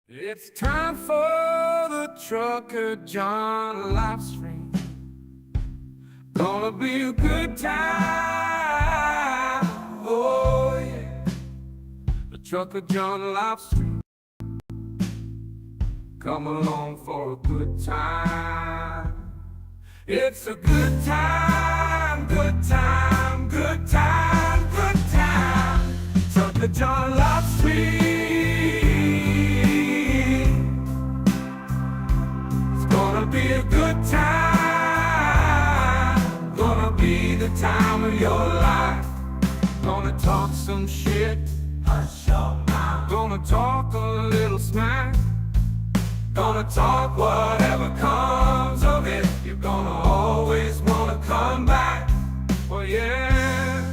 It's time for the Trucker John live stream. Gonna be a good time. Oh yeah. The Trucker John live stream. Come along for a good time. It's a good time, good time, good time, good time. Trucker John live stream. Be a good time, gonna be the time of your life. Gonna talk some shit, hush your mouth. Gonna talk a little smack. Gonna talk whatever comes of it. You're gonna always wanna come back. Well yeah,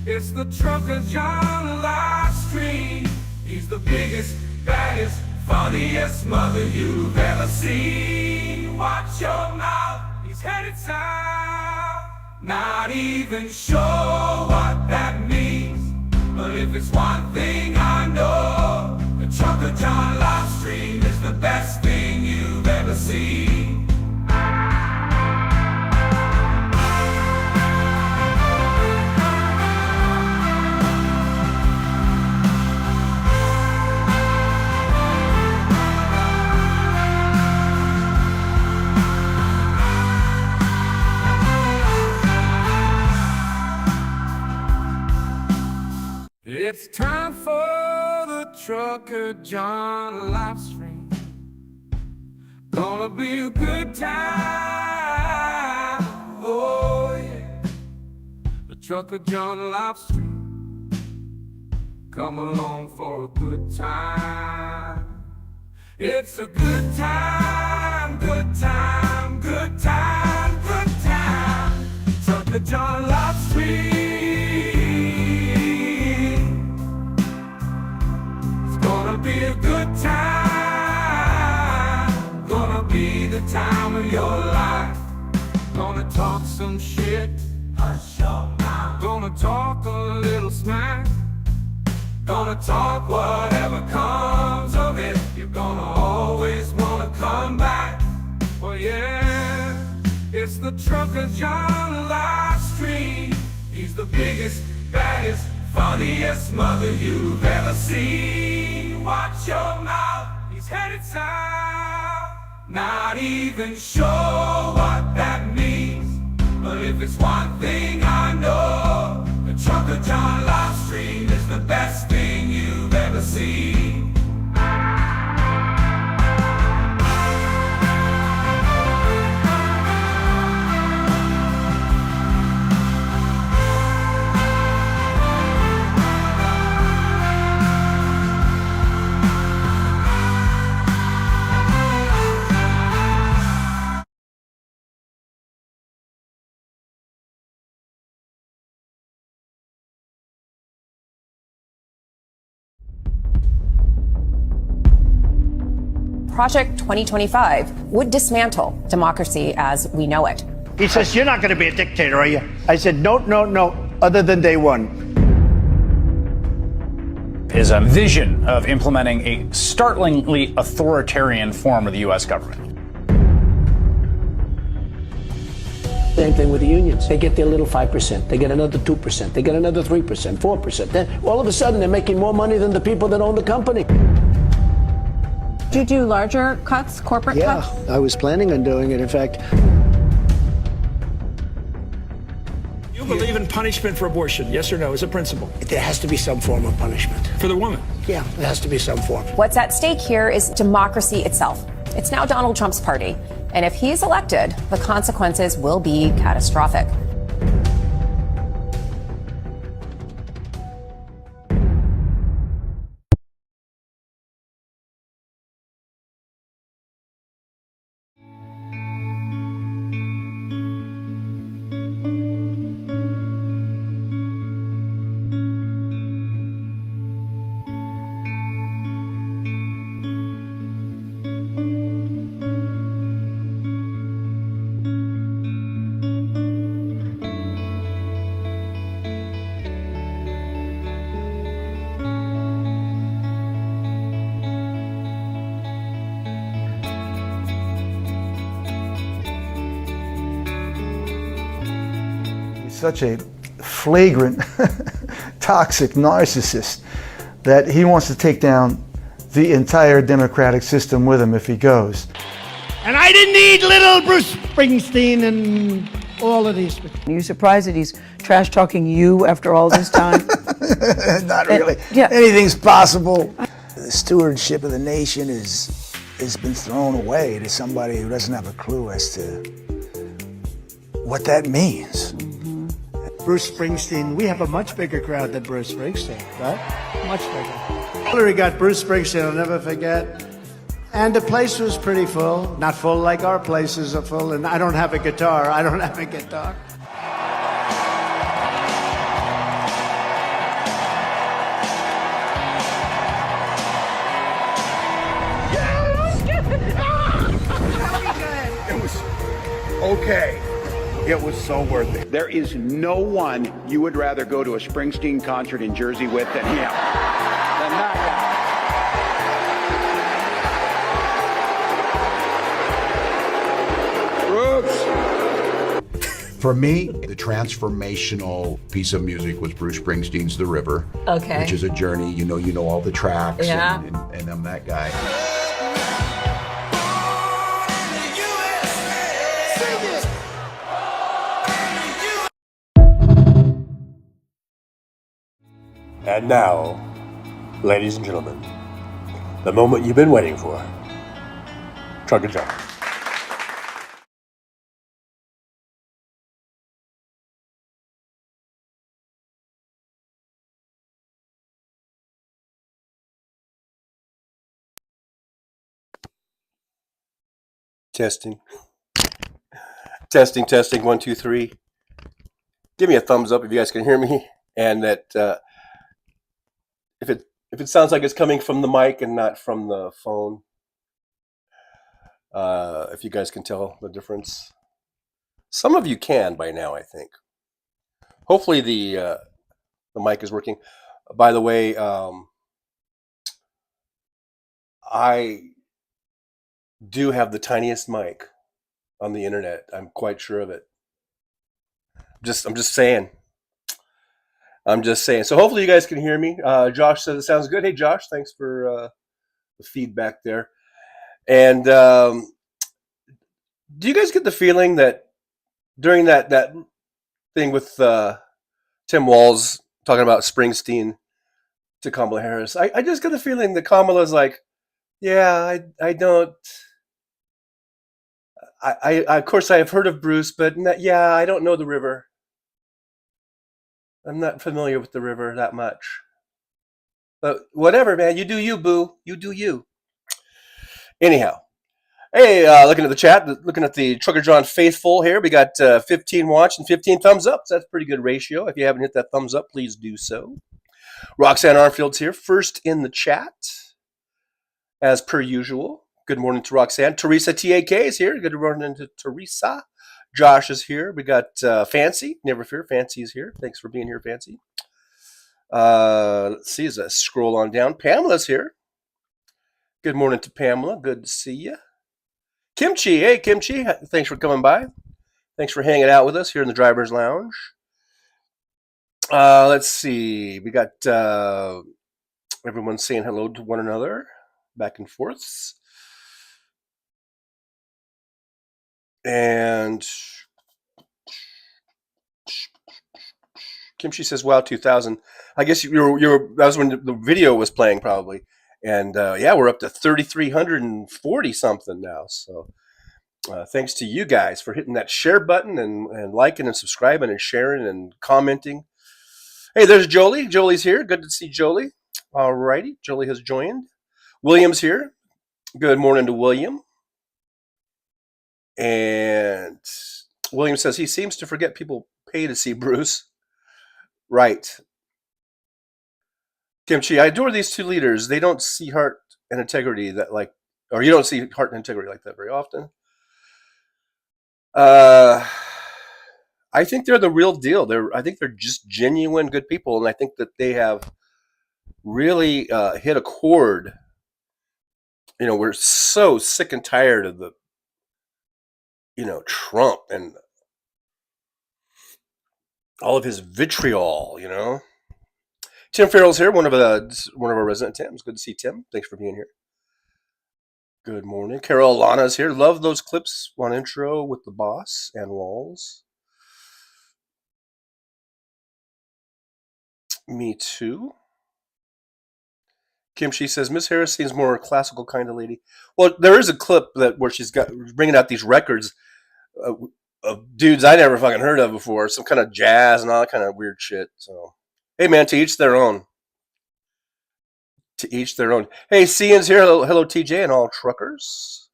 it's the Trucker John live stream. He's the biggest, baddest, funniest mother you've ever seen. Watch your mouth, he's headed south. Not even sure what that means, but if it's one thing I know, the Trucker John live stream is the best thing you've ever seen. It's time for the Trucker John live stream. Gonna be a good time. Oh yeah. The Trucker John live stream. Come along for a good time. It's a good time, good time, good time, good time. Trucker John live stream. Be a good time, gonna be the time of your life. Gonna talk some shit, hush your mouth. Gonna talk a little smack. Gonna talk whatever comes of it. You're gonna always wanna come back. Well yeah, it's the Trucker John live stream. He's the biggest, baddest, funniest mother you've ever seen. Watch your mouth, he's headed south. Not even sure what that means, but if it's one thing I know, the Trucker John live stream is the best thing you've ever seen. Project 2025 would dismantle democracy as we know it. He says, "You're not going to be a dictator, are you?" I said, no, other than day one. Is a vision of implementing a startlingly authoritarian form of the U.S. government. Same thing with the unions. They get their little 5%. They get another 2%. They get another 3%, 4%. Then all of a sudden, they're making more money than the people that own the company. Do you do larger cuts, corporate cuts? Yeah, I was planning on doing it. In fact, You believe in punishment for abortion, yes or no, as a principle? there has to be some form of punishment. For the woman? Yeah, there has to be some form. What's at stake here is democracy itself. It's now Donald Trump's party. And if he's elected, the consequences will be catastrophic. such a flagrant, toxic narcissist that he wants to take down the entire democratic system with him if he goes. And I didn't need little Bruce Springsteen and all of these. Are you surprised that he's trash talking you after all this time? Not really. Yeah. Anything's possible. The stewardship of the nation has been thrown away to somebody who doesn't have a clue as to what that means. Bruce Springsteen, we have a much bigger crowd than Bruce Springsteen, right? Much bigger. Hillary got Bruce Springsteen, I'll never forget. And the place was pretty full. Not full like our places are full. And I don't have a guitar. It was okay. It was so worth it. There is no one you would rather go to a Springsteen concert in Jersey with than him. Than that guy. For me, the transformational piece of music was Bruce Springsteen's The River, Okay. which is a journey. You know all the tracks, Yeah. and I'm that guy. And now, ladies and gentlemen, the moment you've been waiting for. Trucker John. Testing. Testing. 1, 2, 3. Give me a thumbs up if you guys can hear me, and that if it sounds like it's coming from the mic and not from the phone. If you guys can tell the difference. Some of you can by now, I think. Hopefully the mic is working. By the way, I do have the tiniest mic on the internet. I'm quite sure of it. I'm just saying. So hopefully you guys can hear me. Josh says it sounds good. Hey Josh, thanks for the feedback there. And do you guys get the feeling that during that thing with Tim Walz talking about Springsteen to Kamala Harris, I just get the feeling that Kamala's like, yeah, I don't. I of course I have heard of Bruce, but yeah, I don't know the river. I'm not familiar with the river that much. But whatever, man. You do you, boo. You do you. Anyhow. Hey, looking at the chat, looking at the Trucker John Faithful here. We got 15 watch and 15 thumbs up. So that's a pretty good ratio. If you haven't hit that thumbs up, please do so. Roxanne Armfield's here, first in the chat, as per usual. Good morning to Roxanne. Teresa TAK is here. Good morning to Teresa. Josh is here. We got Fancy. Never fear, Fancy is here. Thanks for being here, Fancy. Let's see as I scroll on down. Pamela's here. Good morning to Pamela. Good to see you. Kimchi. Hey, Kimchi. Thanks for coming by. Thanks for hanging out with us here in the Driver's Lounge. Let's see. We got everyone saying hello to one another, back and forths. And Kimchi says, "Wow, 2000." I guess that was when the video was playing, probably. And yeah, we're up to 3,340 something now. So thanks to you guys for hitting that share button and liking and subscribing and sharing and commenting. Hey, there's Jolie. Jolie's here. Good to see Jolie. All righty. Jolie has joined. William's here. Good morning to William. And William says he seems to forget people pay to see Bruce. Right. Kimchi, I adore these two leaders. They don't see heart and integrity or you don't see heart and integrity like that very often. I think they're the real deal. I think they're just genuine good people, and I think that they have really hit a chord. You know, we're so sick and tired of the Trump and all of his vitriol, you know. Tim Farrell's here, one of our resident Tims. Good to see Tim. Thanks for being here. Good morning. Carol Alana's here. Love those clips on intro with the boss and Walls. Me too. Kimchi says Miss Harris seems more a classical kind of lady. Well, there is a clip where she's got bringing out these records of dudes I never fucking heard of before, some kind of jazz and all that kind of weird shit. So, hey man, to each their own. To each their own. Hey, Cian's here. Hello, TJ and all truckers.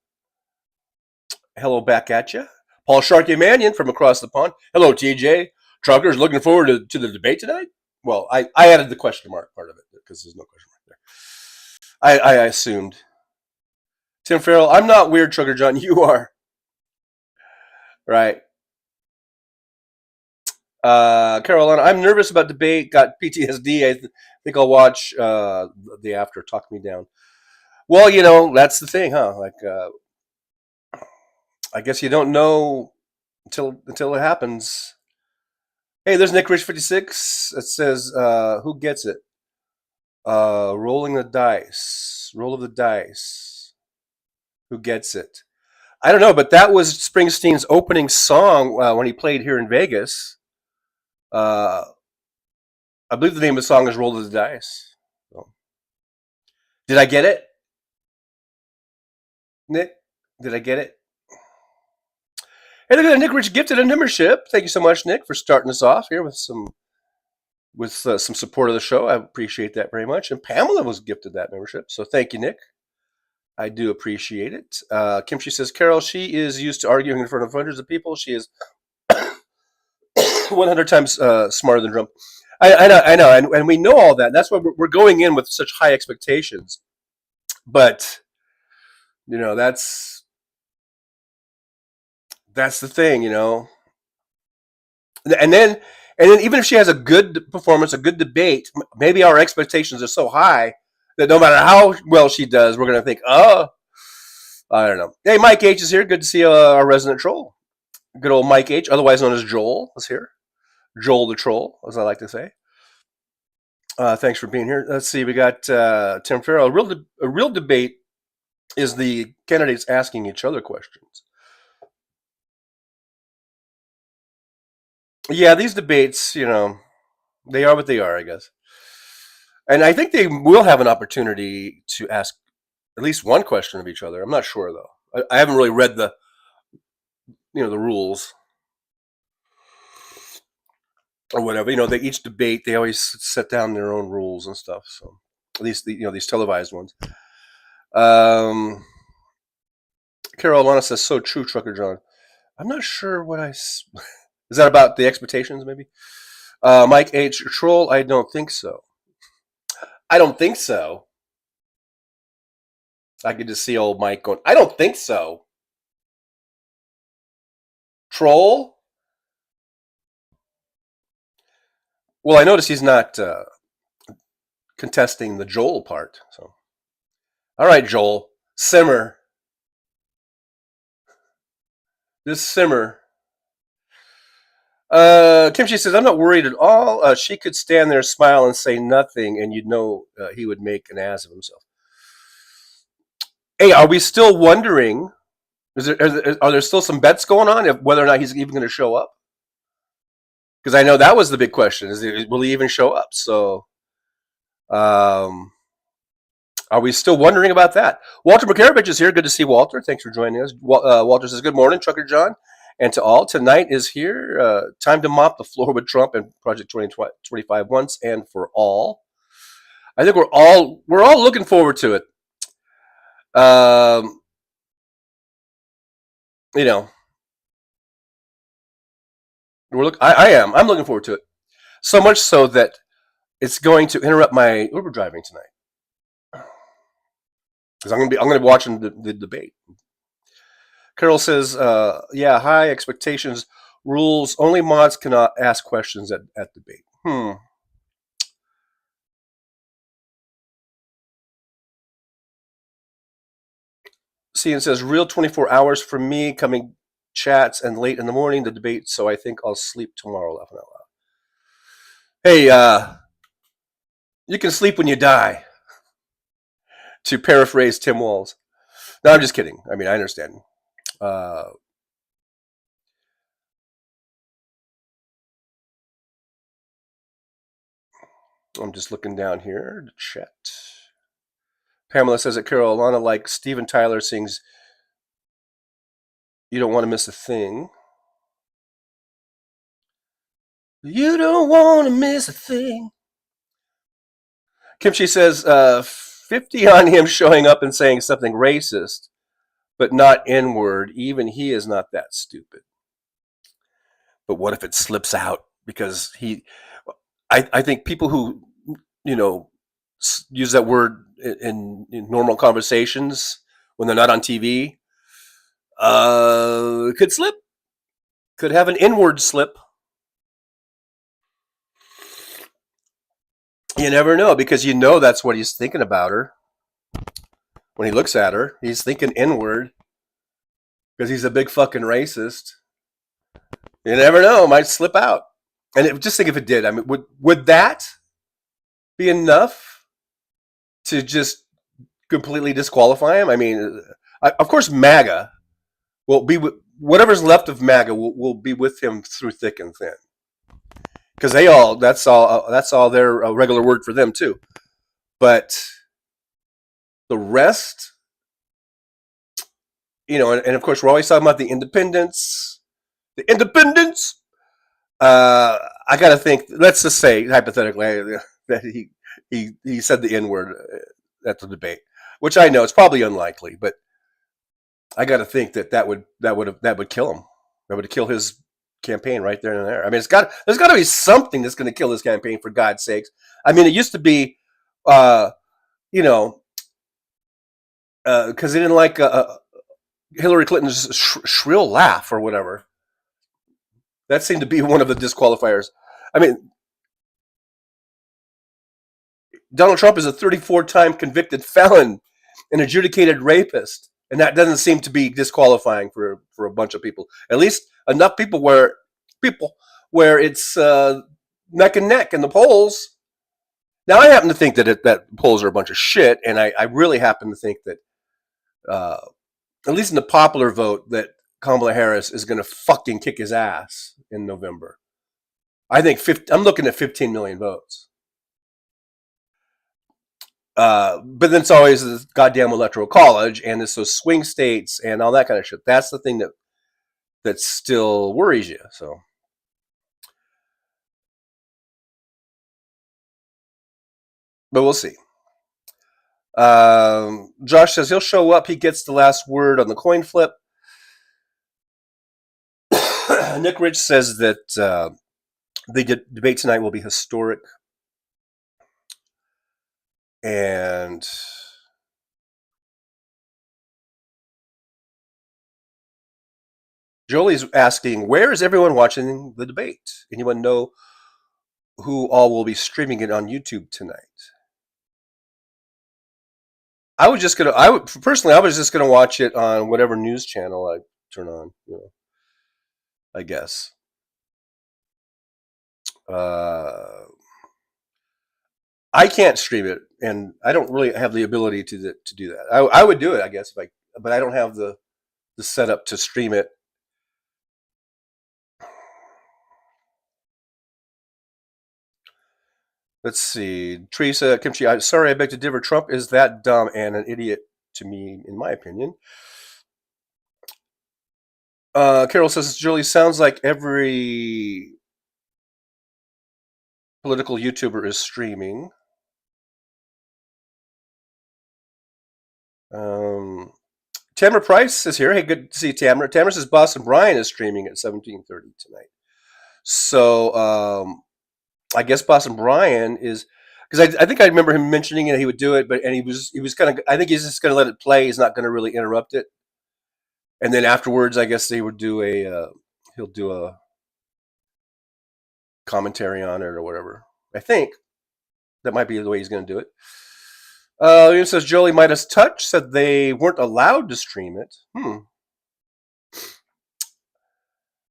Hello back at you. Paul Sharkey Mannion from across the pond. Hello, TJ. Truckers, looking forward to the debate tonight? Well, I added the question mark part of it because there's no question mark there. I assumed. Tim Farrell, I'm not weird, Trucker John. You are. Right. Carolina, I'm nervous about debate. Got PTSD. I think I'll watch the after. Talk me down. Well, you know, that's the thing, huh? Like, I guess you don't know until it happens. Hey, there's Nick Rich 56. It says, who gets it? Rolling the dice. Roll of the dice. Who gets it? I don't know, but that was Springsteen's opening song when he played here in Vegas. I believe the name of the song is Roll of the Dice. So, did I get it? Nick? Did I get it? Hey, look at that. Nick Rich gifted a membership. Thank you so much, Nick, for starting us off here with some support of the show. I appreciate that very much. And Pamela was gifted that membership. So thank you, Nick. I do appreciate it. Kimchi says, Carol, she is used to arguing in front of hundreds of people. She is 100 times smarter than Trump. I know, and we know all that. That's why we're going in with such high expectations. But you know, that's the thing, you know. And then even if she has a good performance, a good debate, maybe our expectations are so high that no matter how well she does, we're going to think, oh, I don't know. Hey, Mike H is here. Good to see our resident troll. Good old Mike H, otherwise known as Joel, is here. Joel the Troll, as I like to say. Thanks for being here. Let's see. We got Tim Farrell. A real debate is the candidates asking each other questions. Yeah, these debates, you know, they are what they are, I guess. And I think they will have an opportunity to ask at least one question of each other. I'm not sure, though. I haven't really read the rules or whatever. You know, they each debate, they always set down their own rules and stuff. So at least these televised ones. Carol Alana says, so true, Trucker John. I'm not sure what is that about the expectations, maybe? Mike H. Troll, I don't think so. I don't think so. I could just see old Mike going, I don't think so. Troll? Well, I notice he's not contesting the Joel part. So, all right, Joel, simmer. Just simmer. Kimchi says, I'm not worried at all. She could stand there, smile, and say nothing, and you'd know he would make an ass of himself. Hey, are we still wondering? Are there still some bets going on if whether or not he's even going to show up? Because I know that was the big question: will he even show up? So, are we still wondering about that? Walter McCarabich is here. Good to see Walter. Thanks for joining us. Walter says, good morning, Trucker John. And to all, tonight is here. Time to mop the floor with Trump and Project 2025 once and for all. I think we're all looking forward to it. You know, I'm looking forward to it. So much so that it's going to interrupt my Uber driving tonight because I'm gonna be watching the debate. Carol says, yeah, high expectations, rules, only mods cannot ask questions at debate. Cian says, real 24 hours for me, coming chats and late in the morning, the debate, so I think I'll sleep tomorrow, laughing out loud. Hey, you can sleep when you die, to paraphrase Tim Walz. No, I'm just kidding. I mean, I understand. I'm just looking down here to chat. Pamela says that Carol Alana, like Steven Tyler, sings "You Don't Want to Miss a Thing." You don't want to miss a thing. Kimchi says 50 on him showing up and saying something racist, but not N-word. Even he is not that stupid. But what if it slips out? Because I think people who, use that word in normal conversations when they're not on TV, could slip. Could have an N-word slip. You never know, because that's what he's thinking about her. When he looks at her, he's thinking N-word because he's a big fucking racist. You never know, it might slip out. And just think if it did. I mean, would that be enough to just completely disqualify him? I mean, of course, MAGA will be whatever's left of MAGA will be with him through thick and thin. Because that's all their regular word for them too. But the rest, and of course we're always talking about the independents. The independents. I got to think. Let's just say hypothetically that he said the N-word at the debate, which I know it's probably unlikely, but I got to think that would kill him. That would kill his campaign right there and there. I mean, there's got to be something that's going to kill his campaign, for God's sakes. I mean, it used to be, because they didn't like Hillary Clinton's shrill laugh or whatever. That seemed to be one of the disqualifiers. I mean, Donald Trump is a 34-time convicted felon, an adjudicated rapist, and that doesn't seem to be disqualifying for a bunch of people. At least enough people where it's neck and neck in the polls. Now, I happen to think that polls are a bunch of shit, and I really happen to think that, at least in the popular vote, that Kamala Harris is going to fucking kick his ass in November. I think I'm looking at 15 million votes. But then it's always this goddamn electoral college, and it's those swing states and all that kind of shit. That's the thing that still worries you. So, but we'll see. Josh says he'll show up. He gets the last word on the coin flip. Nick Rich says that the debate tonight will be historic. And Jolie's asking, where is everyone watching the debate? Anyone know who all will be streaming it on YouTube tonight? I was just gonna watch it on whatever news channel I turn on. I guess. I can't stream it, and I don't really have the ability to do that. I would do it, I guess, but I don't have the setup to stream it. Let's see. Teresa Kimchi, sorry, I beg to differ. Trump is that dumb and an idiot to me, in my opinion. Carol says, Julie, sounds like every political YouTuber is streaming. Tamara Price is here. Hey, good to see you, Tamara. Tamara says Boston Brian is streaming at 17:30 tonight. So I guess Boston Brian is, because I think I remember him mentioning it. He would do it, and he was kind of. I think he's just going to let it play. He's not going to really interrupt it. And then afterwards, I guess they would do he'll do a commentary on it or whatever. I think that might be the way he's going to do it. It says Jolie Midas Touch said they weren't allowed to stream it.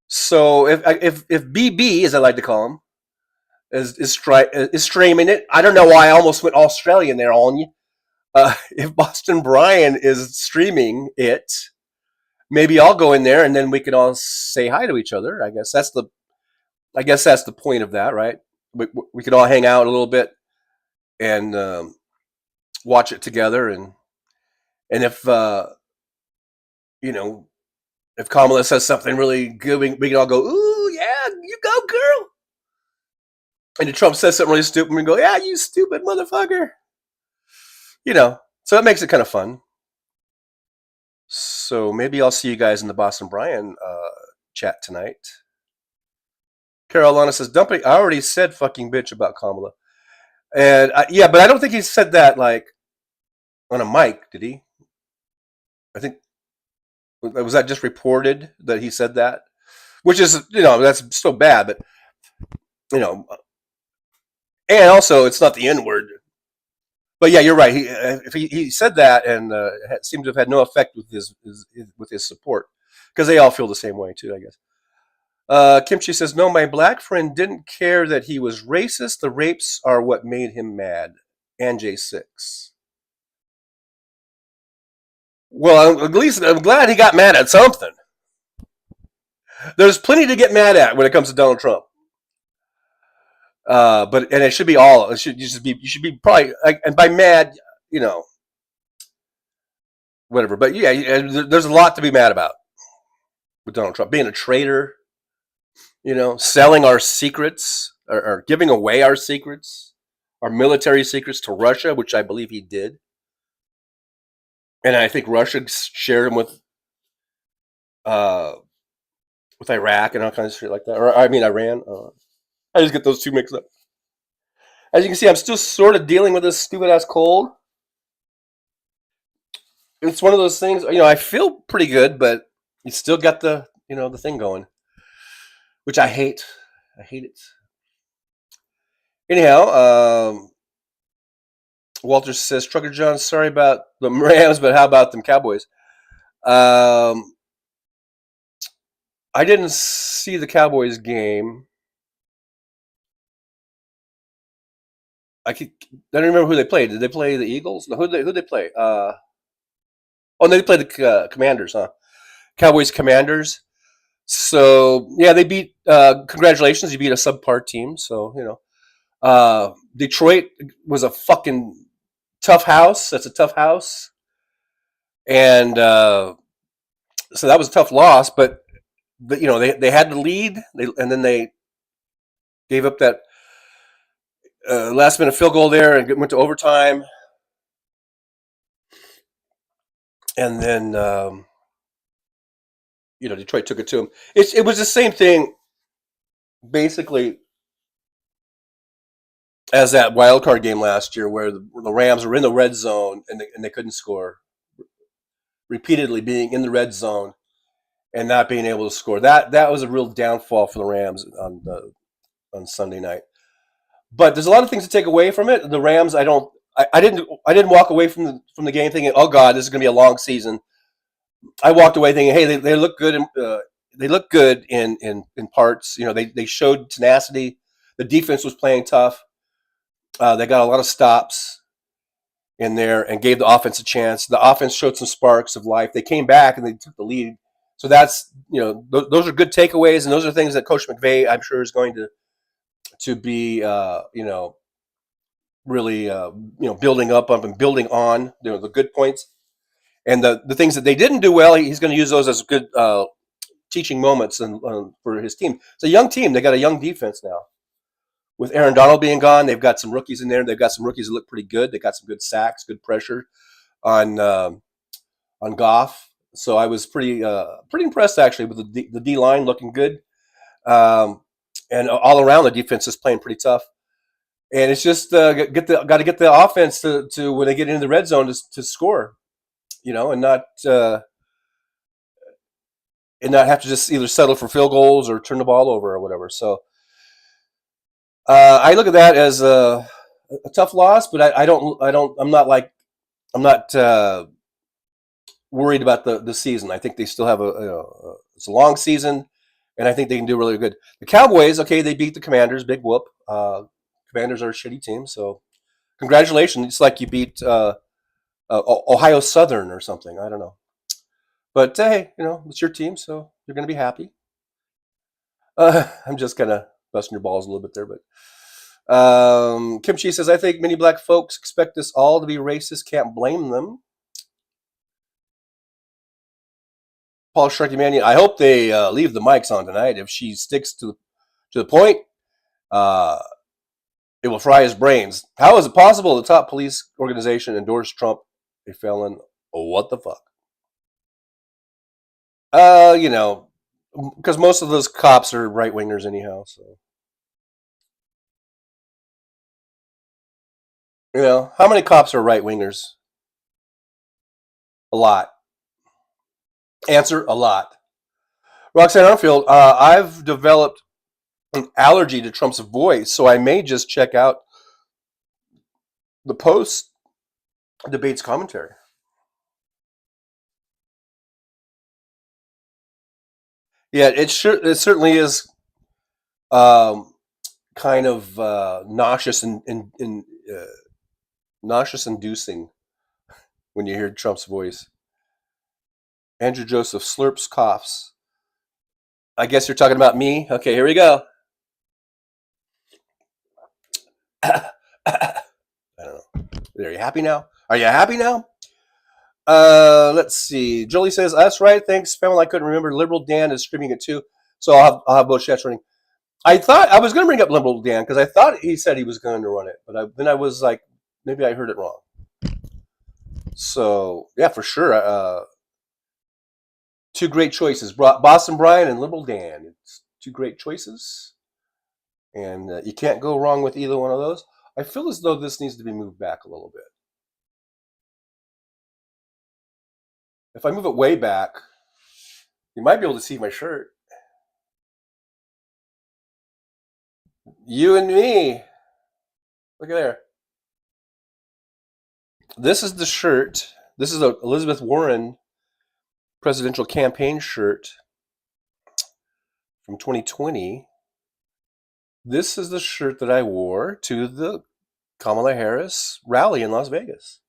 So if BB, as I like to call him, is streaming it. I don't know why I almost went Australian there on you. If Boston Brian is streaming it, maybe I'll go in there and then we can all say hi to each other. I guess that's the point of that, right? We could all hang out a little bit and watch it together, and if if Kamala says something really good, we can all go, "Ooh, yeah, you go, girl." And if Trump says something really stupid, we go, "Yeah, you stupid motherfucker." So it makes it kind of fun. So maybe I'll see you guys in the Boston Brian chat tonight. Carolina says, "Dumpy, I already said fucking bitch about Kamala." And yeah, but I don't think he said that like on a mic, did he? I think, was that just reported that he said that? Which is, that's still bad, but, and also it's not the N-word. But yeah, you're right. If he said that and seemed to have had no effect with his support, because they all feel the same way too, I guess. Kimchi says, "No, my black friend didn't care that he was racist. The rapes are what made him mad." And J6. Well, at least I'm glad he got mad at something. There's plenty to get mad at when it comes to Donald Trump. But it should be all. You should be probably, and by mad, whatever. But yeah, there's a lot to be mad about with Donald Trump being a traitor. Selling our secrets or giving away our secrets, our military secrets to Russia, which I believe he did. And I think Russia shared them with Iraq and all kinds of shit like that. Or I mean, Iran. I just get those two mixed up. As you can see, I'm still sort of dealing with this stupid ass cold. It's one of those things. I feel pretty good, but you still got the the thing going, which I hate. I hate it. Anyhow, Walter says, "Trucker John, sorry about the Rams, but how about them Cowboys?" I didn't see the Cowboys game. I don't remember who they played. Did they play the Eagles? No, who did they play? They played the Commanders, huh? Cowboys Commanders. So yeah, they beat. Congratulations, you beat a subpar team. So Detroit was a fucking tough house. That's a tough house, and so that was a tough loss. But they had the lead, and then they gave up that last minute field goal there and went to overtime, and then Detroit took it to them. It was the same thing, basically, as that wild card game last year, where the Rams were in the red zone and they couldn't score, repeatedly being in the red zone and not being able to score. That was a real downfall for the Rams on Sunday night. But there's a lot of things to take away from it. The Rams, I didn't walk away from the game thinking, "Oh God, this is going to be a long season." I walked away thinking, "Hey, they look good. They look good in parts. They showed tenacity. The defense was playing tough. They got a lot of stops in there and gave the offense a chance. The offense showed some sparks of life. They came back and they took the lead. So that's those are good takeaways, and those are things that Coach McVay, I'm sure, is going to be really building up and building on the good points, and the things that they didn't do well, he's going to use those as good teaching moments and for his team. It's a young team. They got a young defense now. With Aaron Donald being gone, they've got some rookies in there. They've got some rookies that look pretty good. They got some good sacks, good pressure on Goff. So I was pretty impressed actually with the D line looking good. And all around the defense is playing pretty tough, and it's just got to get the offense to when they get into the red zone to score, and not have to just either settle for field goals or turn the ball over or whatever. So I look at that as a tough loss, but I'm not worried about the season. I think they still have it's a long season. and I think they can do really good. The Cowboys, okay, they beat the Commanders, big whoop. Commanders are a shitty team, so congratulations. It's like you beat Ohio Southern or something. I don't know. But hey, it's your team, so you're going to be happy. I'm just kind of busting your balls a little bit there, but Kimchi says, I think many black folks expect us all to be racist. Can't blame them. Paul Sharkymanian, I hope they leave the mics on tonight. If she sticks to the point, it will fry his brains. How is it possible the top police organization endorsed Trump, a felon? What the fuck? Because most of those cops are right-wingers anyhow, so. How many cops are right-wingers? A lot. Answer, a lot. Roxanne Armfield, I've developed an allergy to Trump's voice, so I may just check out the post-debates commentary. Yeah, it certainly is kind of nauseous and nauseous-inducing when you hear Trump's voice. Andrew Joseph slurps, coughs. I guess you're talking about me? Okay, here we go. I don't know. Are you happy now? Are you happy now? Let's see. Jolie says, that's right. Thanks, family. I couldn't remember. Liberal Dan is streaming it too. So I'll have both chats running. I thought I was going to bring up Liberal Dan because I thought he said he was going to run it. But then I was like, maybe I heard it wrong. So, yeah, for sure. Two great choices. Boston Brian and Liberal Dan. It's two great choices. And you can't go wrong with either one of those. I feel as though this needs to be moved back a little bit. If I move it way back, you might be able to see my shirt. You and me. Look at there. This is the shirt. This is a Elizabeth Warren presidential campaign shirt from 2020. This is the shirt that I wore to the Kamala Harris rally in Las Vegas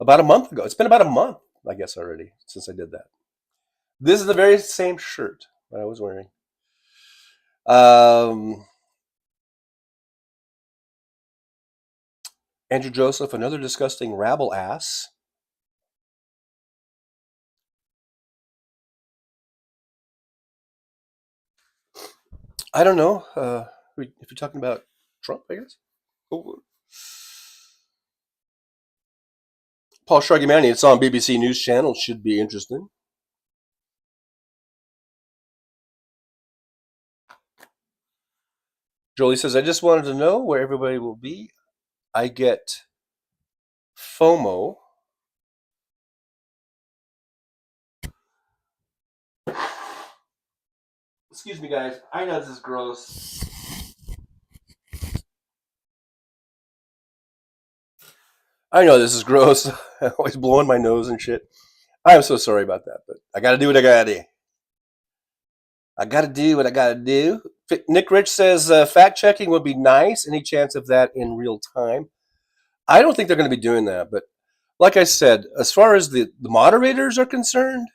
about a month ago. It's been about a month, I guess, already since I did that. This is the very same shirt that I was wearing. Andrew Joseph, another disgusting rabble ass. I don't know if you're talking about Trump, I guess. Oh. Paul Shargimani, it's on BBC News Channel. Should be interesting. Jolie says, I just wanted to know where everybody will be. I get FOMO. Excuse me, guys. I know this is gross. I know this is gross. I'm always blowing my nose and shit. I am so sorry about that, but I gotta do what I gotta do. I gotta do what I gotta do. Nick Rich says fact checking would be nice. Any chance of that in real time? I don't think they're going to be doing that, but like I said, as far as the moderators are concerned,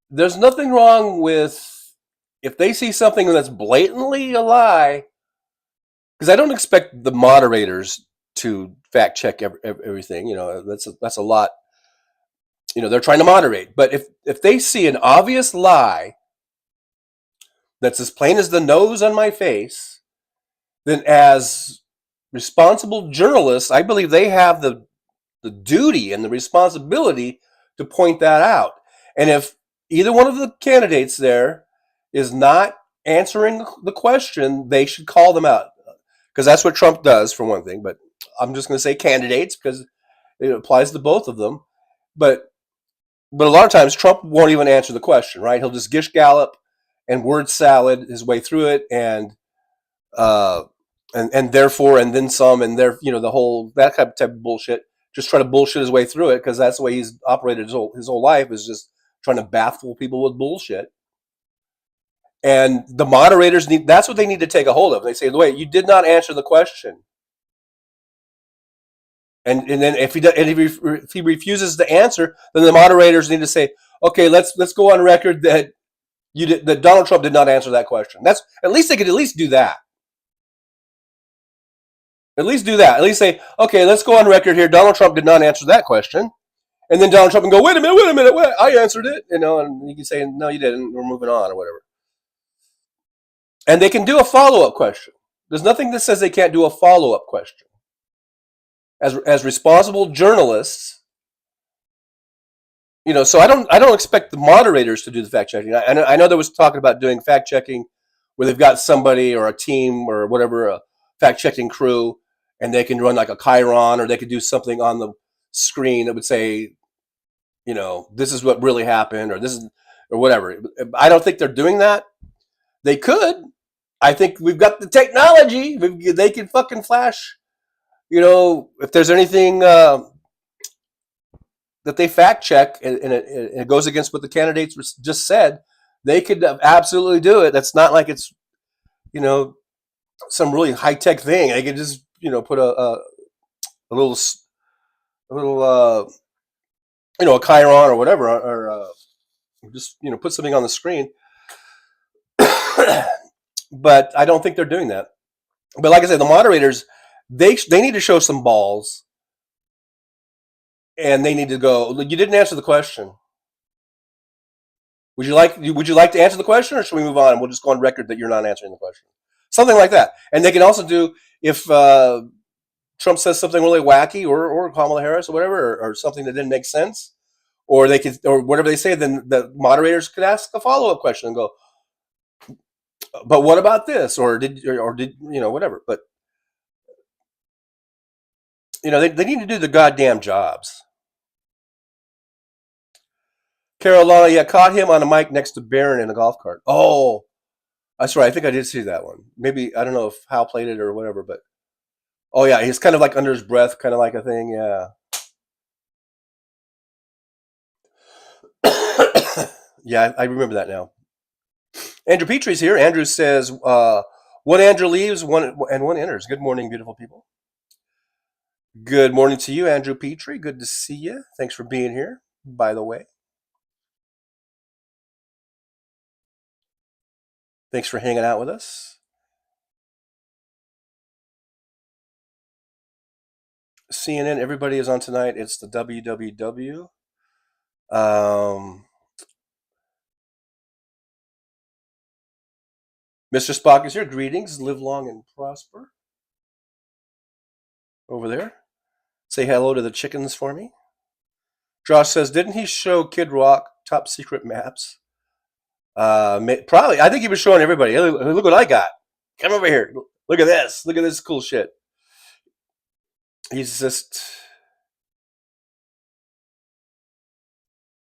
there's nothing wrong with if they see something that's blatantly a lie, because I don't expect the moderators to fact check everything. That's a lot. They're trying to moderate, but if they see an obvious lie that's as plain as the nose on my face, then as responsible journalists, I believe they have the duty and the responsibility to point that out. And if either one of the candidates there is not answering the question, they should call them out, because that's what Trump does, for one thing. But I'm just going to say candidates because it applies to both of them. But a lot of times Trump won't even answer the question, right? He'll just gish gallop and word salad his way through it, and therefore, and then some, and there, the whole that type of bullshit. Just try to bullshit his way through it, because that's the way he's operated his whole life, is just trying to baffle people with bullshit. And the moderators that's what they need to take a hold of. They say, wait, you did not answer the question. And then if he refuses to answer, then the moderators need to say, okay, let's go on record that that Donald Trump did not answer that question. That's at least they could at least do that. At least do that. At least say, okay, let's go on record here. Donald Trump did not answer that question. And then Donald Trump can go, wait a minute, I answered it. And you can say, no, you didn't. We're moving on or whatever. And they can do a follow-up question. There's nothing that says they can't do a follow-up question. As responsible journalists, so I don't expect the moderators to do the fact checking. I know there was talking about doing fact checking where they've got somebody or a team or whatever, a fact checking crew, and they can run like a chyron, or they could do something on the screen that would say, this is what really happened, or this is, or whatever. I don't think they're doing that. They could. I think we've got the technology. They can fucking flash. If there's anything that they fact check and it goes against what the candidates just said, they could absolutely do it. That's not like it's, some really high tech thing. They could just, put a little, a chyron or whatever, or just, put something on the screen. But I don't think they're doing that. But like I said, the moderators, they need to show some balls, and they need to go, you didn't answer the question. Would you like to answer the question, or should we move on and we'll just go on record that you're not answering the question? Something like that. And they can also do, if Trump says something really wacky, or Kamala Harris or whatever, or something that didn't make sense, or they could, or whatever they say, then the moderators could ask a follow-up question and go, but what about this? Or did whatever. But they need to do the goddamn jobs. Carolina, yeah, caught him on a mic next to Barron in a golf cart. Oh, that's right. I think I did see that one. Maybe, I don't know if Hal played it or whatever, but oh yeah, he's kind of like under his breath, kind of like a thing. Yeah. Yeah, I remember that now. Andrew Petrie's here. Andrew says, one Andrew leaves, one enters. Good morning, beautiful people. Good morning to you, Andrew Petrie. Good to see you. Thanks for being here, by the way. Thanks for hanging out with us. CNN, everybody is on tonight. It's the WWW. Mr. Spock is here. Greetings. Live long and prosper. Over there. Say hello to the chickens for me. Josh says, didn't he show Kid Rock top secret maps? Probably. I think he was showing everybody. Hey, look what I got. Come over here. Look at this. Look at this cool shit. He's just...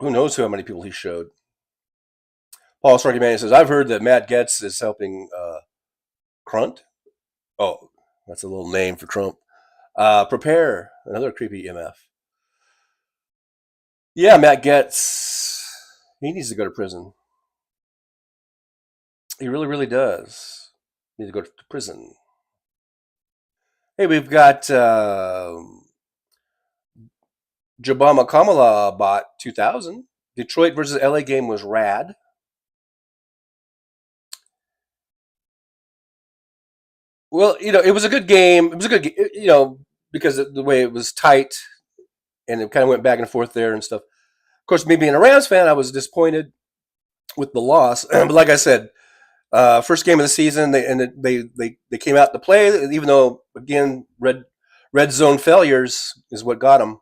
who knows how many people he showed. Paul Starkey says, I've heard that Matt Gaetz is helping Crunt. Oh, that's a little name for Trump. Prepare. Another creepy MF. Yeah, Matt Gaetz. He needs to go to prison. He really, really does. Need to go to prison. Hey, we've got Jabama Kamala bot 2000. Detroit versus LA game was rad. Well, it was a good game. It was a good, because of the way it was tight, and it kind of went back and forth there and stuff. Of course, me being a Rams fan, I was disappointed with the loss. But like I said, first game of the season, they came out to play, even though, again, red zone failures is what got them.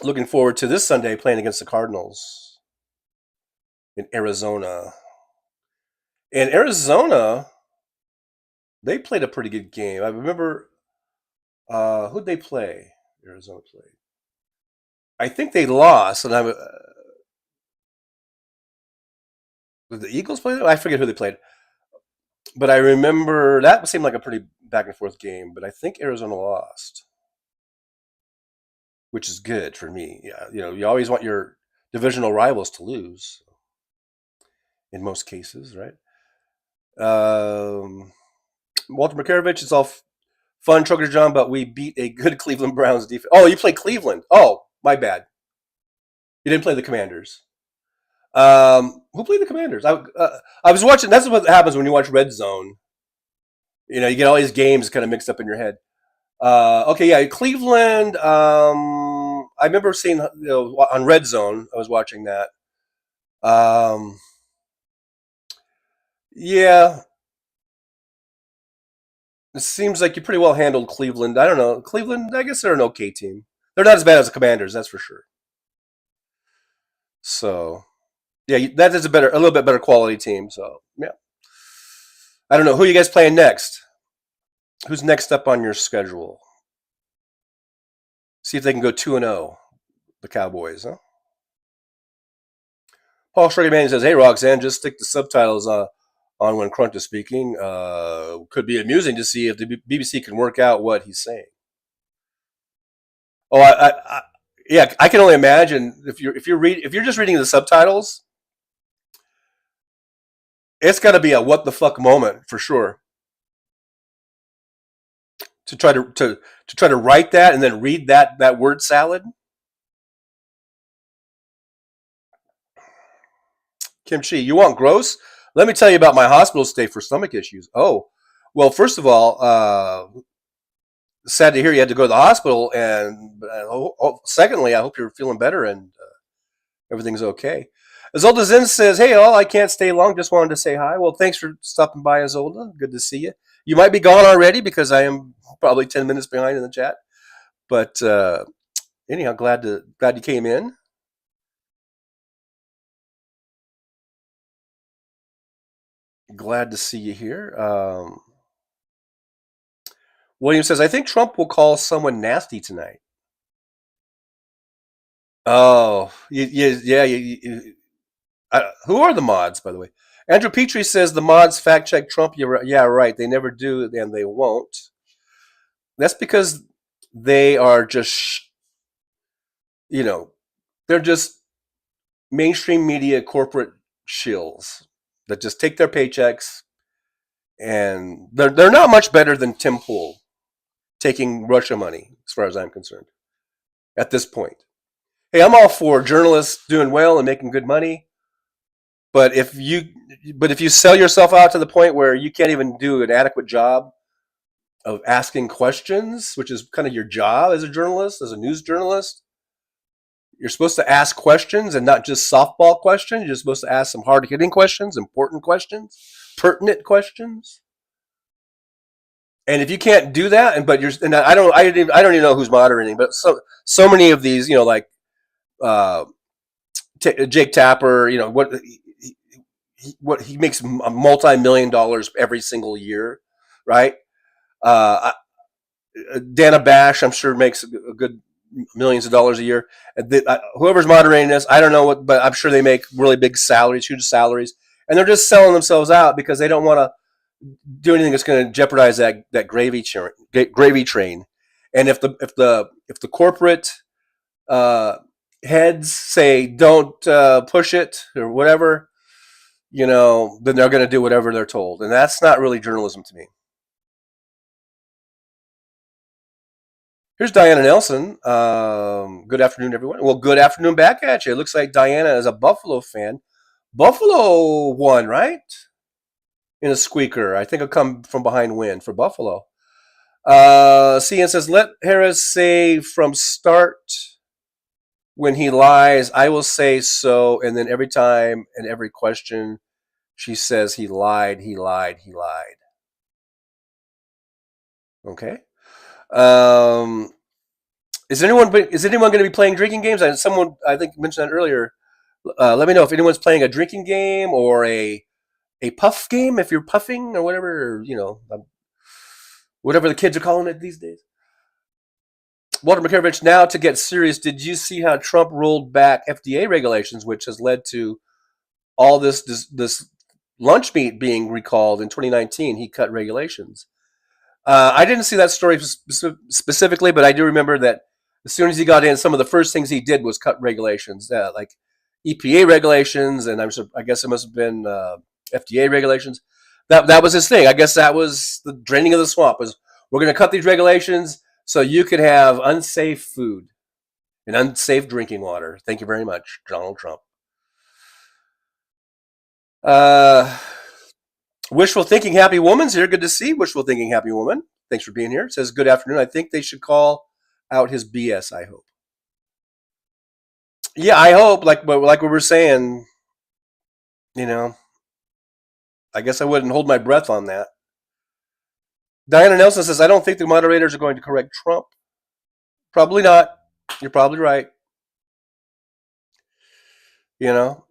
Looking forward to this Sunday playing against the Cardinals in Arizona. In Arizona, they played a pretty good game. I remember, who'd they play? Arizona played. I think they lost, and did the Eagles play them? I forget who they played. But I remember that seemed like a pretty back and forth game, but I think Arizona lost. which is good for me. Yeah, you always want your divisional rivals to lose in most cases, right? Walter Makarovich, it's all fun, Trucker John, but we beat a good Cleveland Browns defense. Oh, you played Cleveland. Oh, my bad. You didn't play the Commanders. Who played the Commanders? I was watching. That's what happens when you watch Red Zone. You get all these games kind of mixed up in your head. Okay, yeah, Cleveland. I remember seeing on Red Zone. I was watching that. Yeah, it seems like you pretty well handled Cleveland. I don't know, Cleveland. I guess they're an okay team. They're not as bad as the Commanders, that's for sure. So, yeah, that is a little bit better quality team. So, yeah. I don't know who you guys playing next. Who's next up on your schedule? See if they can go 2-0. The Cowboys, huh? Paul Sugarman says, "Hey Roxanne, just stick the subtitles on when Crunch is speaking. Could be amusing to see if the BBC can work out what he's saying." Oh, yeah, I can only imagine if you're just reading the subtitles, it's got to be a what the fuck moment for sure. To try to write that and then read that word salad. Kimchi, you want gross? Let me tell you about my hospital stay for stomach issues. Oh, well, first of all, sad to hear you had to go to the hospital. And secondly, I hope you're feeling better and everything's okay. Izolda Zen says, "Hey, all, I can't stay long. Just wanted to say hi." Well, thanks for stopping by, Izolda. Good to see you. You might be gone already because I am probably 10 minutes behind in the chat. But anyhow, glad you came in. Glad to see you here. William says, "I think Trump will call someone nasty tonight." Oh, yeah. Who are the mods, by the way? Andrew Petrie says the mods fact check Trump. Yeah, right. They never do, and they won't. That's because they are just, they're just mainstream media corporate shills that just take their paychecks, and they're not much better than Tim Pool taking Russia money, as far as I'm concerned, at this point. Hey, I'm all for journalists doing well and making good money, but if you sell yourself out to the point where you can't even do an adequate job of asking questions, which is kind of your job as a journalist, as a news journalist, you're supposed to ask questions and not just softball questions. You're supposed to ask some hard-hitting questions, important questions, pertinent questions. And if you can't do that, I don't even know who's moderating, but so many of these, like Jake Tapper, what he makes multi-million dollars every single year, right? Dana Bash, I'm sure, makes a good millions of dollars a year. Whoever's moderating this, I don't know what, but I'm sure they make really big salaries, huge salaries, and they're just selling themselves out because they don't want to do anything that's going to jeopardize that gravy train. And if the corporate heads say don't push it or whatever, then they're going to do whatever they're told, and that's not really journalism to me. Here's Diana Nelson. Good afternoon, everyone. Well, good afternoon back at you. It looks like Diana is a Buffalo fan. Buffalo won, right? In a squeaker. I think it'll come from behind win for Buffalo. CN says, "Let Harris say from start when he lies, I will say so. And then every time and every question, she says he lied, he lied, he lied." Okay. Is anyone going to be playing drinking games? Someone, I think, mentioned that earlier. Let me know if anyone's playing a drinking game or a puff game, if you're puffing or whatever, whatever the kids are calling it these days. Walter Makarovich, now to get serious, did you see how Trump rolled back FDA regulations, which has led to all this lunch meat being recalled in 2019? He cut regulations. I didn't see that story specifically, but I do remember that As soon as he got in, some of the first things he did was cut regulations, like EPA regulations, and I guess it must have been FDA regulations. That was his thing. I guess that was the draining of the swamp. Was we're going to cut these regulations so you could have unsafe food and unsafe drinking water. Thank you very much, Donald Trump. Wishful thinking happy woman's here. Good to see wishful thinking happy woman. Thanks for being here. It says good afternoon. I think they should call out his BS. I hope. Yeah, I hope. Like we were saying, you know, I guess I wouldn't hold my breath on that. Diana Nelson says, I don't think the moderators are going to correct Trump. Probably not. You're probably right. You know.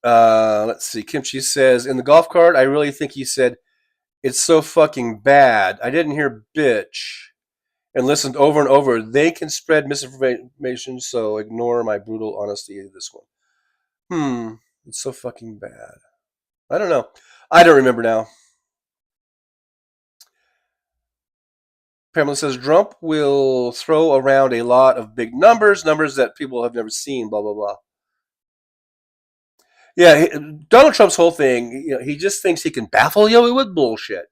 Let's see. Kimchi says, in the golf cart, I really think he said, it's so fucking bad. I didn't hear bitch and listened over and over. They can spread misinformation, so ignore my brutal honesty of this one. It's so fucking bad. I don't know. I don't remember now. Pamela says, Trump will throw around a lot of big numbers that people have never seen, blah, blah, blah. Yeah, Donald Trump's whole thing, you know, he just thinks he can baffle you with bullshit.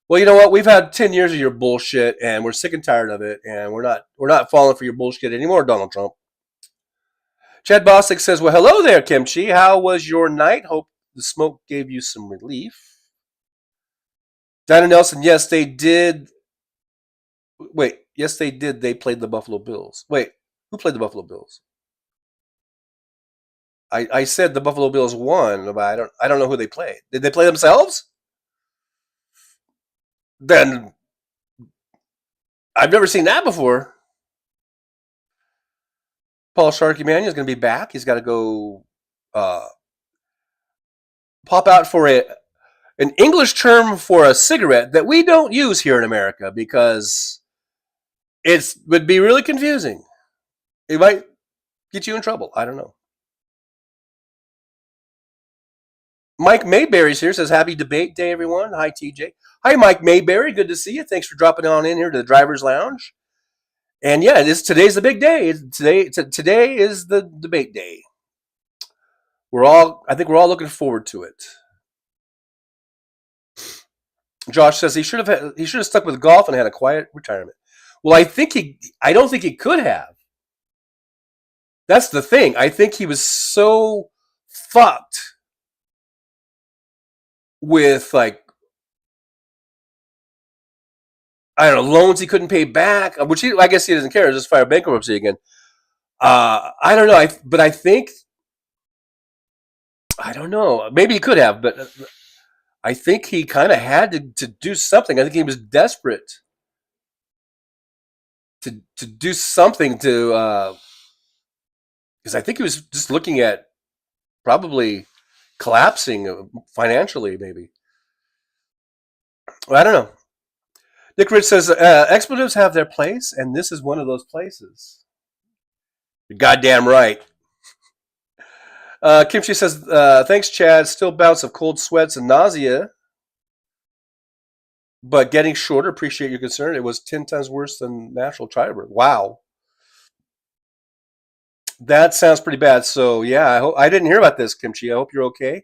Well, you know what? We've had 10 years of your bullshit, and we're sick and tired of it, and we're not falling for your bullshit anymore, Donald Trump. Chad Bostic says, well, hello there, Kimchi. How was your night? Hope the smoke gave you some relief. Dinah Nelson, yes, they did. Wait, yes, they did. They played the Buffalo Bills. Wait, who played the Buffalo Bills? I said the Buffalo Bills won, but I don't know who they played. Did they play themselves? Then I've never seen that before. Paul Sharkey Manuel is going to be back. He's got to go pop out for an English term for a cigarette that we don't use here in America because it would be really confusing. It might get you in trouble. I don't know. Mike Mayberry's here, says, happy debate day, everyone. Hi, TJ. Hi, Mike Mayberry. Good to see you. Thanks for dropping on in here to the Driver's Lounge. And yeah, today's the big day. Today is the debate day. I think we're all looking forward to it. Josh says he should have stuck with golf and had a quiet retirement. Well, I don't think he could have. That's the thing. I think he was so fucked with, like, I don't know, loans he couldn't pay back, which I guess he doesn't care. Just file bankruptcy again. I don't know. But I think, I don't know. Maybe he could have, but I think he kind of had to do something. I think he was desperate to do something to, because I think he was just looking at probably collapsing financially, maybe. Well, I don't know. Nick Rich says, expletives have their place, and this is one of those places. You're goddamn right. Kimchi says, thanks, Chad. Still bouts of cold sweats and nausea, but getting shorter. Appreciate your concern. It was 10 times worse than natural childbirth. Wow. That sounds pretty bad. So, yeah, I didn't hear about this, Kimchi. I hope you're okay.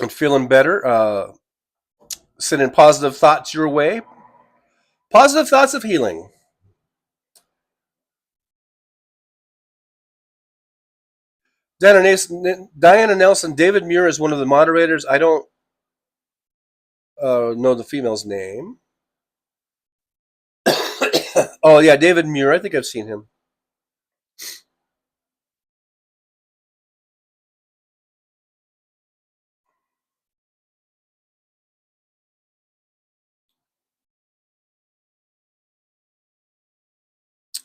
I'm feeling better. Sending positive thoughts your way. Positive thoughts of healing. Diana Nelson, David Muir is one of the moderators. I don't know the female's name. Oh, yeah, David Muir. I think I've seen him.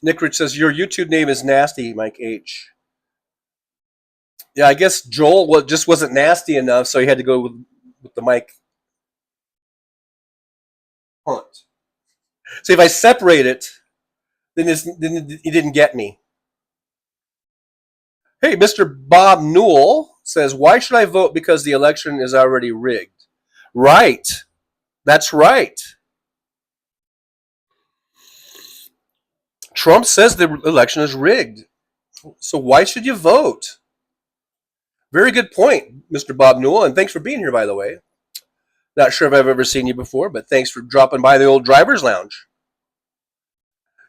Nick Rich says, your YouTube name is nasty, Mike H. Yeah, I guess Joel just wasn't nasty enough, so he had to go with the Mike Hunt. So if I separate it, then he didn't get me. Hey, Mr. Bob Newell says, why should I vote because the election is already rigged? Right. That's right. Trump says the election is rigged. So why should you vote? Very good point, Mr. Bob Newell, and thanks for being here, by the way. Not sure if I've ever seen you before, but thanks for dropping by the old driver's lounge.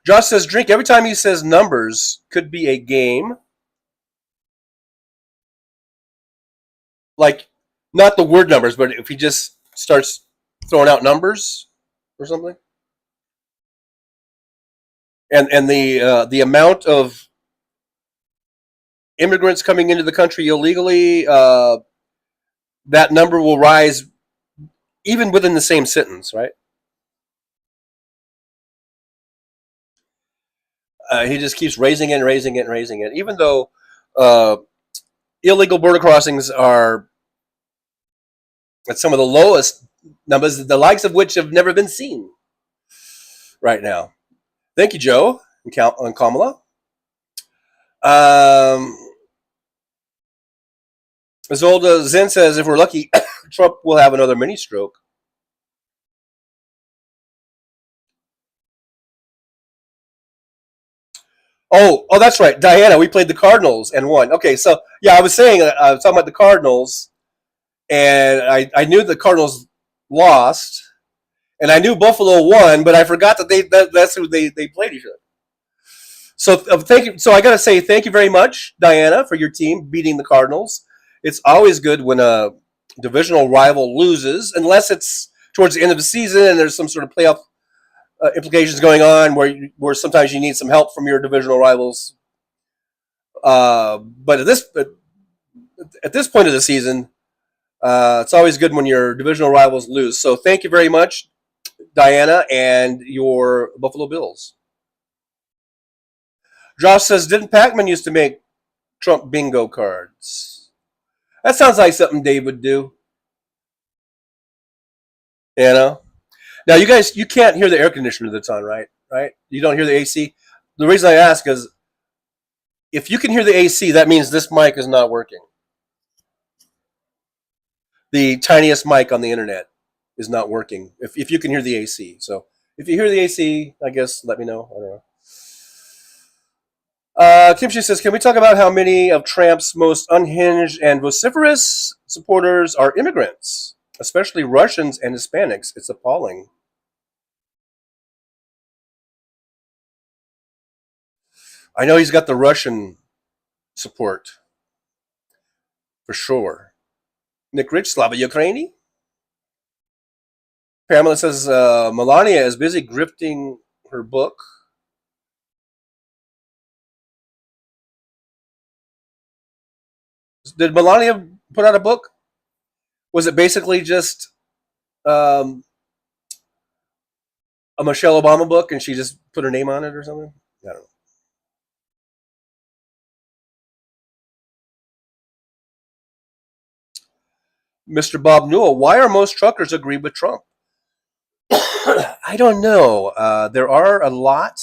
Josh says, drink. Every time he says numbers, could be a game. Like, not the word numbers, but if he just starts throwing out numbers or something. And the amount of immigrants coming into the country illegally, that number will rise even within the same sentence, right? He just keeps raising it and raising it and raising it, even though illegal border crossings are at some of the lowest numbers, the likes of which have never been seen right now. Thank you, Joe and Kamala. As old as Zen says, if we're lucky, Trump will have another mini stroke. Oh, that's right. Diana, we played the Cardinals and won. Okay, so, yeah, I was saying, I was talking about the Cardinals, and I knew the Cardinals lost, and I knew Buffalo won, but I forgot that that's who they played each other. So thank you. So I got to say thank you very much, Diana, for your team beating the Cardinals. It's always good when a divisional rival loses, unless it's towards the end of the season and there's some sort of playoff implications going on where sometimes you need some help from your divisional rivals. But at this point of the season, it's always good when your divisional rivals lose. So thank you very much, Diana, and your Buffalo Bills. Josh says, didn't Pac-Man used to make Trump bingo cards? That sounds like something Dave would do. You know? Now, you guys, you can't hear the air conditioner that's on, right? You don't hear the AC? The reason I ask is, if you can hear the AC, that means this mic is not working. The tiniest mic on the internet is not working, if you can hear the AC. So, if you hear the AC, I guess, let me know. I don't know. Kimchi says, can we talk about how many of Trump's most unhinged and vociferous supporters are immigrants, especially Russians and Hispanics? It's appalling. I know he's got the Russian support, for sure. Nick Rich, Slava Ukraini. Pamela says, Melania is busy grifting her book. Did Melania put out a book? Was it basically just a Michelle Obama book and she just put her name on it or something? I don't know. Mr. Bob Newell, why are most truckers agree with Trump? I don't know. There are a lot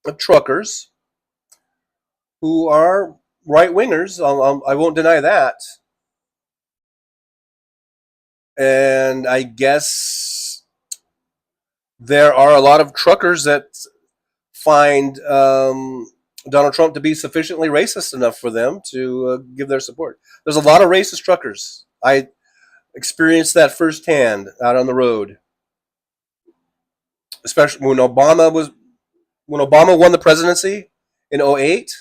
of truckers who are right-wingers. I won't deny that. And I guess there are a lot of truckers that find Donald Trump to be sufficiently racist enough for them to give their support. There's a lot of racist truckers. I experienced that firsthand out on the road, especially when Obama won the presidency in 2008.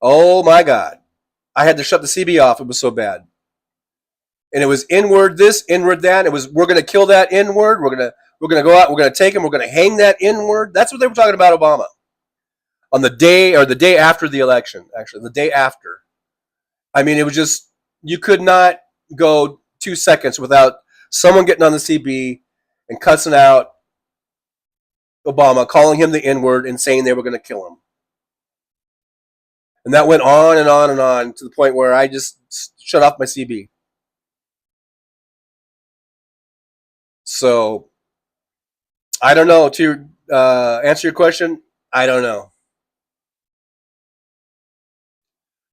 Oh my God, I had to shut the CB off. It was so bad, and it was inward this, inward that. It was, we're going to kill that inward. We're going to go out. We're going to take him. We're going to hang that inward. That's what they were talking about Obama on the day after the election. Actually, the day after. I mean, it was just, you could not go 2 seconds without someone getting on the CB and cussing out Obama, calling him the N-word and saying they were going to kill him. And that went on and on and on to the point where I just shut off my CB. So, I don't know. To answer your question, I don't know.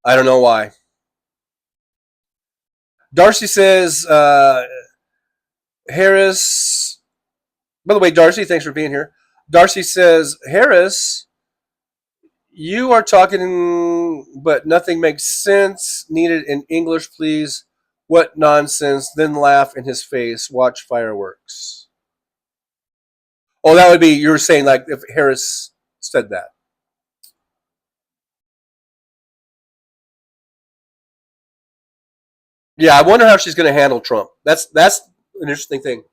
I don't know why. Darcy says, Harris, by the way, Darcy, thanks for being here. Darcy says, Harris, you are talking, but nothing makes sense. Needed in English, please. What nonsense. Then laugh in his face. Watch fireworks. Oh, that would be, you're saying like if Harris said that. Yeah, I wonder how she's going to handle Trump. That's an interesting thing.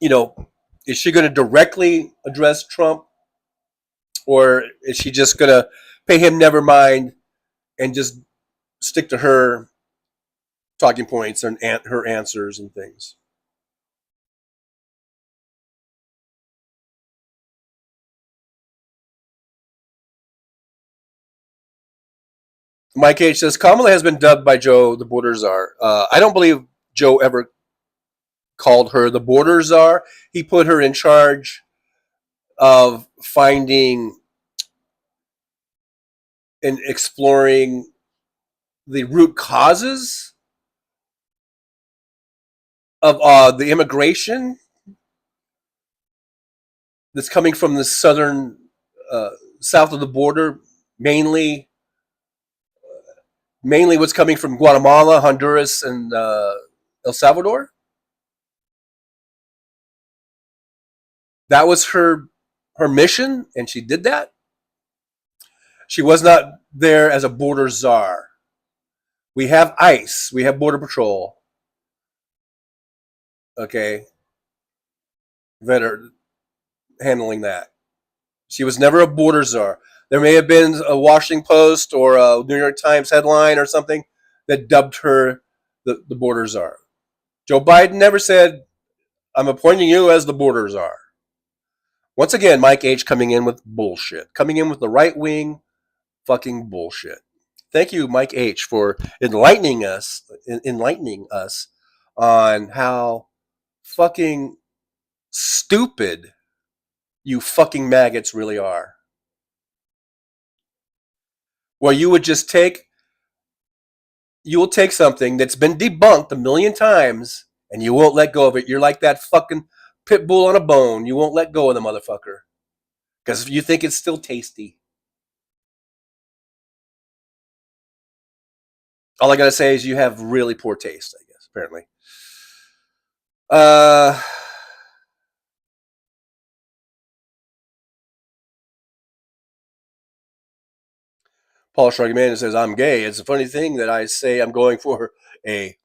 You know, is she going to directly address Trump, or is she just going to pay him never mind and just stick to her talking points and her answers and things? Mike H says Kamala has been dubbed by Joe the border czar. I don't believe Joe ever called her the border czar. He put her in charge of finding and exploring the root causes of the immigration that's coming from the southern south of the border, mainly what's coming from Guatemala, Honduras, and El Salvador. That was her mission, and she did that. She was not there as a border czar. We have ICE. We have Border Patrol. Okay. That are handling that. She was never a border czar. There may have been a Washington Post or a New York Times headline or something that dubbed her the border czar. Joe Biden never said, I'm appointing you as the border czar. Once again, Mike H. coming in with bullshit. Coming in with the right-wing fucking bullshit. Thank you, Mike H., for enlightening us on how fucking stupid you fucking maggots really are. Where you would just take something that's been debunked a million times and you won't let go of it. You're like that fucking pit bull on a bone. You won't let go of the motherfucker because you think it's still tasty. All I gotta say is you have really poor taste, I guess, apparently. Paul Shrugman says, I'm gay. It's a funny thing that I say I'm going for a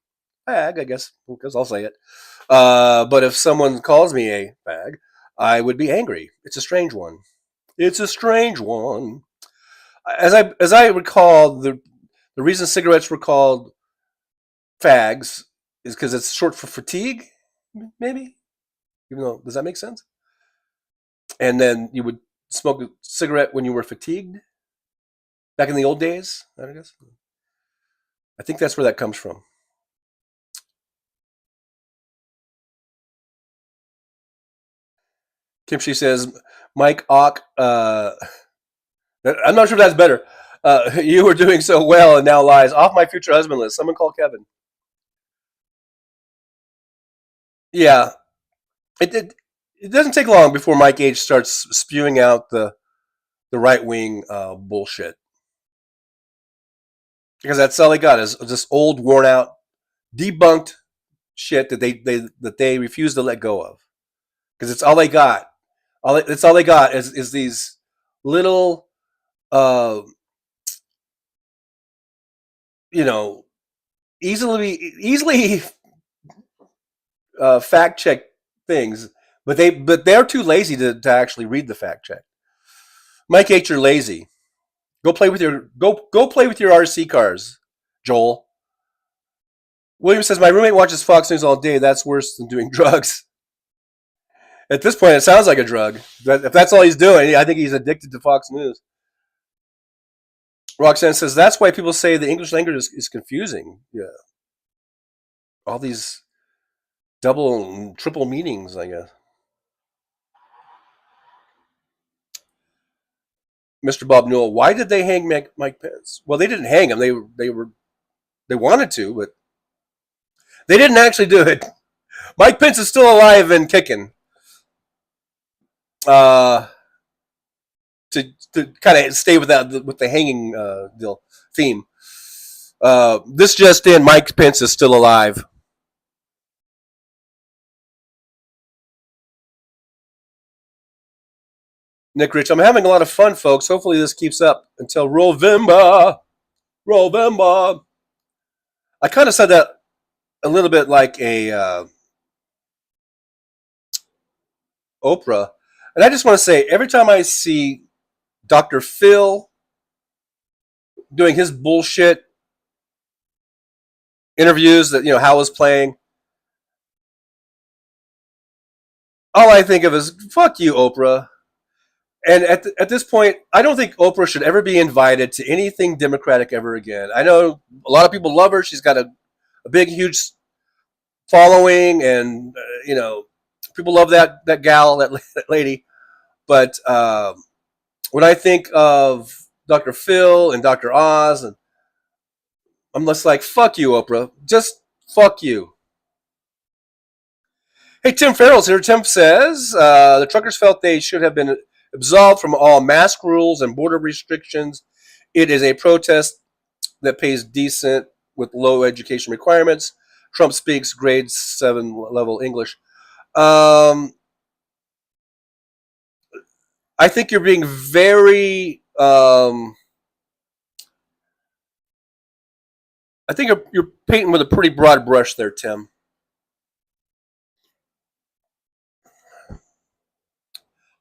fag, I guess, because I'll say it. But if someone calls me a fag, I would be angry. It's a strange one. It's a strange one. As I recall, the reason cigarettes were called fags is because it's short for fatigue, maybe? Even though, does that make sense? And then you would smoke a cigarette when you were fatigued? Back in the old days, I guess. I think that's where that comes from. Kimchi says, Mike Ock, I'm not sure if that's better. You were doing so well and now lies. Off my future husband list. Someone call Kevin. Yeah. It doesn't take long before Mike H starts spewing out the right-wing bullshit. Because that's all they got is this old, worn-out, debunked shit that they refuse to let go of. Because it's all they got. It's all they got is these little, easily fact check things, but they're too lazy to actually read the fact check. Mike H, you're lazy. Go play with your RC cars, Joel. William says my roommate watches Fox News all day. That's worse than doing drugs. At this point, it sounds like a drug. If that's all he's doing, I think he's addicted to Fox News. Roxanne says that's why people say the English language is confusing. Yeah, all these double and triple meanings, I guess. Mr. Bob Newell, why did they hang Mike Pence? Well, they didn't hang him. They wanted to, but They didn't actually do it. Mike Pence is still alive and kicking. To kind of stay with that with the hanging deal theme. This just in: Mike Pence is still alive. Nick Rich, I'm having a lot of fun, folks. Hopefully this keeps up until Rovember. Rovember. I kind of said that a little bit like a Oprah. And I just want to say, every time I see Dr. Phil doing his bullshit interviews that, Hal was playing, all I think of is, fuck you, Oprah. And at this point, I don't think Oprah should ever be invited to anything Democratic ever again. I know a lot of people love her. She's got a big, huge following, and people love that gal, that lady. But when I think of Dr. Phil and Dr. Oz, and I'm just like, fuck you, Oprah. Just fuck you. Hey, Tim Farrell's here. Tim says the truckers felt they should have been absolved from all mask rules and border restrictions. It is a protest that pays decent with low education requirements. Trump speaks grade 7 level English. I think you're being very... I think you're painting with a pretty broad brush there, Tim.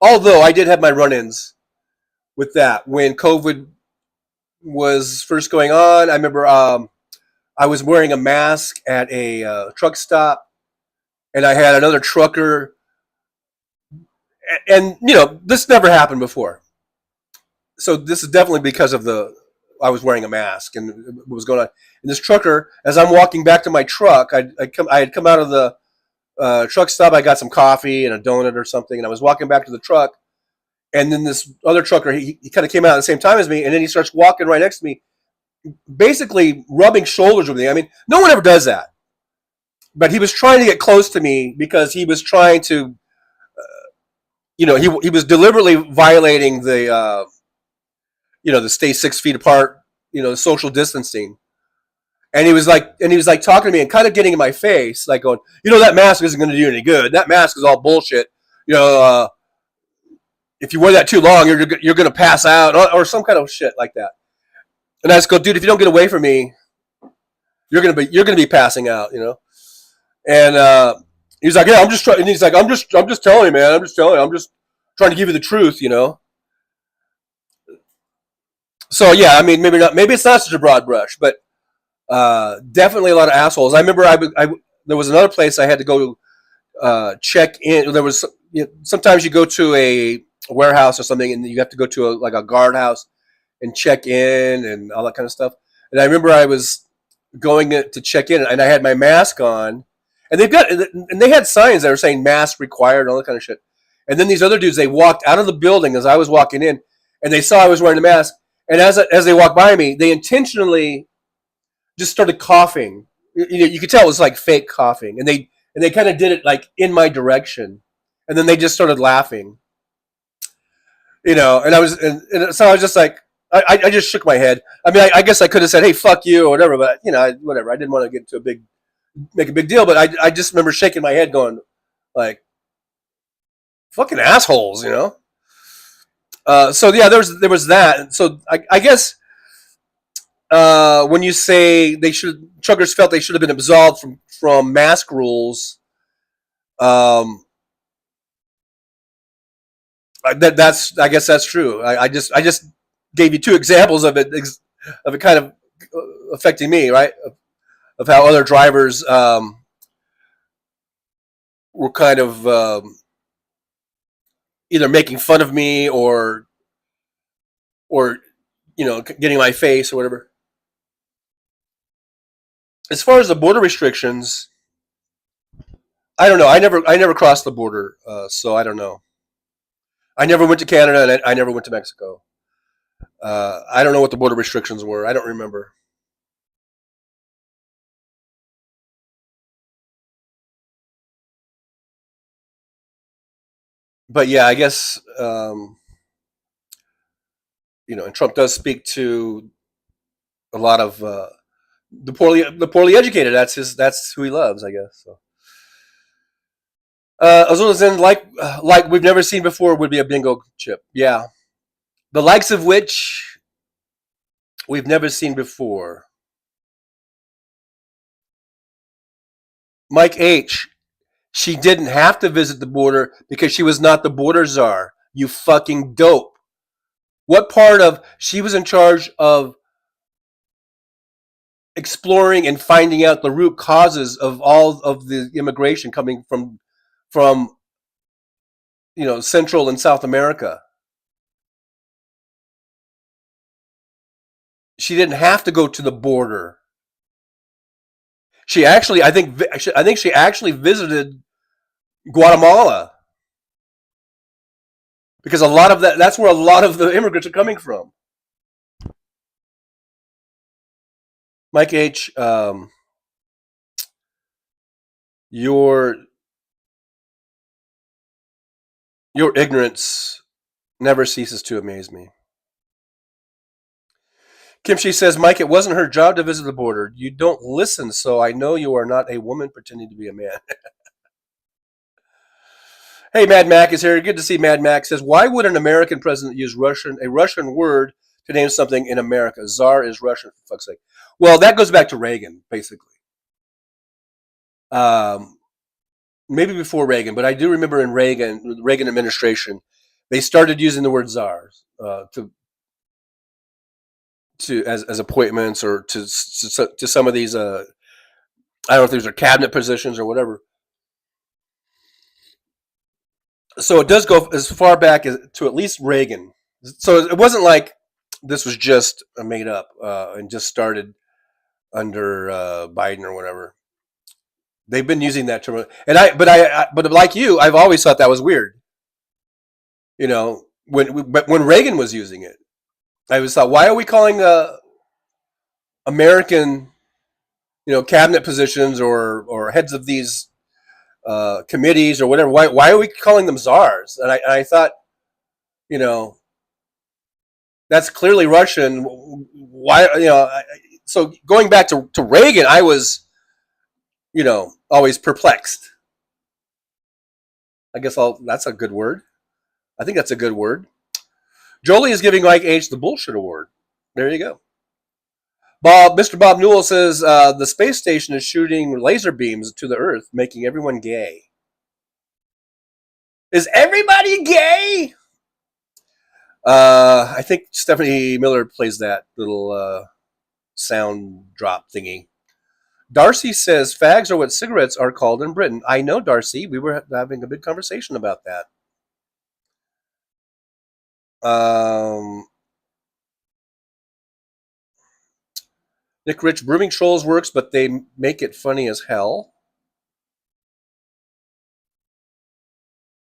Although I did have my run-ins with that when COVID was first going on. I remember I was wearing a mask at a truck stop, and I had another trucker, and this never happened before. So this is definitely because of I was wearing a mask and what was going on. And this trucker, as I'm walking back to my truck, I had come out of the truck stop. I got some coffee and a donut or something, and I was walking back to the truck, and then this other trucker, he kind of came out at the same time as me, and then he starts walking right next to me, basically rubbing shoulders with me. I mean, no one ever does that, but he was trying to get close to me because he was trying to, he was deliberately violating the, the stay 6 feet apart, social distancing. And he was like talking to me and kind of getting in my face, like going, that mask isn't going to do any good. That mask is all bullshit. If you wear that too long, you're going to pass out or some kind of shit like that. And I just go, dude, if you don't get away from me, you're going to be passing out, And he's like, yeah, I'm just trying. And he's like, I'm just telling you, man. I'm just telling you. I'm just trying to give you the truth, So yeah, I mean, maybe it's not such a broad brush, but definitely a lot of assholes. I remember there was another place I had to go check in. There was sometimes you go to a warehouse or something, and you have to go to a guardhouse and check in and all that kind of stuff. And I remember I was going to check in, and I had my mask on, and they had signs that were saying mask required and all that kind of shit. And then these other dudes, they walked out of the building as I was walking in, and they saw I was wearing the mask. And as they walked by me, they intentionally just started coughing. You could tell it was like fake coughing, and they kind of did it like in my direction, and then they just started laughing. And I was, and so I was just like, I just shook my head. I mean, I guess I could have said, "Hey, fuck you" or whatever, but whatever. I didn't want to get to make a big deal, but I just remember shaking my head, going like, "Fucking assholes," So yeah, there was that. So I guess when you say truckers felt they should have been absolved from mask rules, I guess that's true. I just gave you two examples of it kind of affecting me, right? Of how other drivers were kind of either making fun of me or getting in my face or whatever. As far as the border restrictions, I don't know. I never crossed the border, so I don't know. I never went to Canada, and I never went to Mexico. I don't know what the border restrictions were. I don't remember. but yeah, I guess and Trump does speak to a lot of the poorly educated. That's who he loves, I guess. So. Azul is in like we've never seen before would be a bingo chip. Yeah, the likes of which we've never seen before. Mike H. She didn't have to visit the border because she was not the border czar. You fucking dope. What part of she was in charge of exploring and finding out the root causes of all of the immigration coming from Central and South America. She didn't have to go to the border. She actually, I think she actually visited Guatemala because a lot of that's where a lot of the immigrants are coming from. Mike H, your ignorance never ceases to amaze me. Kimchi says, Mike, it wasn't her job to visit the border. You don't listen, so I know you are not a woman pretending to be a man. Hey, Mad Mac is here. Good to see Mad Mac. Says, why would an American president use a Russian word to name something in America? Tsar is Russian, for fuck's sake. Well, that goes back to Reagan, basically. Maybe before Reagan, but I do remember in the Reagan administration, they started using the word czar as appointments or to some of these. I don't know if these are cabinet positions or whatever. So it does go as far back as to at least Reagan. So it wasn't like this was just made up and just started under Biden or whatever. They've been using that term, but like you, I've always thought that was weird. When Reagan was using it, I always thought, why are we calling American, cabinet positions or heads of these committees or whatever? Why are we calling them czars? And I thought, that's clearly Russian. Why, so going back to Reagan, I was, always perplexed. I guess that's a good word. I think that's a good word. Jolie is giving Mike H the bullshit award. There you go. Mr. Bob Newell says the space station is shooting laser beams to the Earth, making everyone gay. Is everybody gay? I think Stephanie Miller plays that little sound drop thingy. Darcy says fags are what cigarettes are called in Britain. I know, Darcy. We were having a big conversation about that. Nick Rich, Brooming Trolls works, but they make it funny as hell.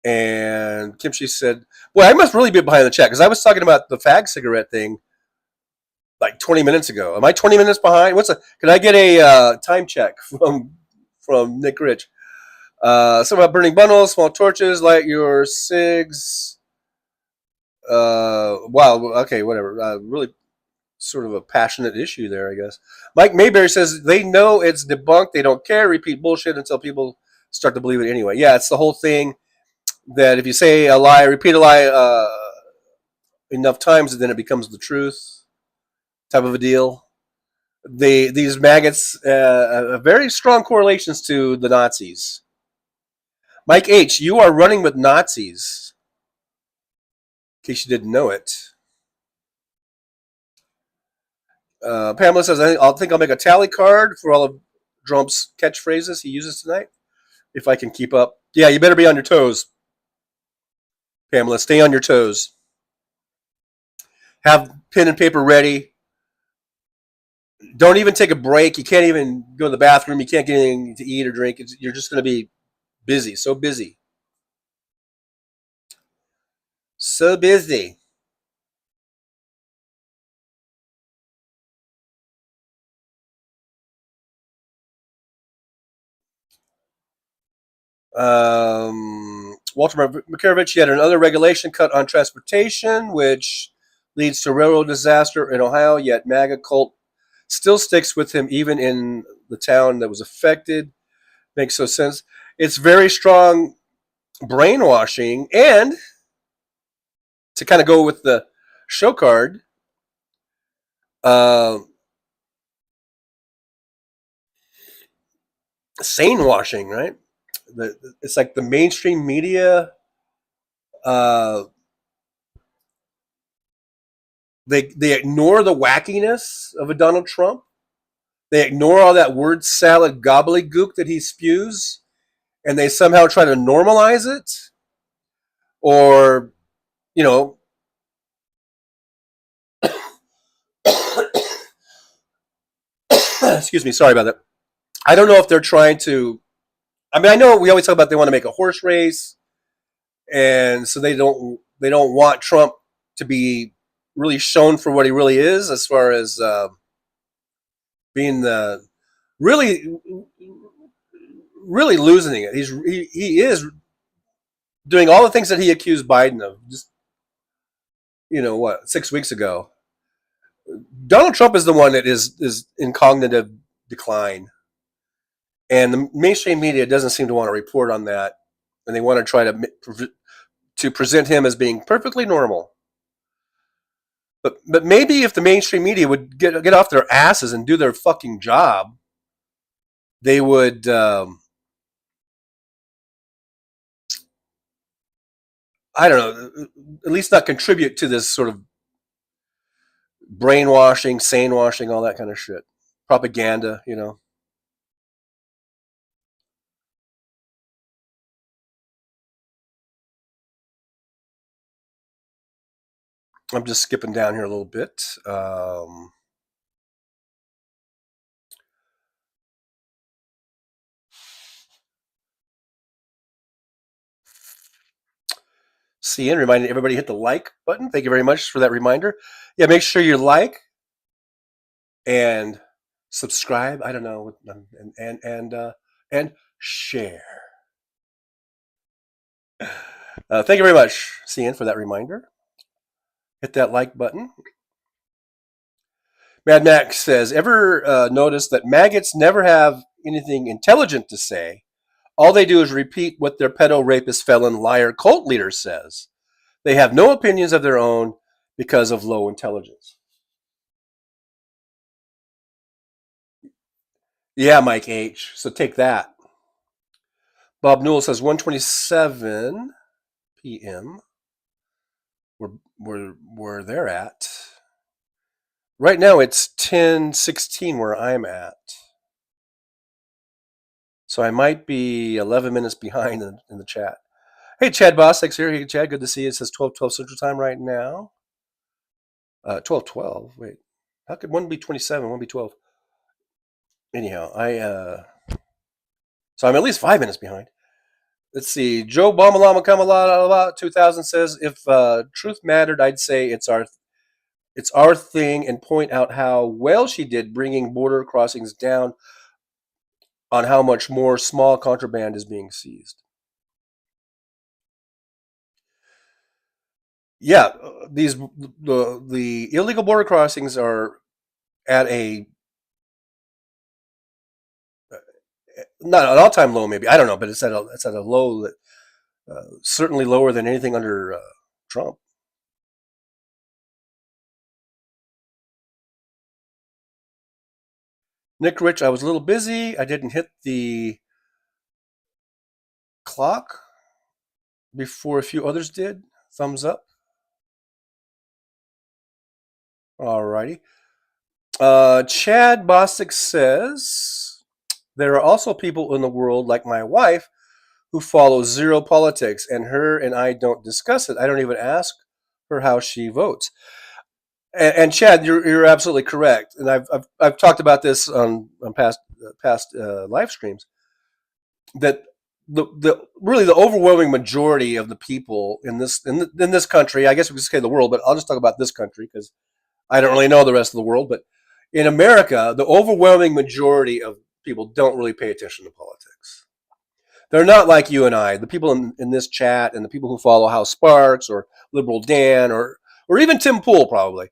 And Kimchi said, boy, I must really be behind the chat because I was talking about the fag cigarette thing like 20 minutes ago. Am I 20 minutes behind? Can I get a time check from Nick Rich? Something about burning bundles, small torches, light your cigs. Wow, okay, whatever. Really sort of a passionate issue there, I guess. Mike Mayberry says they know it's debunked. They don't care. Repeat bullshit until people start to believe it anyway. Yeah, it's the whole thing that if you say a lie, repeat a lie enough times, then it becomes the truth type of a deal. These maggots have very strong correlations to the Nazis. Mike H., you are running with Nazis. In case you didn't know it. Pamela says, I think I'll make a tally card for all of Trump's catchphrases he uses tonight, if I can keep up. Yeah, you better be on your toes. Pamela, stay on your toes. Have pen and paper ready. Don't even take a break. You can't even go to the bathroom. You can't get anything to eat or drink. You're just going to be busy, so busy. So busy. Walter Makarovich yet another regulation cut on transportation, which leads to railroad disaster in Ohio, yet MAGA cult still sticks with him even in the town that was affected. Makes no sense. It's very strong brainwashing. And to kind of go with the show card, sane washing, right? It's like the mainstream media, they ignore the wackiness of a Donald Trump. They ignore all that word salad gobbledygook that he spews, and they somehow try to normalize it, or, you know, excuse me, sorry about that. I don't know if they're trying to, I mean, I know we always talk about they want to make a horse race, and so they don't want Trump to be really shown for what he really is, as far as being the really losing it. He is doing all the things that he accused Biden of just, 6 weeks ago. Donald Trump is the one that is in cognitive decline, and the mainstream media doesn't seem to want to report on that, and they want to try to present him as being perfectly normal. But maybe if the mainstream media would get off their asses and do their fucking job, they would I don't know, at least not contribute to this sort of brainwashing, sane washing, all that kind of shit. Propaganda, I'm just skipping down here a little bit. CN reminding everybody hit the like button. Thank you very much for that reminder. Yeah, make sure you like and subscribe. I don't know, and share. Thank you very much, CN, for that reminder. Hit that like button. Mad Max says, ever notice that maggots never have anything intelligent to say? All they do is repeat what their pedo rapist felon liar cult leader says. They have no opinions of their own because of low intelligence. Yeah, Mike H. So take that. Bob Newell says 1:27 p.m. Where they're at. Right now it's 10:16 where I'm at. So I might be 11 minutes behind in the chat. Hey, Chad Bostek's here. Hey, Chad, good to see you. It says 12:12 Central Time right now. 12:12. Wait, how could one be 27? One be 12? Anyhow, so I'm at least 5 minutes behind. Let's see. Joe Bomalama Kamalala 2000 says, if truth mattered, I'd say it's our thing, and point out how well she did bringing border crossings down on how much more small contraband is being seized. Yeah, the illegal border crossings are at a not an all-time low, maybe, I don't know, but it's at a low that certainly lower than anything under Trump. Nick Rich, I was a little busy. I didn't hit the clock before a few others did. Thumbs up. Alrighty. Chad Bostic says, there are also people in the world like my wife who follow zero politics, and her and I don't discuss it. I don't even ask her how she votes. And Chad, you're absolutely correct. And I've talked about this on past live streams, that the really the overwhelming majority of the people in this country, I guess we could say the world, but I'll just talk about this country because I don't really know the rest of the world. But in America, the overwhelming majority of people don't really pay attention to politics. They're not like you and I. The people in this chat and the people who follow House Sparks or Liberal Dan or even Tim Pool probably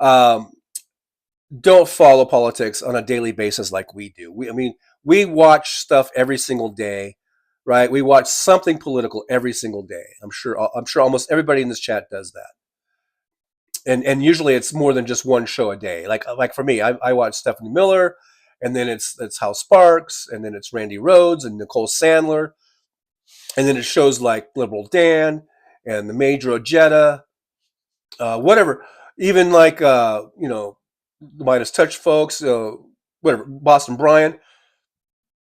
don't follow politics on a daily basis like we do. We watch stuff every single day, right? We watch something political every single day. I'm sure almost everybody in this chat does that. And usually it's more than just one show a day. Like for me, I watch Stephanie Miller, and then it's House Sparks, and then it's Randy Rhodes and Nicole Sandler, and then it shows like Liberal Dan and the Major Ojeda, whatever. Even like the Midas Touch folks, whatever, Boston Brian.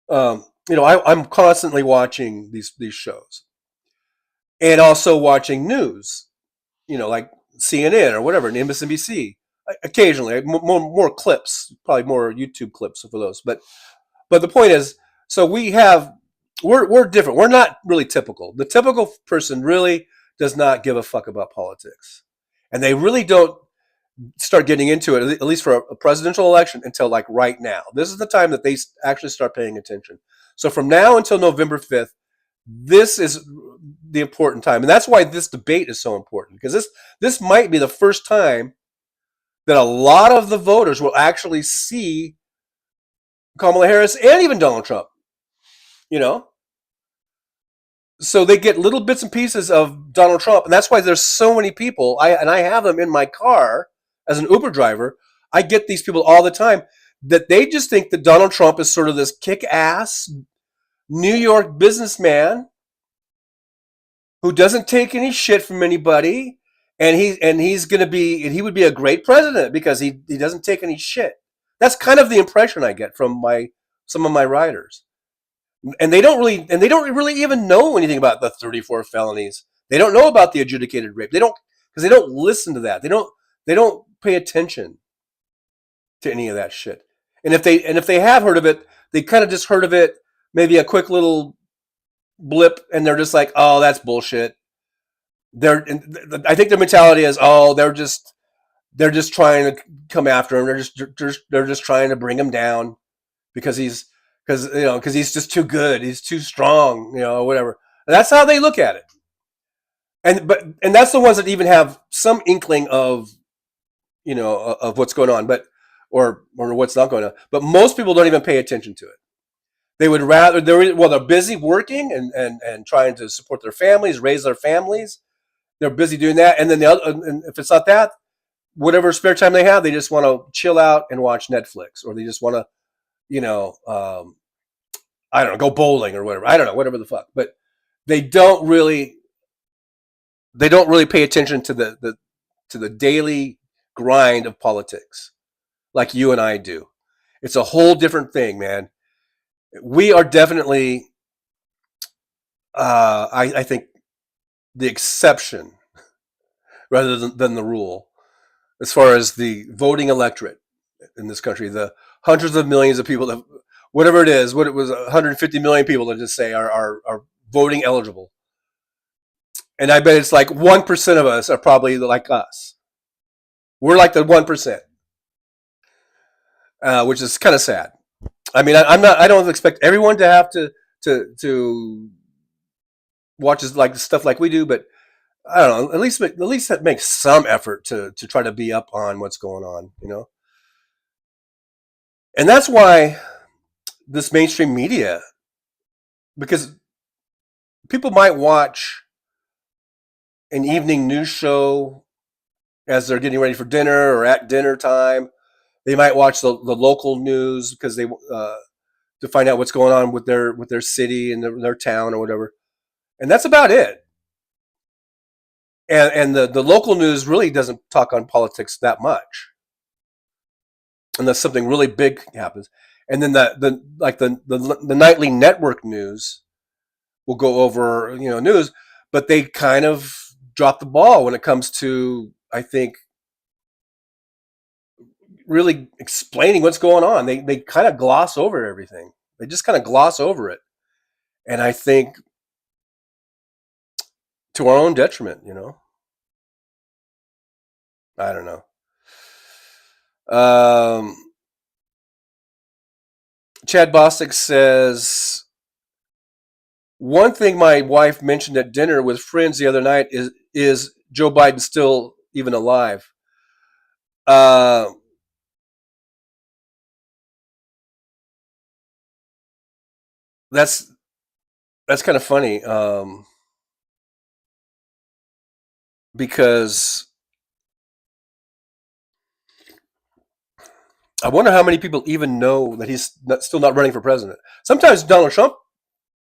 I'm constantly watching these shows, and also watching news. Like CNN or whatever, and MSNBC. Occasionally, more clips, probably more YouTube clips for those. But the point is, so we're different. We're not really typical. The typical person really does not give a fuck about politics, and they really don't start getting into it, at least for a presidential election, until like right now. This is the time that they actually start paying attention. So from now until November 5th, this is the important time. And that's why this debate is so important, because this might be the first time that a lot of the voters will actually see Kamala Harris and even Donald Trump. So they get little bits and pieces of Donald Trump. And that's why there's so many people, I have them in my car as an Uber driver. I get these people all the time that they just think that Donald Trump is sort of this kick-ass New York businessman who doesn't take any shit from anybody, and he would be a great president because he doesn't take any shit. That's kind of the impression I get from some of my riders. And they don't really even know anything about the 34 felonies. They don't know about the adjudicated rape. Because they don't listen to that. They don't pay attention to any of that shit. And if they have heard of it, they kind of just heard of it, maybe a quick little blip, and they're just like, oh, that's bullshit. I think their mentality is, oh, they're just trying to come after him. They're just trying to bring him down because he's just too good. He's too strong, whatever. And that's how they look at it. And that's the ones that even have some inkling of what's going on, or what's not going on. But most people don't even pay attention to it. They would rather they're busy working and trying to support their families, raise their families. They're busy doing that, and then and if it's not that, whatever spare time they have, they just want to chill out and watch Netflix, or they just want to, I don't know, go bowling or whatever. I don't know, whatever the fuck. But they don't really pay attention to the daily grind of politics like you and I do. It's a whole different thing, man. We are definitely, I think, the exception rather than the rule as far as the voting electorate in this country. The hundreds of millions of people that, whatever it is, what it was, 150 million people that just say are voting eligible. And I bet it's like 1% of us are probably like us. We're like the 1%, which is kind of sad. I mean, I don't expect everyone to have to watch like stuff like we do, but I don't know. At least that makes some effort to try to be up on what's going on, And that's why this mainstream media, because people might watch an evening news show as they're getting ready for dinner or at dinner time. They might watch the local news because they to find out what's going on with their city and their town or whatever, and that's about it. And the local news really doesn't talk on politics that much, unless something really big happens. And then the nightly network news will go over news, but they kind of drop the ball when it comes to, I think, really explaining what's going on. They kind of gloss over everything. They just kind of gloss over it. And I think to our own detriment, I don't know. Chad Bostic says, One thing my wife mentioned at dinner with friends the other night is Joe Biden still even alive? That's kind of funny, because I wonder how many people even know that he's still not running for president. Sometimes Donald Trump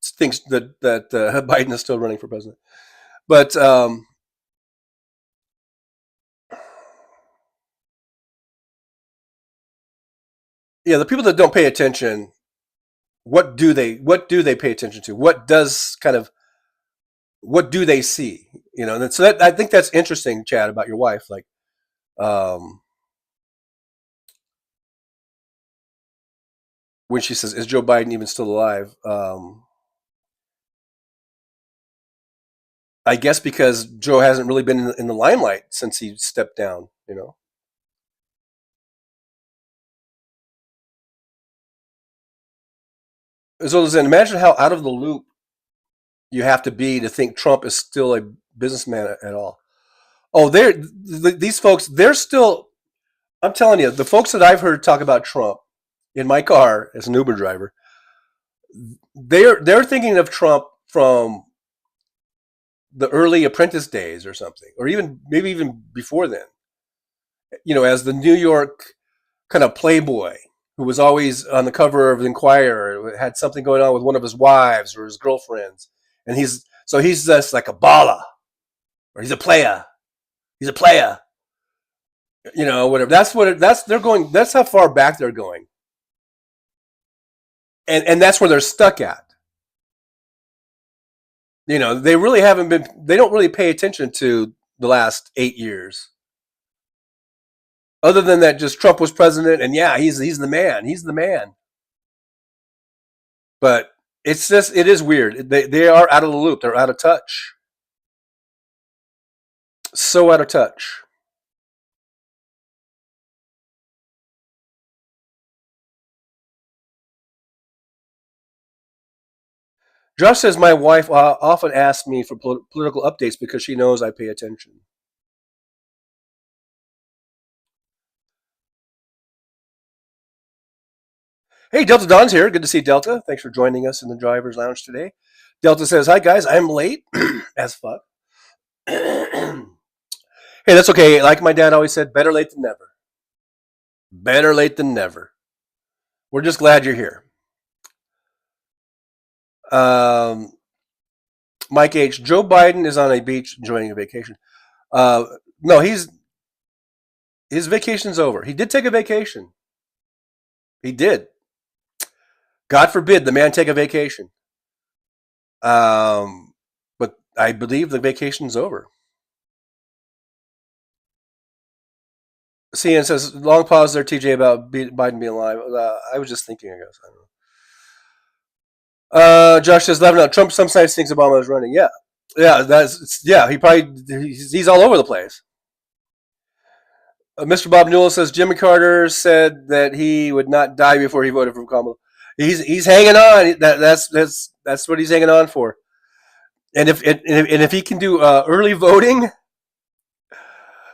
thinks that Biden is still running for president, but yeah, the people that don't pay attention, what do they pay attention to? What do they see? And so I think that's interesting, Chad, about your wife. Like, when she says, "Is Joe Biden even still alive?" I guess because Joe hasn't really been in the limelight since he stepped down. So imagine how out of the loop you have to be to think Trump is still a businessman at all. Oh, these folks, they're still, I'm telling you, the folks that I've heard talk about Trump in my car as an Uber driver, they're thinking of Trump from the early Apprentice days or something, or maybe even before then, as the New York kind of playboy who was always on the cover of the Inquirer, had something going on with one of his wives or his girlfriends. And he's just like a baller, or he's a player. He's a player. Whatever. They're going. That's how far back they're going. And that's where they're stuck at. They really haven't been. They don't really pay attention to the last 8 years. Other than that, just Trump was president, and yeah, he's the man. He's the man. But it is weird. They are out of the loop. They're out of touch. So out of touch. Josh says, my wife often asks me for political updates because she knows I pay attention. Hey, Delta Don's here. Good to see Delta. Thanks for joining us in the driver's lounge today. Delta says, hi, guys. I'm late as fuck. Hey, that's okay. Like my dad always said, better late than never. Better late than never. We're just glad you're here. Mike H. Joe Biden is on a beach enjoying a vacation. No, his vacation's over. He did take a vacation. He did. God forbid the man take a vacation. But I believe the vacation's over. CN says, long pause there, TJ, about Biden being alive. I was just thinking, I guess. I don't know. Josh says, Lebanon, Trump sometimes thinks Obama is running. Yeah. He's all over the place. Mr. Bob Newell says, Jimmy Carter said that he would not die before he voted for Kamala. He's hanging on. That's what he's hanging on for. And if he can do early voting,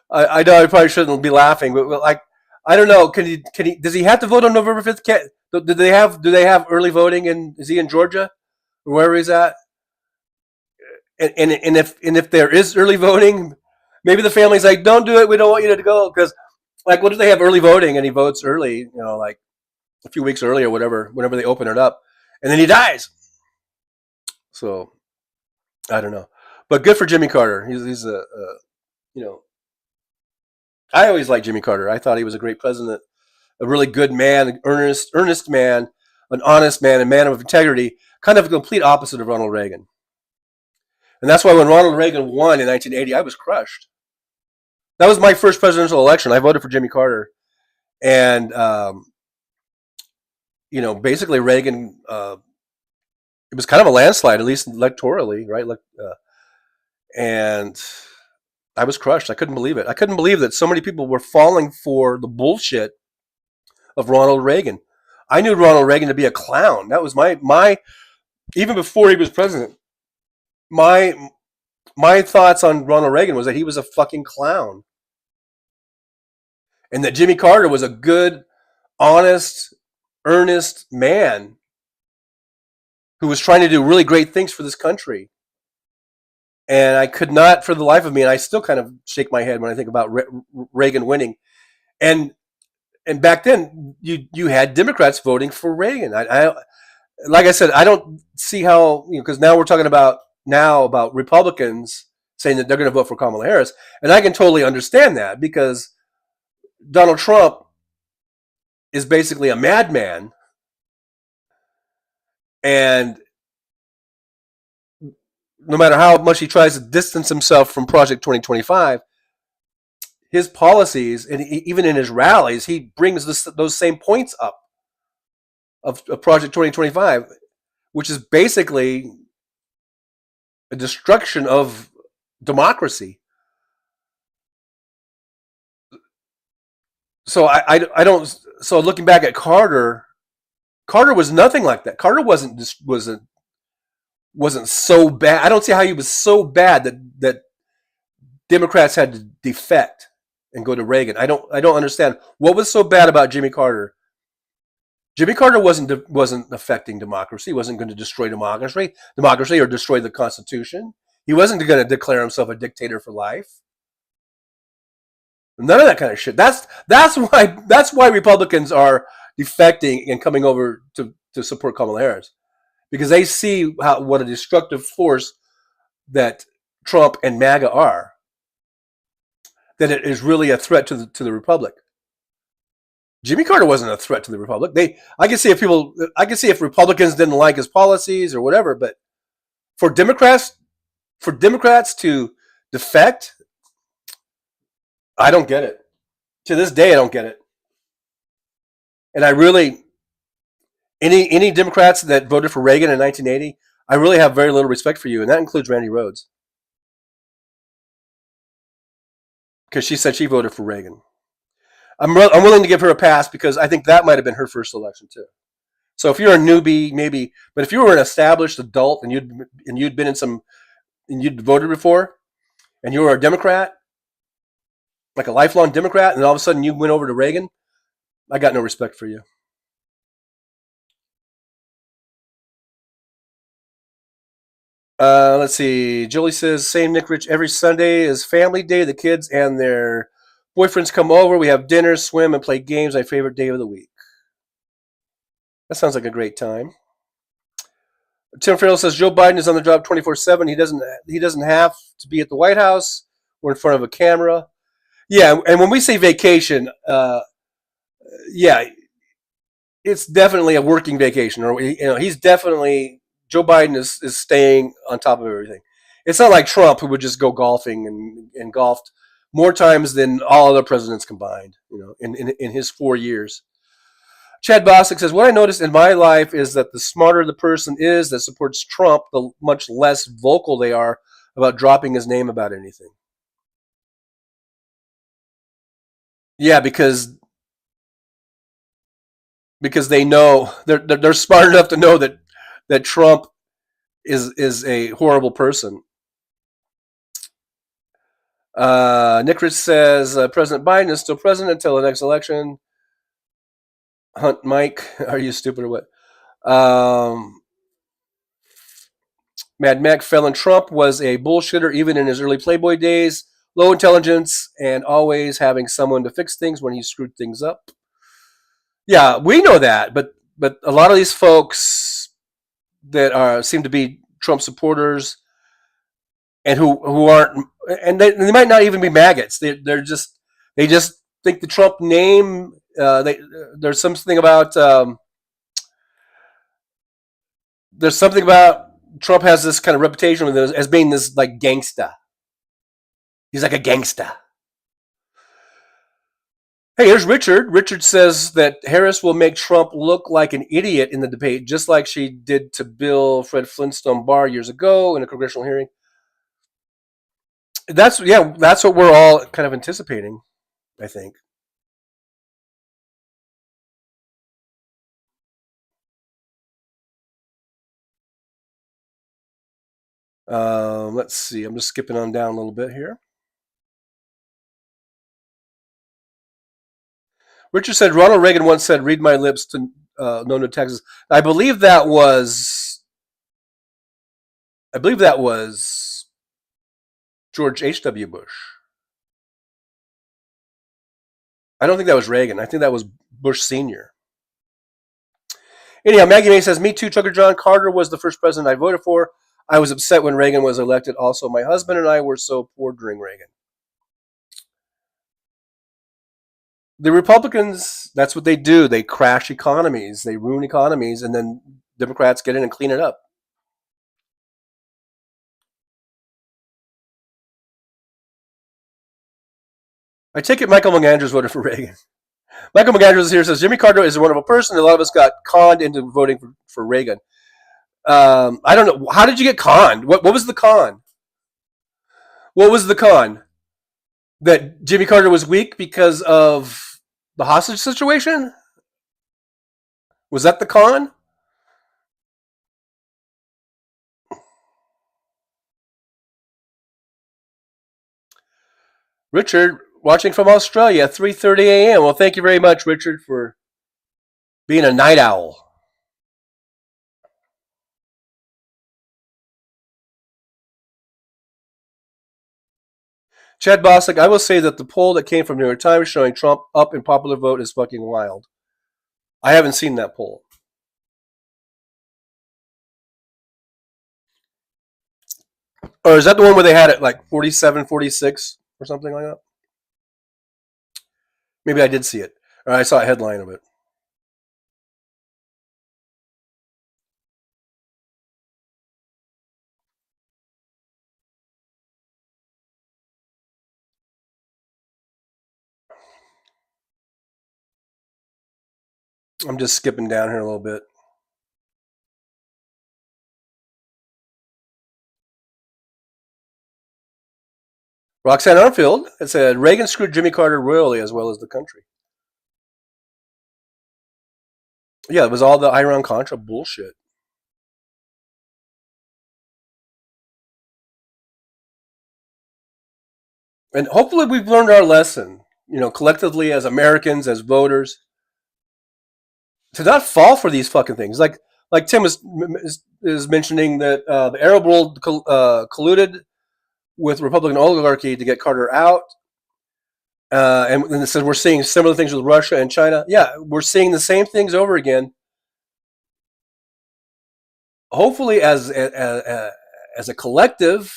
I know I probably shouldn't be laughing, but like, I don't know. Can he? Does he have to vote on November 5th? Do they have early voting? And is he in Georgia, or wherever he's at? And if there is early voting, maybe the family's like, don't do it. We don't want you to go, because like, what if they have early voting and he votes early? Like a few weeks early or whatever, whenever they open it up, and then he dies. So I don't know, but good for Jimmy Carter. He's I always liked Jimmy Carter. I thought he was a great president, a really good man, an earnest man, an honest man, a man of integrity, kind of a complete opposite of Ronald Reagan. And that's why when Ronald Reagan won in 1980, I was crushed. That was my first presidential election. I voted for Jimmy Carter. And, basically Reagan, it was kind of a landslide, at least electorally, right? And I was crushed. I couldn't believe it. I couldn't believe that so many people were falling for the bullshit of Ronald Reagan. I knew Ronald Reagan to be a clown. That was my even before he was president, my thoughts on Ronald Reagan was that he was a fucking clown, and that Jimmy Carter was a good, honest, earnest man who was trying to do really great things for this country. And I could not, for the life of me, and I still kind of shake my head when I think about Reagan winning. And back then, you had Democrats voting for Reagan. I like I said, I don't see how, because now we're talking about Republicans saying that they're going to vote for Kamala Harris, and I can totally understand that because Donald Trump is basically a madman, and no matter how much he tries to distance himself from Project 2025, his policies, and even in his rallies, he brings those same points up of Project 2025, which is basically a destruction of democracy. So I don't. So looking back at Carter was nothing like that. Carter wasn't so bad. I don't see how he was so bad that Democrats had to defect and go to Reagan. I don't understand what was so bad about Jimmy Carter. Jimmy Carter wasn't affecting democracy. He wasn't going to destroy democracy or destroy the Constitution. He wasn't going to declare himself a dictator for life. None of that kind of shit. That's why Republicans are defecting and coming over to support Kamala Harris, because they see what a destructive force that Trump and MAGA are. That it is really a threat to the Republic. Jimmy Carter wasn't a threat to the Republic. I can see if Republicans didn't like his policies or whatever, but for Democrats to defect, I don't get it. To this day, I don't get it. And I really, any Democrats that voted for Reagan in 1980, I really have very little respect for you, and that includes Randy Rhoads, because she said she voted for Reagan. I'm willing to give her a pass because I think that might have been her first election too. So if you're a newbie, maybe, but if you were an established adult and you'd been and you'd voted before, and you were a Democrat, like a lifelong Democrat, and all of a sudden you went over to Reagan, I got no respect for you. Let's see. Julie says, same Nick Rich, every Sunday is family day. The kids and their boyfriends come over. We have dinner, swim, and play games. My favorite day of the week. That sounds like a great time. Tim Farrell says, Joe Biden is on the job 24/7. He doesn't have to be at the White House or in front of a camera. Yeah, and when we say vacation, yeah, it's definitely a working vacation. Or he's definitely, Joe Biden is staying on top of everything. It's not like Trump, who would just go golfing and golfed more times than all other presidents combined, in his 4 years. Chad Bostic says, what I noticed in my life is that the smarter the person is that supports Trump, the much less vocal they are about dropping his name about anything. Yeah, because they know, they're smart enough to know that Trump is a horrible person. Nick Rich says, President Biden is still president until the next election. Hunt Mike, are you stupid or what? Mad Mac felon Trump was a bullshitter even in his early Playboy days. Low intelligence and always having someone to fix things when he screwed things up. Yeah, we know that, but a lot of these folks that seem to be Trump supporters and who aren't, and they might not even be maggots. They just think the Trump name. There's something about Trump has this kind of reputation as being this like gangsta. He's like a gangsta. Hey, here's Richard. Richard says that Harris will make Trump look like an idiot in the debate, just like she did to Bill Fred Flintstone Barr years ago in a congressional hearing. That's what we're all kind of anticipating, I think. Let's see. I'm just skipping on down a little bit here. Richard said Ronald Reagan once said, "Read my lips to no new taxes." I believe that was George H.W. Bush. I don't think that was Reagan. I think that was Bush Sr. Anyhow, Maggie May says, "Me too, Trucker John. Carter was the first president I voted for. I was upset when Reagan was elected. Also, my husband and I were so poor during Reagan." The Republicans, that's what they do. They crash economies. They ruin economies, and then Democrats get in and clean it up. I take it Michael McAndrews voted for Reagan. Michael McAndrews here says, "Jimmy Carter is a wonderful person. A lot of us got conned into voting for Reagan." I don't know. How did you get conned? What was the con? What was the con? That Jimmy Carter was weak because of the hostage situation? Was that the con? Richard, watching from Australia, 3:30 a.m. Well, thank you very much, Richard, for being a night owl. Chad Bostic, I will say that the poll that came from New York Times showing Trump up in popular vote is fucking wild. I haven't seen that poll. Or is that the one where they had it like 47, 46 or something like that? Maybe I did see it. Or I saw a headline of it. I'm just skipping down here a little bit. Roxanne Armfield, it said, "Reagan screwed Jimmy Carter royally as well as the country." Yeah, it was all the Iran-Contra bullshit. And hopefully we've learned our lesson, collectively as Americans, as voters, to not fall for these fucking things. Like Tim is mentioning that the Arab world colluded with Republican oligarchy to get Carter out. And it says we're seeing similar things with Russia and China. Yeah, we're seeing the same things over again. Hopefully, as a collective,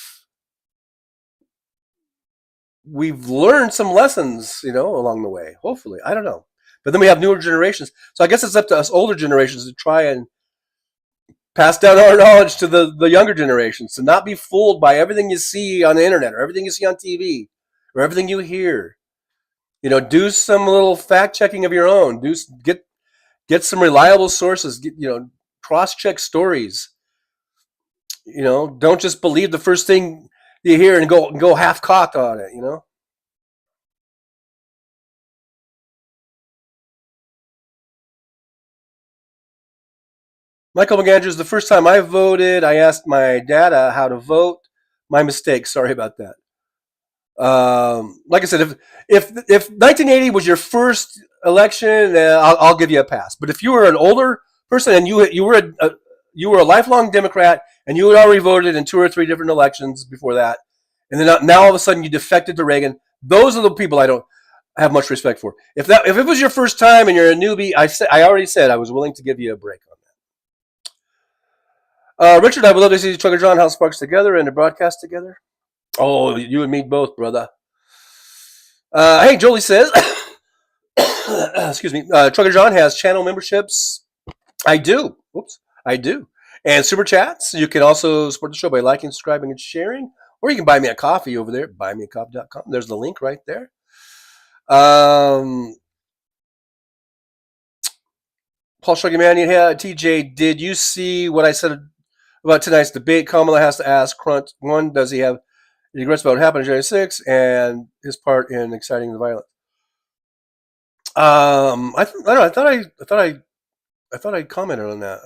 we've learned some lessons, along the way. Hopefully, I don't know. But then we have newer generations. So I guess it's up to us older generations to try and pass down our knowledge to the younger generations, to not be fooled by everything you see on the internet or everything you see on TV or everything you hear. Do some little fact checking of your own. Get some reliable sources. Cross-check stories. Don't just believe the first thing you hear and go half-cocked on it, Michael McAndrews, the first time I voted, I asked my data how to vote. My mistake. Sorry about that. Like I said, if 1980 was your first election, I'll give you a pass. But if you were an older person and you were a lifelong Democrat and you had already voted in 2 or 3 different elections before that, and then now all of a sudden you defected to Reagan, those are the people I don't have much respect for. If it was your first time and you're a newbie, I already said I was willing to give you a break on that. Richard, I would love to see Trucker John House Sparks together and a broadcast together. Oh, you and me both, brother. Hey, Jolie says, excuse me, Trucker John has channel memberships. I do. Whoops, I do. And super chats. You can also support the show by liking, subscribing, and sharing. Or you can buy me a coffee over there, buymeacoffee.com. There's the link right there. Paul Sugarman, TJ, did you see what I said about tonight's debate? Kamala has to ask Crunt, 1, does he have regrets about what happened on January 6th and his part in exciting the violence? I thought I commented on that.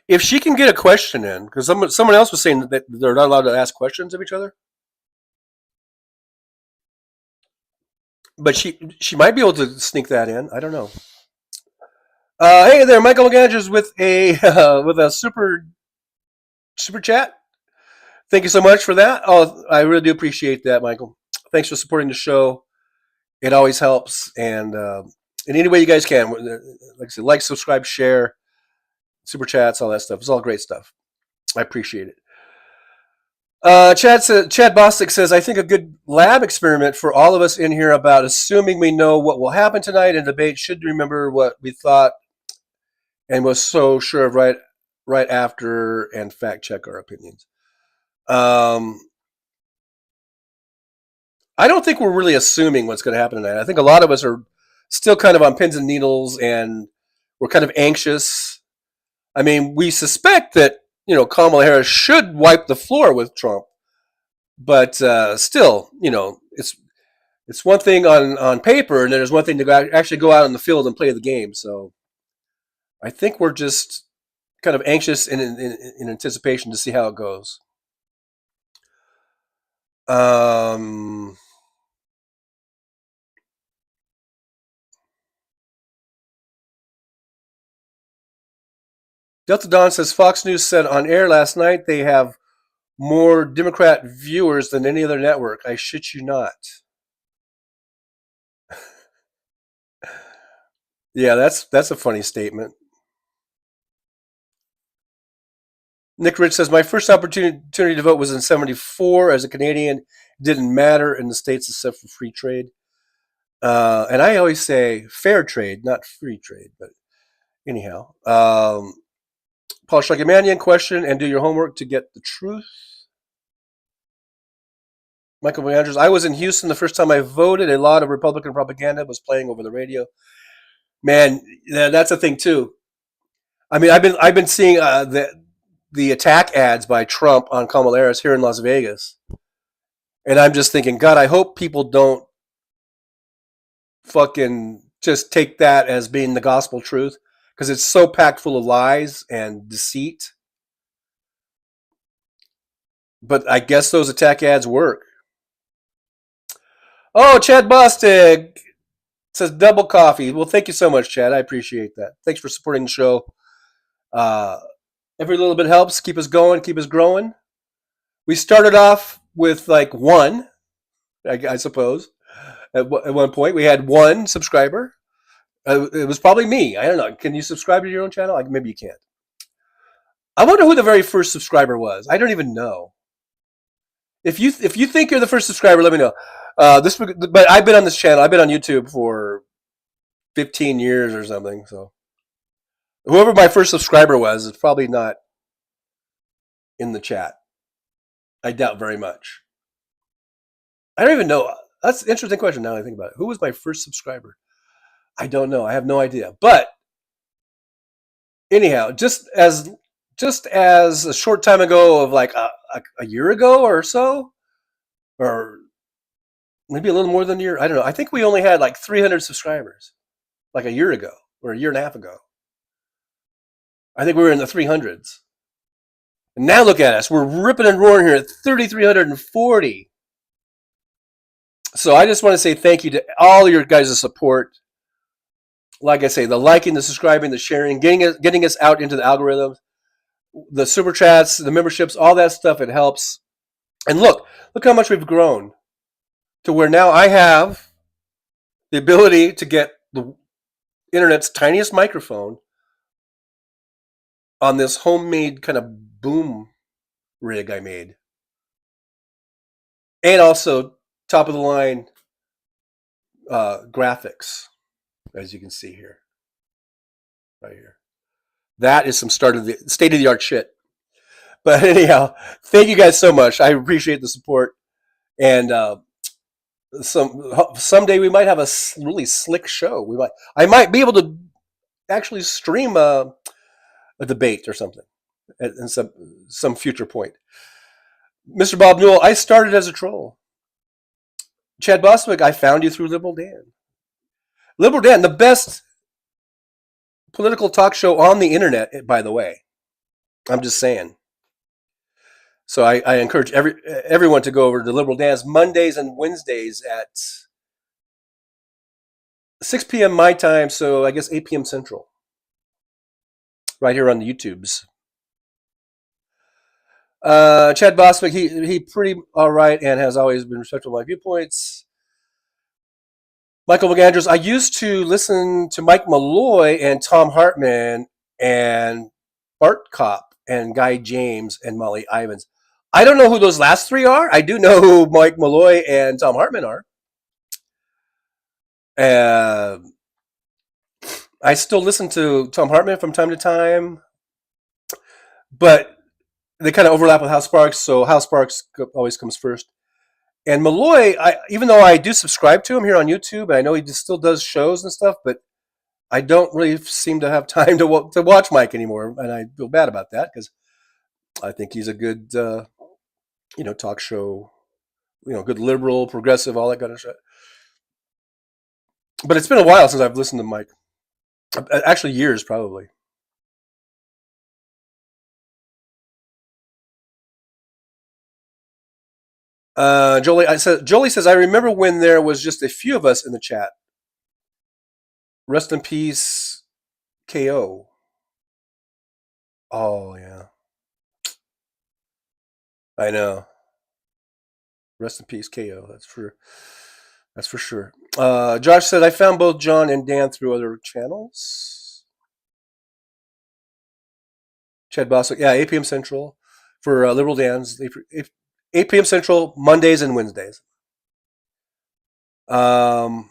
If she can get a question in, because someone else was saying that they're not allowed to ask questions of each other, but she might be able to sneak that in. I don't know. Hey there, Michael McAndrews with a super chat. Thank you so much for that. Oh, I really do appreciate that, Michael. Thanks for supporting the show. It always helps, and in any way you guys can, like I said, like, subscribe, share, super chats, all that stuff. It's all great stuff. I appreciate it. Chad Bostic says, I think a good lab experiment for all of us in here about assuming we know what will happen tonight in debate should remember what we thought and was so sure of right after and fact check our opinions. I don't think we're really assuming what's going to happen tonight. I think a lot of us are still kind of on pins and needles, and we're kind of anxious. I mean, we suspect that, Kamala Harris should wipe the floor with Trump, but still, it's one thing on paper, and then there's one thing to actually go out in the field and play the game. So I think we're just kind of anxious in anticipation to see how it goes. Delta Dawn says Fox News said on air last night they have more Democrat viewers than any other network. I shit you not. Yeah, that's a funny statement. Nick Rich says, my first opportunity to vote was in 1974. As a Canadian, it didn't matter in the States except for free trade. And I always say fair trade, not free trade. But anyhow, Paul Shagamanian, question and do your homework to get the truth. Michael Andrews, I was in Houston the first time I voted. A lot of Republican propaganda was playing over the radio. Man, that's a thing too. I mean, I've been seeing the attack ads by Trump on Kamala Harris here in Las Vegas, and I'm just thinking, God, I hope people don't fucking just take that as being the gospel truth, because it's so packed full of lies and deceit. But I guess those attack ads work. Oh, Chad Bostic says double coffee. Well, thank you so much, Chad. I appreciate that. Thanks for supporting the show. Every little bit helps. Keep us going. Keep us growing. We started off with like one, I suppose. At one point, we had one subscriber. It was probably me. I don't know. Can you subscribe to your own channel? Maybe you can't. I wonder who the very first subscriber was. I don't even know. If you think you're the first subscriber, let me know. But I've been on this channel. I've been on YouTube for 15 years or something. So whoever my first subscriber was is probably not in the chat. I doubt very much. I don't even know. That's an interesting question now that I think about it. Who was my first subscriber? I don't know. I have no idea. But anyhow, just as a short time ago, of like a year ago or so, or maybe a little more than a year, I don't know. I think we only had like 300 subscribers like a year ago or a year and a half ago. I think we were in the 300s. And now look at us. We're ripping and roaring here at 3,340. So I just want to say thank you to all your guys' support. Like I say, the liking, the subscribing, the sharing, getting us out into the algorithms, the super chats, the memberships, all that stuff, it helps. And look how much we've grown to where now I have the ability to get the internet's tiniest microphone on this homemade kind of boom rig I made. And also top of the line graphics, as you can see here, right here. That is some state of the art shit. But anyhow, thank you guys so much. I appreciate the support. And someday we might have a really slick show. I might be able to actually stream a debate or something at some future point. Mr. Bob Newell, I started as a troll. Chad Bostwick, I found you through Liberal Dan. Liberal Dan, the best political talk show on the internet, by the way. I'm just saying. So I encourage everyone to go over to Liberal Dan's Mondays and Wednesdays at 6 p.m. my time, so I guess 8 p.m. Central. Right here on the YouTubes. Chad Boswick, he pretty all right and has always been respectful of my viewpoints. Michael McAndrews, I used to listen to Mike Malloy and Tom Hartman and Bart Kopp and Guy James and Molly Ivins. I don't know who those last three are. I do know who Mike Malloy and Tom Hartman are. I still listen to Tom Hartman from time to time, but they kind of overlap with Hal Sparks, so Hal Sparks always comes first. And Malloy, even though I do subscribe to him here on YouTube, and I know he still does shows and stuff, but I don't really seem to have time to watch Mike anymore, and I feel bad about that because I think he's a good, talk show, good liberal, progressive, all that kind of shit. But it's been a while since I've listened to Mike. Actually, years probably. Jolie says, I remember when there was just a few of us in the chat. Rest in peace, KO. Oh, yeah. I know. Rest in peace, KO. That's for sure. Josh said, I found both John and Dan through other channels. Chad Boswick, yeah, 8 p.m. Central for Liberal Dan's. 8 p.m. Central, Mondays and Wednesdays. Michael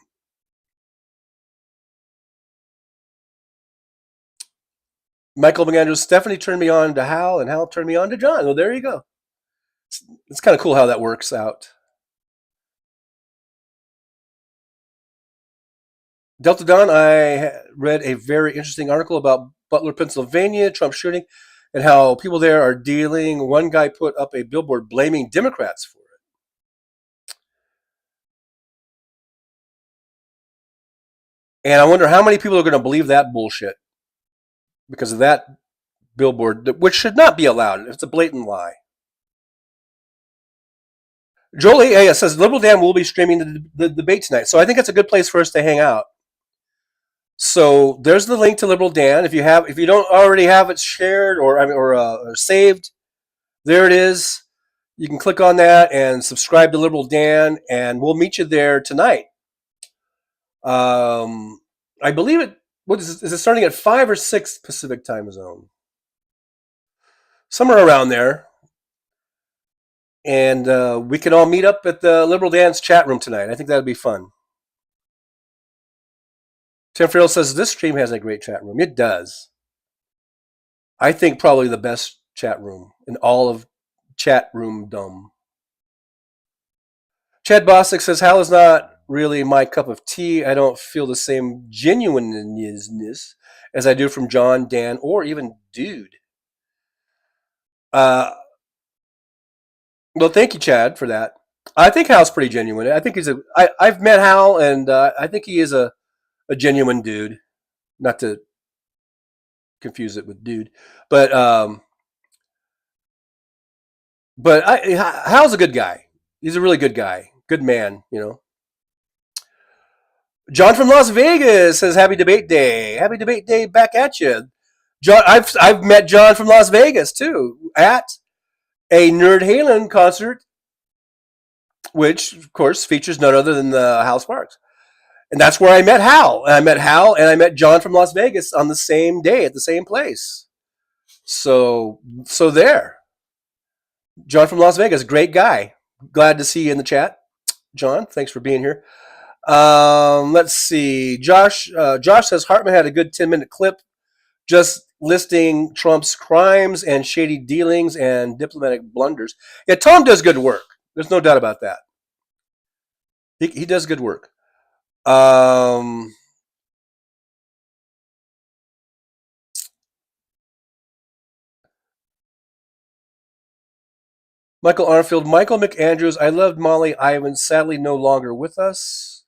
McAndrews, Stephanie turned me on to Hal, and Hal turned me on to John. Well, there you go. It's kind of cool how that works out. Delta Don, I read a very interesting article about Butler, Pennsylvania, Trump shooting, and how people there are dealing. One guy put up a billboard blaming Democrats for it. And I wonder how many people are going to believe that bullshit because of that billboard, which should not be allowed. It's a blatant lie. Jolie says Liberal Dan will be streaming the debate tonight, so I think it's a good place for us to hang out. So there's the link to Liberal Dan. If you don't already have it shared or saved, there it is. You can click on that and subscribe to Liberal Dan, and we'll meet you there tonight. I believe it. What is it starting at 5 or 6 Pacific time zone? Somewhere around there. And we can all meet up at the Liberal Dan's chat room tonight. I think that would be fun. Tim Farrell says this stream has a great chat room. It does. I think probably the best chat room in all of chat room-dom. Chad Bostic says, Hal is not really my cup of tea. I don't feel the same genuineness as I do from John, Dan, or even Dude. Well, thank you, Chad, for that. I think Hal's pretty genuine. I think I've met Hal, and I think he is a genuine dude. Not to confuse it with Dude, but Hal's a good guy. He's a really good guy. Good man, John from Las Vegas says, happy debate day. Happy debate day back at you. John, I've met John from Las Vegas, too, at a Nerd Halen concert, which, of course, features none other than the Hal Sparks. And that's where I met Hal. And I met Hal and I met John from Las Vegas on the same day at the same place. So there. John from Las Vegas, great guy. Glad to see you in the chat. John, thanks for being here. Let's see. Josh says Hartman had a good 10-minute clip just listing Trump's crimes and shady dealings and diplomatic blunders. Yeah, Tom does good work. There's no doubt about that. He does good work. Michael Arnfield, Michael McAndrews, I loved Molly Ivins, sadly no longer with us.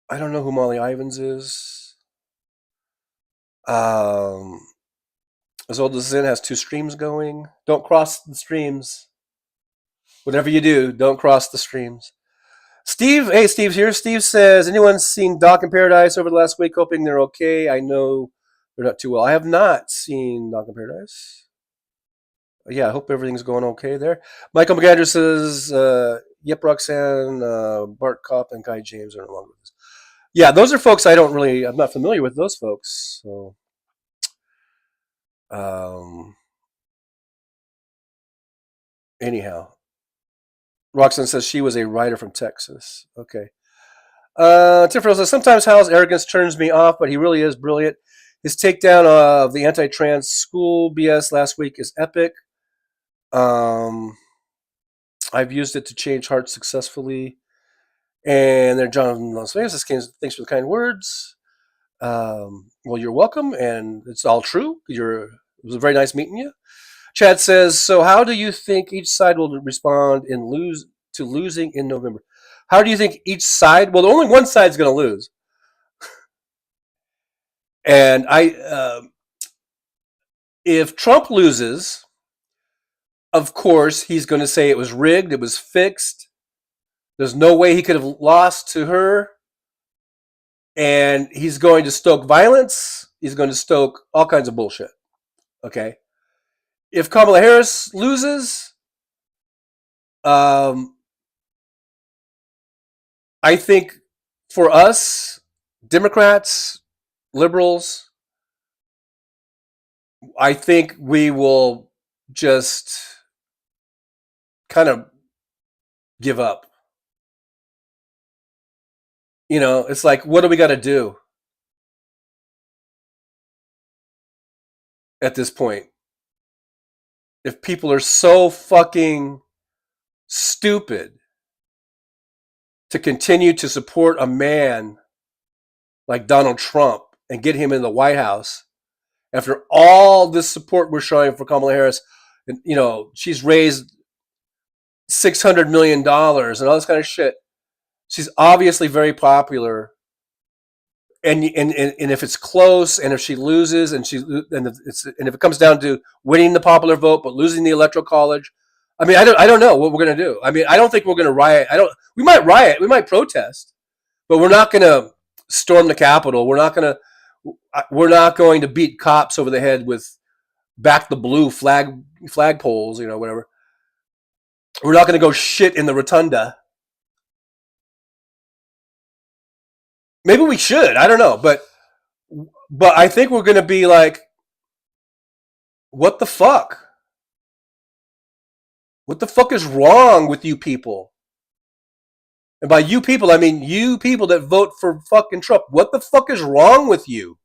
I don't know who Molly Ivins is. As Old as Zen has 2 streams going. Don't cross the streams. Whatever you do, don't cross the streams. Steve, hey, Steve's here. Steve says, anyone seen Doc in Paradise over the last week? Hoping they're okay. I know they're not too well. I have not seen Doc in Paradise. Yeah, I hope everything's going okay there. Michael McAndrew says, yep, Roxanne, Bart Kopp, and Kai James are no longer with us. Yeah, those are folks I'm not familiar with those folks. So, anyhow, Roxanne says she was a writer from Texas. Okay. Tiffany says, sometimes Hal's arrogance turns me off, but he really is brilliant. His takedown of the anti-trans school BS last week is epic. I've used it to change hearts successfully. And there, John Las Vegas, thanks for the kind words. Well, you're welcome, and it's all true. It was very nice meeting you. Chad says, so how do you think each side will respond to losing in November? How do you think each side? Well, only one side's going to lose. And if Trump loses, of course, he's going to say it was rigged, it was fixed. There's no way he could have lost to her. And he's going to stoke violence. He's going to stoke all kinds of bullshit. Okay? If Kamala Harris loses, I think for us, Democrats, liberals, I think we will just kind of give up. You know, it's like, what do we got to do at this point? If people are so fucking stupid to continue to support a man like Donald Trump and get him in the White House after all this support we're showing for Kamala Harris, and you know, she's raised $600 million and all this kind of shit. She's obviously very popular, and if it's close, and if she loses, and if it comes down to winning the popular vote but losing the electoral college, I mean, I don't know what we're gonna do. I mean, I don't think we're gonna riot. We might riot, we might protest, but we're not gonna storm the Capitol. We're not going to beat cops over the head with back the blue flag poles, you know, whatever. We're not gonna go shit in the rotunda. Maybe we should. I don't know, but I think we're going to be like, what the fuck? What the fuck is wrong with you people? And by you people, I mean you people that vote for fucking Trump. What the fuck is wrong with you?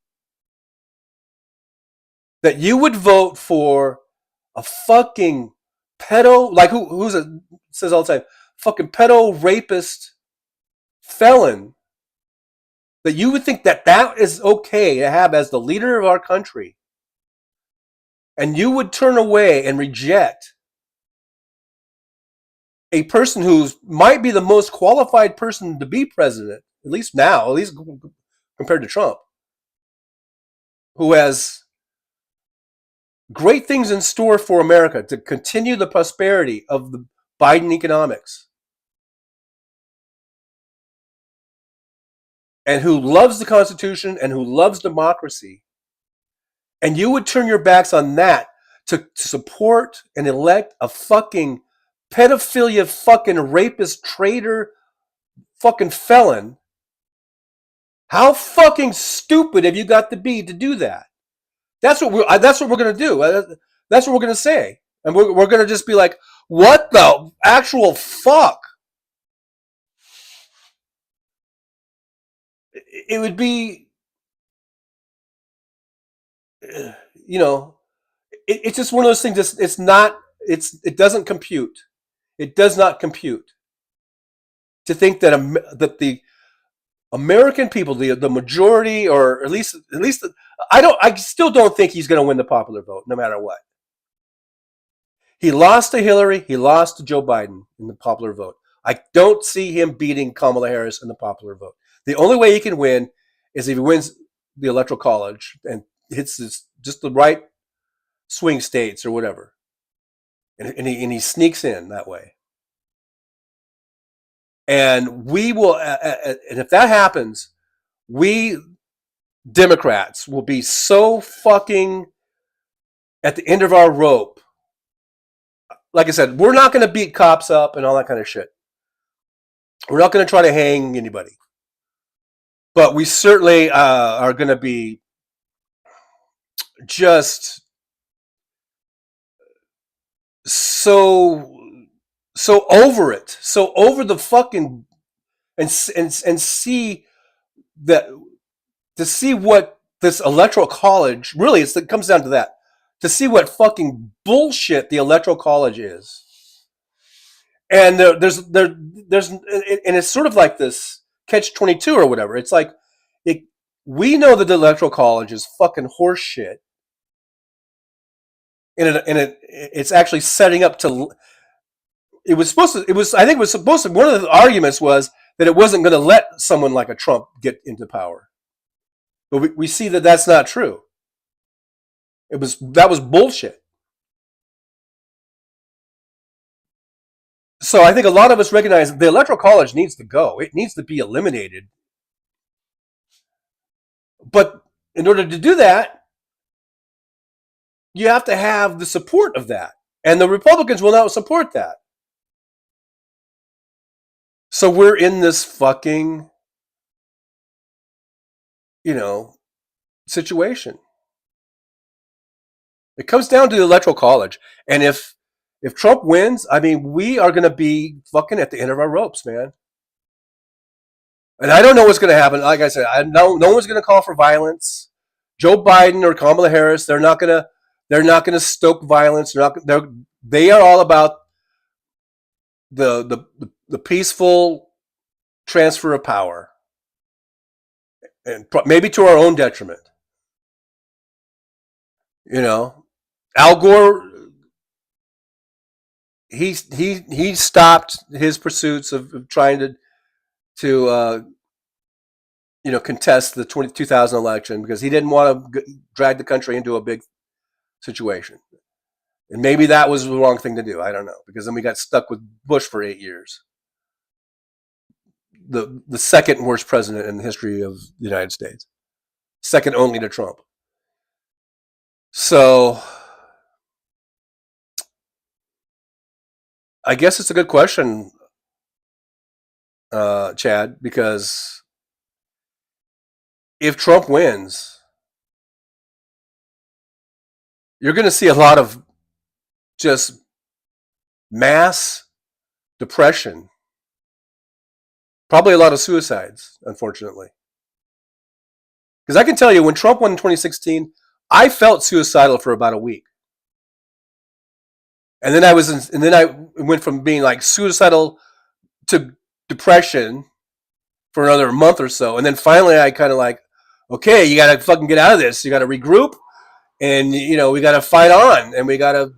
That you would vote for a fucking pedo, like who's it says all the time, fucking pedo rapist felon. That you would think that is okay to have as the leader of our country. And you would turn away and reject a person who might be the most qualified person to be president, at least now, at least compared to Trump, who has great things in store for America to continue the prosperity of the Biden economics. And who loves the Constitution and who loves democracy. And you would turn your backs on that to support and elect a fucking pedophilia fucking rapist traitor fucking felon. How fucking stupid have you got to be to do that? That's what we're going to do. That's what we're going to say. And we're going to just be like, what the actual fuck? It would be, you know, it's just one of those things. It doesn't compute. It does not compute to think that the American people, the majority, or at least, I still don't think he's going to win the popular vote, no matter what. He lost to Hillary. He lost to Joe Biden in the popular vote. I don't see him beating Kamala Harris in the popular vote. The only way he can win is if he wins the electoral college and hits just the right swing states or whatever. And he sneaks in that way. And we will, and if that happens, we Democrats will be so fucking at the end of our rope. Like I said, we're not going to beat cops up and all that kind of shit. We're not going to try to hang anybody. But we certainly are going to be just so over it, so over the fucking, and see that, to see what this electoral college really is. It comes down to that, to see what fucking bullshit the electoral college is. And there's and it's sort of like this catch-22 or whatever. It's like, we know that the electoral college is fucking horse shit. And it's actually setting up to, I think it was supposed to, one of the arguments was that it wasn't going to let someone like a Trump get into power. But we see that that's not true. That was bullshit. So I think a lot of us recognize the electoral college needs to go. It needs to be eliminated. But in order to do that, you have to have the support of that. And the Republicans will not support that. So we're in this fucking, situation. It comes down to the electoral college. And if Trump wins, I mean, we are going to be fucking at the end of our ropes, man. And I don't know what's going to happen. Like I said, no one's going to call for violence. Joe Biden or Kamala Harris, they're not going to stoke violence. They are all about the peaceful transfer of power, and maybe to our own detriment. Al Gore, he stopped his pursuits of trying to contest the 2000 election because he didn't want to drag the country into a big situation. And maybe that was the wrong thing to do. I don't know, because then we got stuck with Bush for 8 years. The second worst president in the history of the United States. Second only to Trump. So I guess it's a good question, Chad, because if Trump wins, you're going to see a lot of just mass depression. Probably a lot of suicides, unfortunately. Because I can tell you, when Trump won in 2016, I felt suicidal for about a week. And then I went from being like suicidal to depression for another month or so. And then finally I kind of like, okay, you got to fucking get out of this. You got to regroup, and we got to fight on, and we got to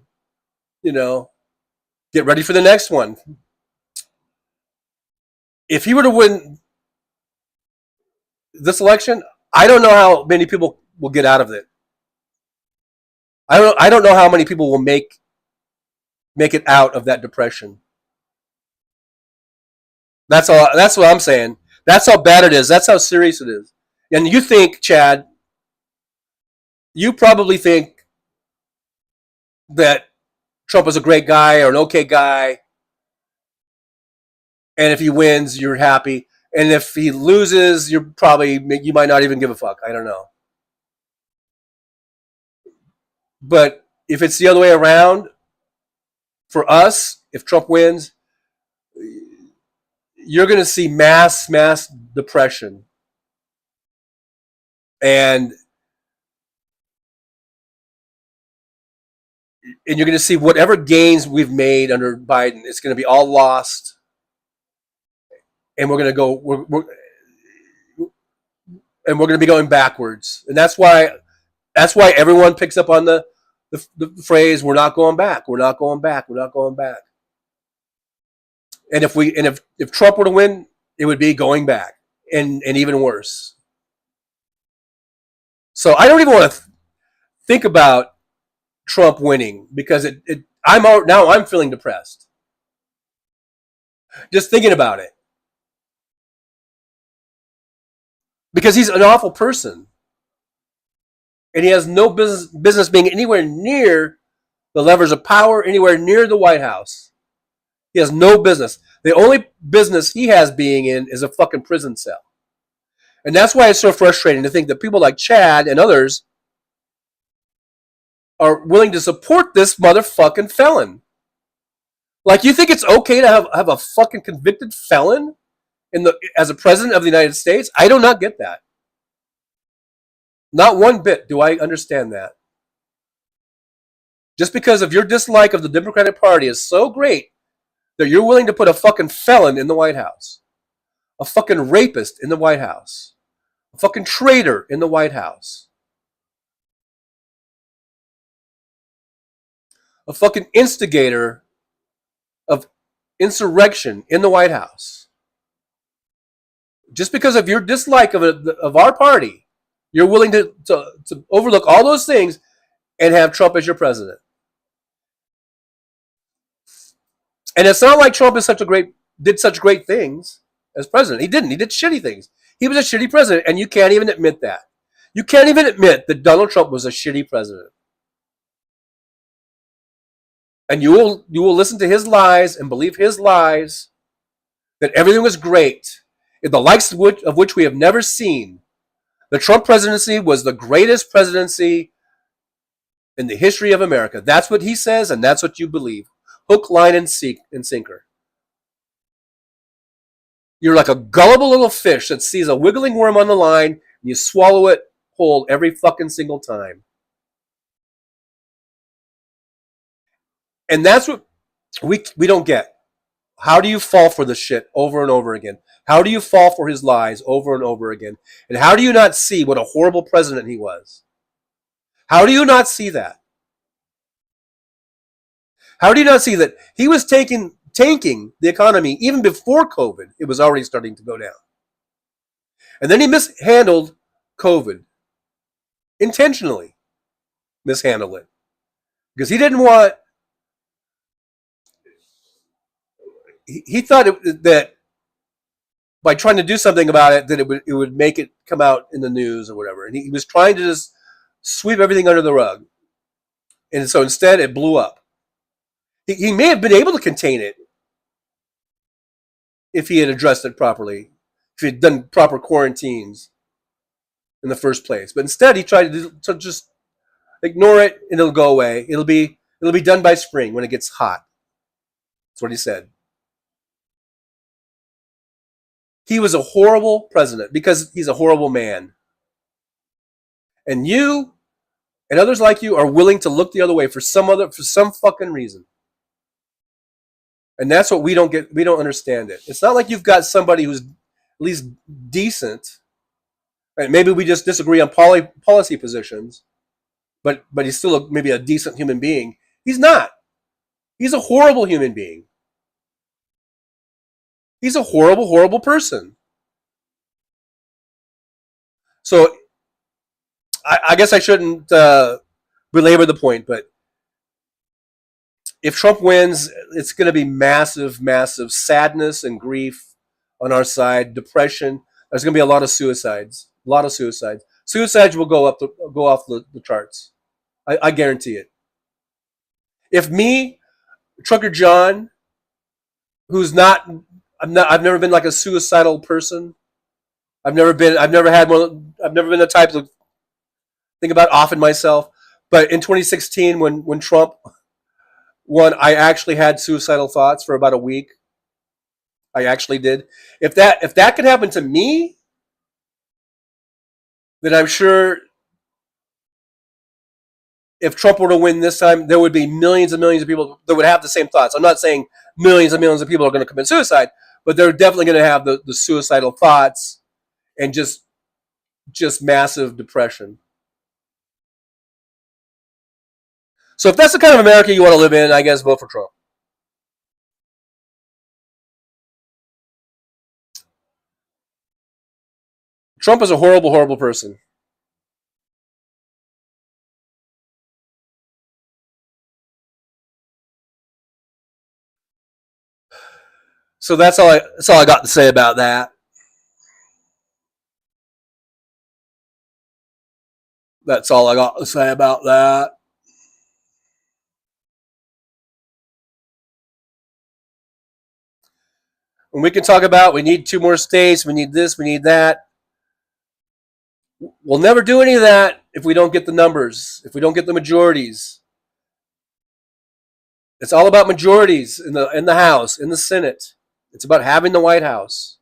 get ready for the next one. If he were to win this election, I don't know how many people will get out of it. I don't know how many people will make it out of that depression. That's all. That's what I'm saying. That's how bad it is. That's how serious it is. And you think, Chad, you probably think that Trump is a great guy or an okay guy, and if he wins, you're happy. And if he loses, you might not even give a fuck. I don't know. But if it's the other way around, for us, if Trump wins, you're going to see mass depression. And you're going to see whatever gains we've made under Biden, it's going to be all lost. And we're going to go, we're going to be going backwards. And that's why everyone picks up on the phrase, we're not going back. We're not going back. We're not going back. And if Trump were to win, it would be going back and even worse. So I don't even want to think about Trump winning because now I'm feeling depressed. Just thinking about it. Because he's an awful person. And he has no business being anywhere near the levers of power, anywhere near the White House. He has no business. The only business he has being in is a fucking prison cell. And that's why it's so frustrating to think that people like Chad and others are willing to support this motherfucking felon. Like, you think it's okay to have a fucking convicted felon as a president of the United States? I do not get that. Not one bit do I understand that. Just because of your dislike of the Democratic Party is so great that you're willing to put a fucking felon in the White House, a fucking rapist in the White House, a fucking traitor in the White House, a fucking instigator of insurrection in the White House. Just because of your dislike of our party, you're willing to overlook all those things and have Trump as your president. And it's not like Trump did such great things as president. He didn't. He did shitty things. He was a shitty president, and you can't even admit that. You can't even admit that Donald Trump was a shitty president. And you will listen to his lies and believe his lies that everything was great, in the likes of which we have never seen. The Trump presidency was the greatest presidency in the history of America. That's what he says, and that's what you believe. Hook, line, and sinker. You're like a gullible little fish that sees a wiggling worm on the line, and you swallow it whole every fucking single time. And that's what we don't get. How do you fall for this shit over and over again? How do you fall for his lies over and over again? And how do you not see what a horrible president he was? How do you not see that? How do you not see that he was tanking the economy even before COVID? It was already starting to go down. And then he mishandled COVID. Intentionally mishandled it. Because he didn't want... He thought that by trying to do something about it, that it would make it come out in the news or whatever. And he was trying to just sweep everything under the rug. And so instead, it blew up. He may have been able to contain it if he had addressed it properly, if he had done proper quarantines in the first place. But instead, he tried to just ignore it, and it'll go away. It'll be done by spring when it gets hot. That's what he said. He was a horrible president because he's a horrible man. And you and others like you are willing to look the other way for some fucking reason. And that's what we don't get. We don't understand it. It's not like you've got somebody who's at least decent. Right? Maybe we just disagree on policy positions, but he's still maybe a decent human being. He's not. He's a horrible human being. He's a horrible, horrible person. So I guess I shouldn't belabor the point, but if Trump wins, it's going to be massive, massive sadness and grief on our side, depression. There's going to be a lot of suicides. A lot of suicides. Suicides will go off the charts. I guarantee it. If me, Trucker John, I've never been like a suicidal person. I've never been the type to think about offing myself. But in 2016, when Trump won, I actually had suicidal thoughts for about a week. I actually did. If that could happen to me, then I'm sure if Trump were to win this time, there would be millions and millions of people that would have the same thoughts. I'm not saying millions and millions of people are going to commit suicide, but they're definitely going to have the suicidal thoughts and just massive depression. So if that's the kind of America you want to live in, I guess vote for Trump. Trump is a horrible, horrible person. So that's all I got to say about that. That's all I got to say about that. And we can talk about we need 2 more states, we need this, we need that. We'll never do any of that if we don't get the numbers, if we don't get the majorities. It's all about majorities in the House, in the Senate. It's about having the White House.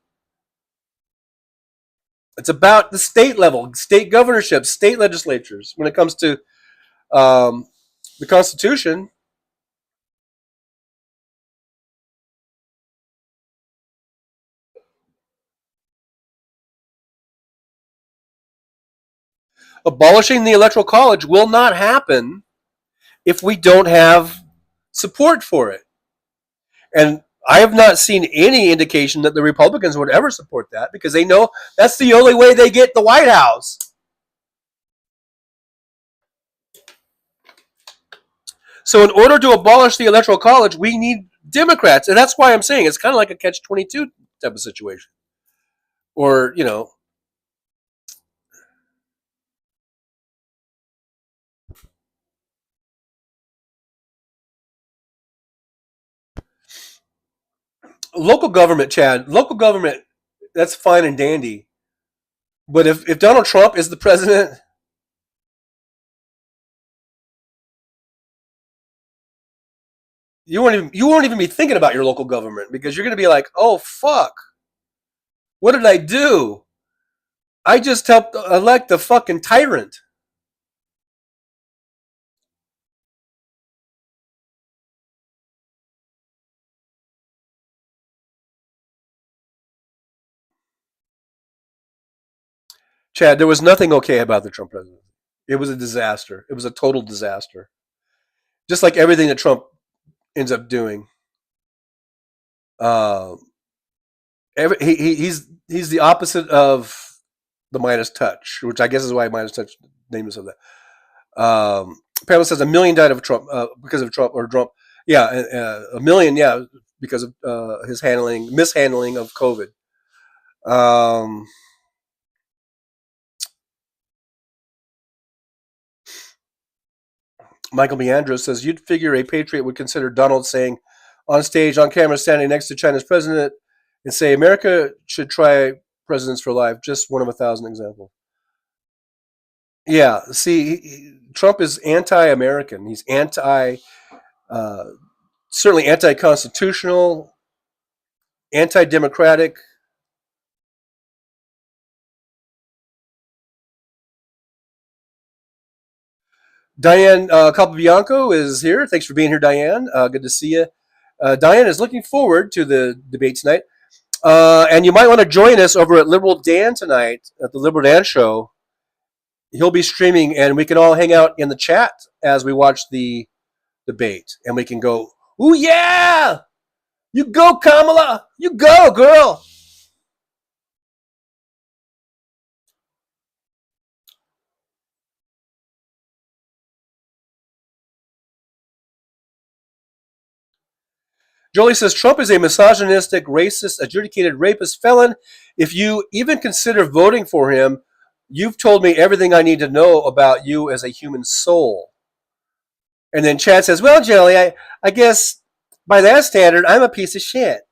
It's about the state level, state governorships, state legislatures. When it comes to the Constitution, abolishing the Electoral College will not happen if we don't have support for it. And I have not seen any indication that the Republicans would ever support that because they know that's the only way they get the White House. So in order to abolish the Electoral College, we need Democrats. And that's why I'm saying it's kind of like a catch-22 type of situation. Or, local government, Chad, local government, that's fine and dandy. But if Donald Trump is the president, you won't even be thinking about your local government because you're going to be like, oh, fuck. What did I do? I just helped elect a fucking tyrant. Chad, there was nothing okay about the Trump presidency. It was a disaster. It was a total disaster. Just like everything that Trump ends up doing. He's the opposite of the Midas touch, which I guess is why Midas touch named himself that. Pamela says 1 million died of Trump because of Trump or Trump. Yeah, 1 million. Yeah, because of his mishandling of COVID. Michael Meandros says, you'd figure a patriot would consider Donald saying on stage, on camera, standing next to China's president and say, America should try presidents for life. Just one of 1,000 examples. Yeah, see, Trump is anti-American. He's certainly anti-constitutional, anti-democratic. Diane Capobianco is here. Thanks for being here, Diane. Good to see you. Diane is looking forward to the debate tonight. And you might want to join us over at Liberal Dan tonight at the Liberal Dan Show. He'll be streaming, and we can all hang out in the chat as we watch the debate. And we can go, ooh, yeah! You go, Kamala! You go, girl! Jolie says, Trump is a misogynistic, racist, adjudicated rapist felon. If you even consider voting for him, you've told me everything I need to know about you as a human soul. And then Chad says, well, Jolie, I guess by that standard, I'm a piece of shit.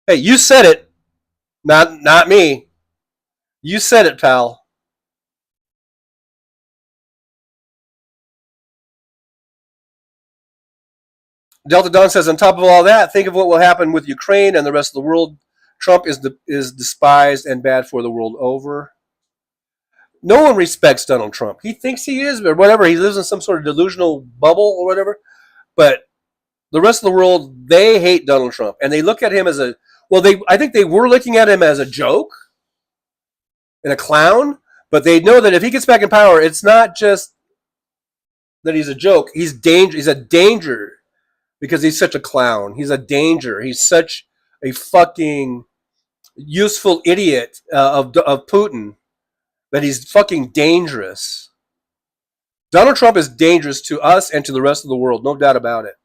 Hey, you said it, not me. You said it, pal. Delta Dawn says, on top of all that, think of what will happen with Ukraine and the rest of the world. Trump is despised and bad for the world over. No one respects Donald Trump. He thinks he is, or whatever. He lives in some sort of delusional bubble or whatever. But the rest of the world, they hate Donald Trump. And they look at him as I think they were looking at him as a joke and a clown. But they know that if he gets back in power, it's not just that he's a joke. He's a danger. Because he's such a clown. He's a danger. He's such a fucking useful idiot of Putin that he's fucking dangerous. Donald Trump is dangerous to us and to the rest of the world. No doubt about it.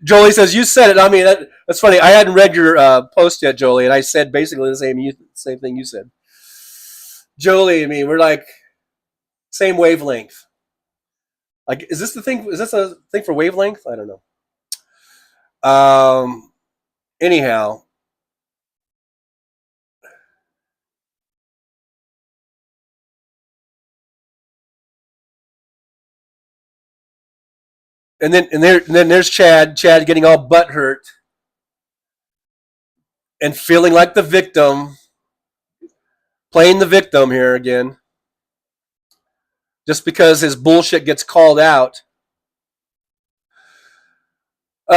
Jolie says, you said it. I mean, that's funny. I hadn't read your post yet, Jolie, and I said basically the same thing you said. Jolie, I mean, we're like same wavelength. Like, is this a thing for wavelength? I don't know. Anyhow. And then there's Chad getting all butthurt and feeling like the victim, playing the victim here again, just because his bullshit gets called out.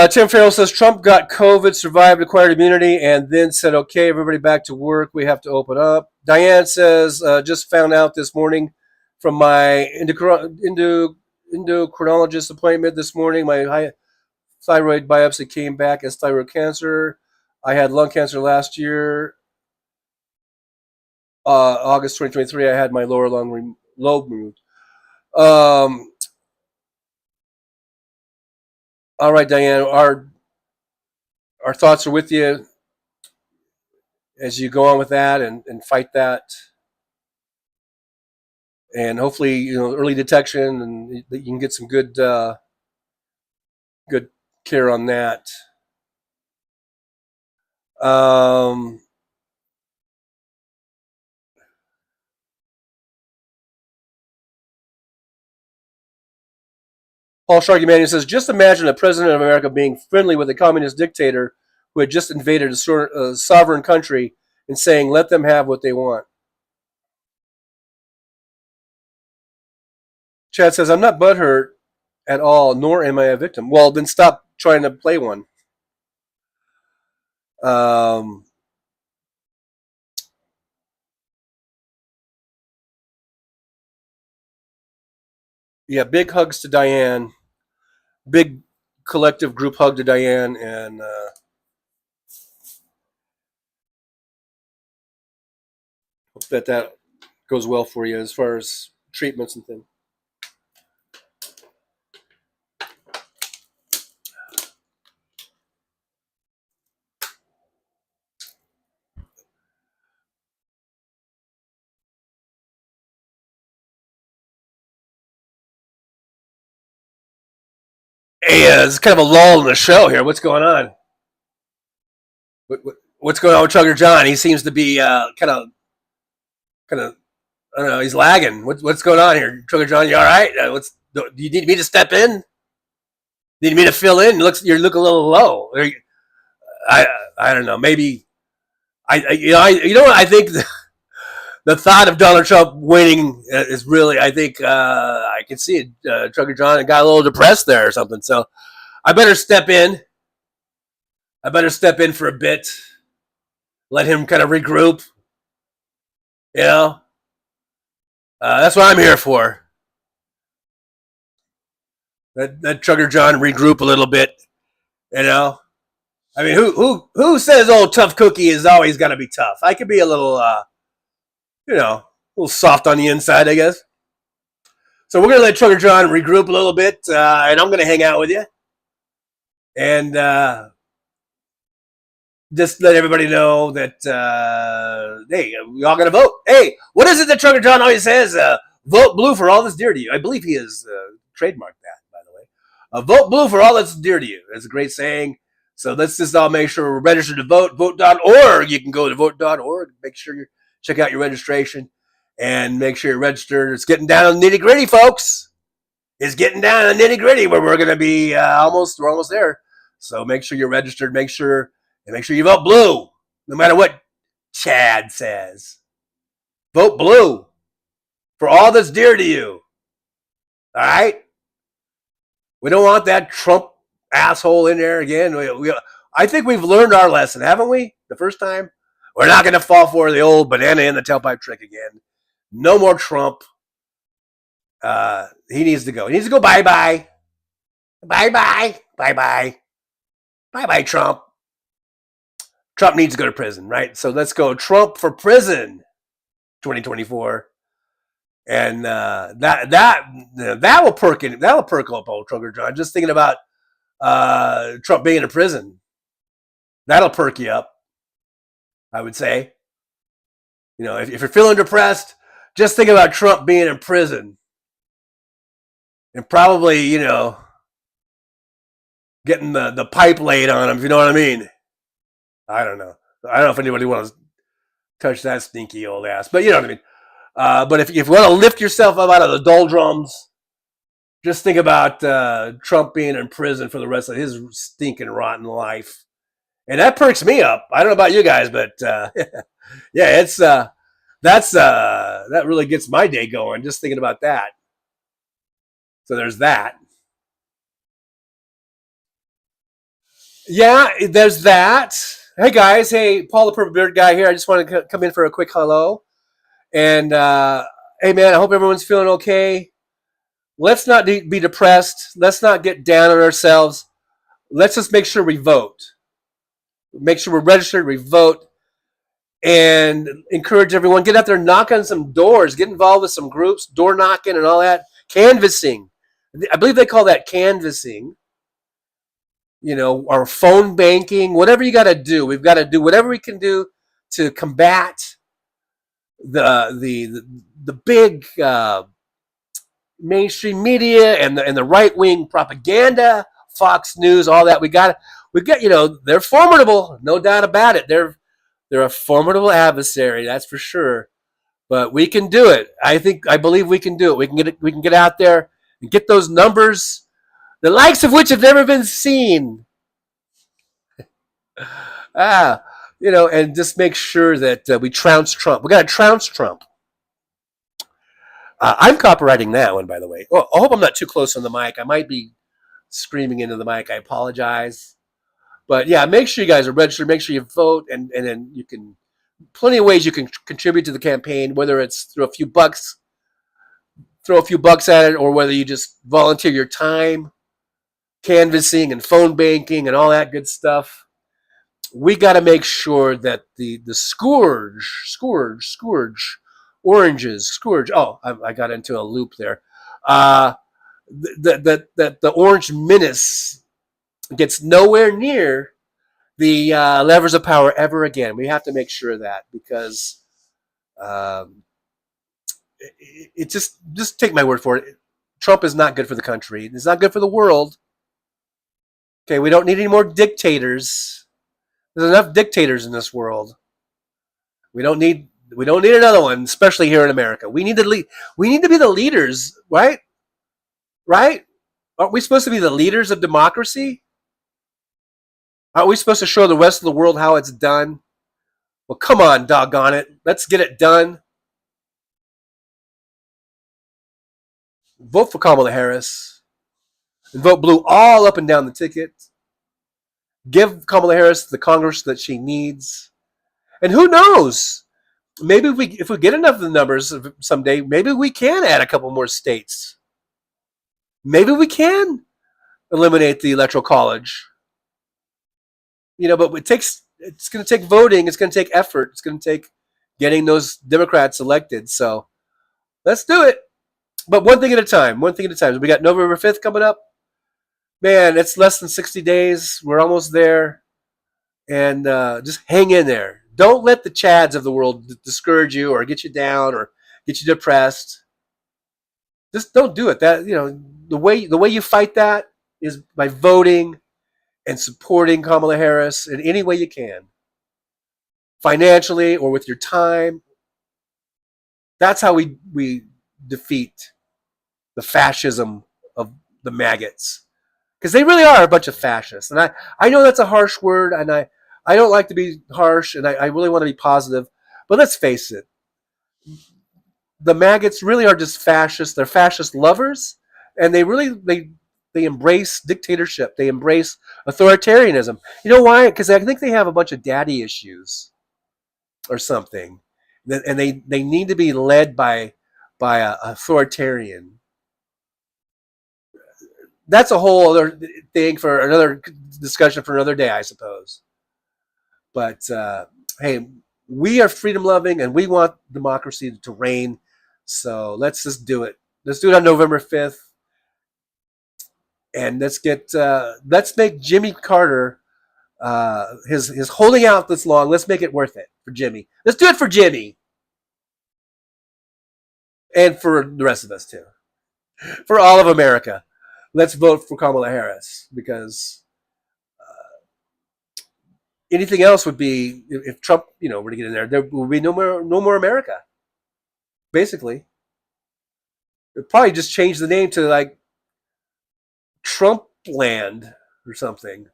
Tim Farrell says Trump got COVID, survived, acquired immunity, and then said, okay, everybody back to work. We have to open up. Diane says, just found out this morning from my endocrinologist appointment this morning, my high thyroid biopsy came back as thyroid cancer. I had lung cancer last year. August 2023, I had my lower lung lobe removed. All right, Diane, our thoughts are with you as you go on with that and fight that. And hopefully, early detection, and you can get some good care on that. Paul Sharky says, just imagine a president of America being friendly with a communist dictator who had just invaded a sovereign country and saying, let them have what they want. Chad says, I'm not butthurt at all, nor am I a victim. Well, then stop trying to play one. Yeah, big hugs to Diane. Big collective group hug to Diane, and hope that goes well for you as far as treatments and things. Hey, it's kind of a lull in the show here. What's going on? What's going on with Trucker John? He seems to be kind of. I don't know. He's lagging. What's going on here, Trucker John? You all right? Do you need me to step in? Need me to fill in? You look a little low. I don't know. Maybe you know what I think. The thought of Donald Trump winning is really, I think, I can see it. Trucker John got a little depressed there or something. So I better step in. For a bit. Let him kind of regroup. That's what I'm here for. Let Trucker John regroup a little bit. I mean, who says old tough cookie is always going to be tough? I could be a little, a little soft on the inside, I guess. So we're going to let Trucker John regroup a little bit, and I'm going to hang out with you. And just let everybody know that, hey, we all got to vote. Hey, what is it that Trucker John always says? Vote blue for all that's dear to you. I believe he has trademarked that, by the way. Vote blue for all that's dear to you. That's a great saying. So let's just all make sure we're registered to vote. Vote.org. You can go to vote.org. Make sure you check out your registration and make sure you're registered. It's getting down to the nitty gritty, folks. It's getting down to the nitty gritty where we're going to be we're almost there. So make sure you're registered. Make sure you vote blue, no matter what Chad says. Vote blue for all that's dear to you. All right? We don't want that Trump asshole in there again. I think we've learned our lesson, haven't we? The first time. We're not going to fall for the old banana in the tailpipe trick again. No more Trump. He needs to go. He needs to go bye-bye. Bye-bye. Bye-bye. Bye-bye, Trump. Trump needs to go to prison, right? So let's go Trump for prison 2024. And that will perk up old Trucker John. Just thinking about Trump being in prison. That'll perk you up, I would say. You know, if you're feeling depressed, just think about Trump being in prison. And probably, you know, getting the pipe laid on him, if you know what I mean. I don't know. I don't know if anybody wants to touch that stinky old ass, but you know what I mean. But if you want to lift yourself up out of the doldrums, just think about Trump being in prison for the rest of his stinking rotten life. And that perks me up. I don't know about you guys, but yeah, it's that really gets my day going, just thinking about that. So there's that. Yeah, there's that. Hey guys, hey, Paul the Purple Beard guy here. I just want to come in for a quick hello. And hey man, I hope everyone's feeling okay. Let's not be depressed. Let's not get down on ourselves. Let's just make sure we vote. Make sure we're registered, we vote, and encourage everyone. Get out there, knock on some doors, get involved with some groups, door knocking and all that. Canvassing. I believe they call that canvassing. You know, or phone banking, whatever you got to do. We've got to do whatever we can do to combat the big mainstream media and the right wing propaganda, Fox News, all that. We got, you know, they're formidable, no doubt about it. They're a formidable adversary, that's for sure. But we can do it. I believe we can do it. We can get out there and get those numbers, the likes of which have never been seen. You know, and just make sure that we trounce Trump. We got to trounce Trump. I'm copywriting that one, by the way. Oh, I hope I'm not too close on the mic. I might be screaming into the mic. I apologize. But yeah, make sure you guys are registered. Make sure you vote, and then you can, plenty of ways you can contribute to the campaign, whether it's through a few bucks, throw a few bucks at it, or whether you just volunteer your time, canvassing and phone banking and all that good stuff. We got to make sure that the scourge, oranges. Oh, I got into a loop there. That the orange menace gets nowhere near the levers of power ever again. We have to make sure of that, because it just take my word for it. Trump is not good for the country. It's not good for the world. Okay, we don't need any more dictators. There's enough dictators in this world. We don't need another one, especially here in America. We need to lead. We need to be the leaders, right? Right? Aren't we supposed to be the leaders of democracy? Aren't we supposed to show the rest of the world how it's done? Well, come on, doggone it. Let's get it done. Vote for Kamala Harris. And vote blue all up and down the ticket. Give Kamala Harris the Congress that she needs. And who knows? Maybe if we get enough of the numbers someday, maybe we can add a couple more states. Maybe we can eliminate the Electoral College. You know, but it's going to take voting. It's going to take effort. It's going to take getting those Democrats elected. So let's do it. But one thing at a time. One thing at a time. We got November 5th coming up. Man, it's less than 60 days. We're almost there. And just hang in there. Don't let the chads of the world discourage you or get you down or get you depressed. Just don't do it. That, you know, the way you fight that is by voting and supporting Kamala Harris in any way you can. Financially or with your time. That's how we defeat the fascism of the maggots. Because they really are a bunch of fascists. And I know that's a harsh word, and I don't like to be harsh, and I really want to be positive. But let's face it. The maggots really are just fascists. They're fascist lovers, and they embrace dictatorship. They embrace authoritarianism. You know why? Because I think they have a bunch of daddy issues or something. And they need to be led by an authoritarian. That's a whole other thing for another discussion for another day, I suppose. But hey, we are freedom loving and we want democracy to reign. So let's just do it. Let's do it on November 5th. and let's make Jimmy Carter his holding out this long. Let's make it worth it for Jimmy. Let's do it for Jimmy, and for the rest of us too, for all of America. Let's vote for Kamala Harris, because anything else would be, if Trump, were to get in there will be no more America. Basically, it'd probably just change the name to like Trump Land or something.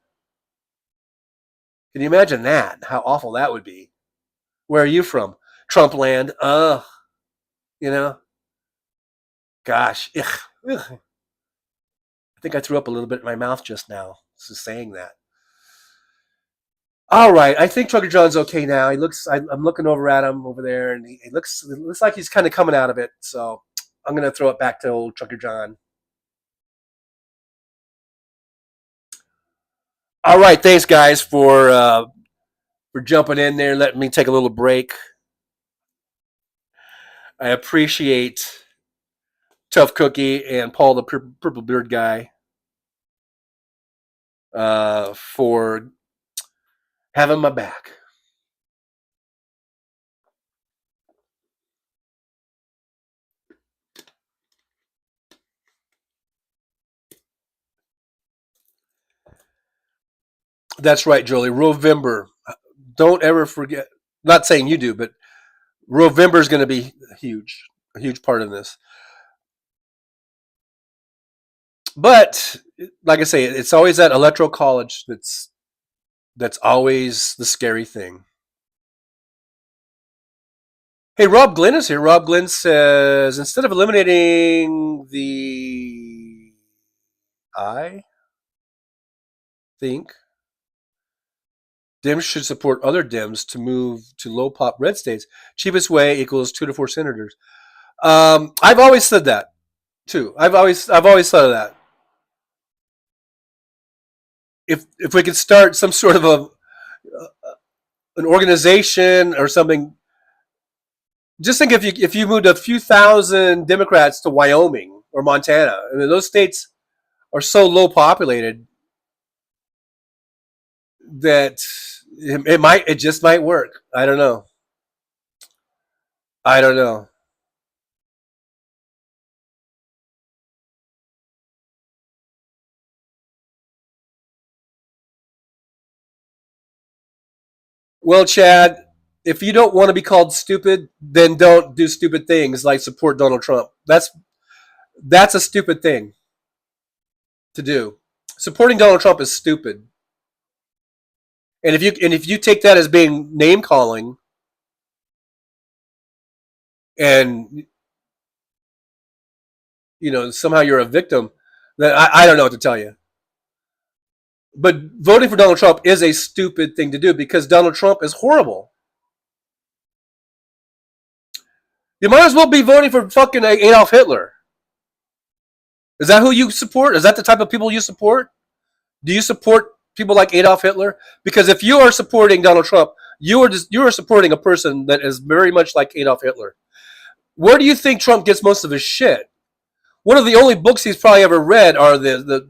Can you imagine that? How awful that would be. Where are you from? Trump Land. Gosh. Ugh. I think I threw up a little bit in my mouth just now, just saying that. All right, I think Trucker John's okay now. He looks. I'm looking over at him over there, and it looks like he's kind of coming out of it. So I'm gonna throw it back to old Trucker John. All right, thanks guys for jumping in there, letting me take a little break. I appreciate Tough Cookie and Paul the Purple Beard guy for having my back. That's right, Jolie. Rovember. Don't ever forget. Not saying you do, but Rovember is going to be a huge part of this. But like I say, it's always that electoral college that's always the scary thing. Hey, Rob Glenn is here. Rob Glenn says, instead of eliminating the, I think Dems should support other Dems to move to low pop red states. Cheapest way equals 2 to 4 senators. I've always said that too. I've always thought of that. If we could start some sort of an organization or something. Just think if you moved a few thousand Democrats to Wyoming or Montana. I mean, those states are so low populated that it just might work. I don't know. Well, Chad, if you don't want to be called stupid, then don't do stupid things like support Donald Trump. That's a stupid thing to do. Supporting Donald Trump is stupid. And if you take that as being name calling, and somehow you're a victim, then I don't know what to tell you. But voting for Donald Trump is a stupid thing to do because Donald Trump is horrible. You might as well be voting for fucking Adolf Hitler. Is that who you support? Is that the type of people you support? Do you support people like Adolf Hitler? Because if you are supporting Donald Trump, you are supporting a person that is very much like Adolf Hitler. Where do you think Trump gets most of his shit? One of the only books he's probably ever read are the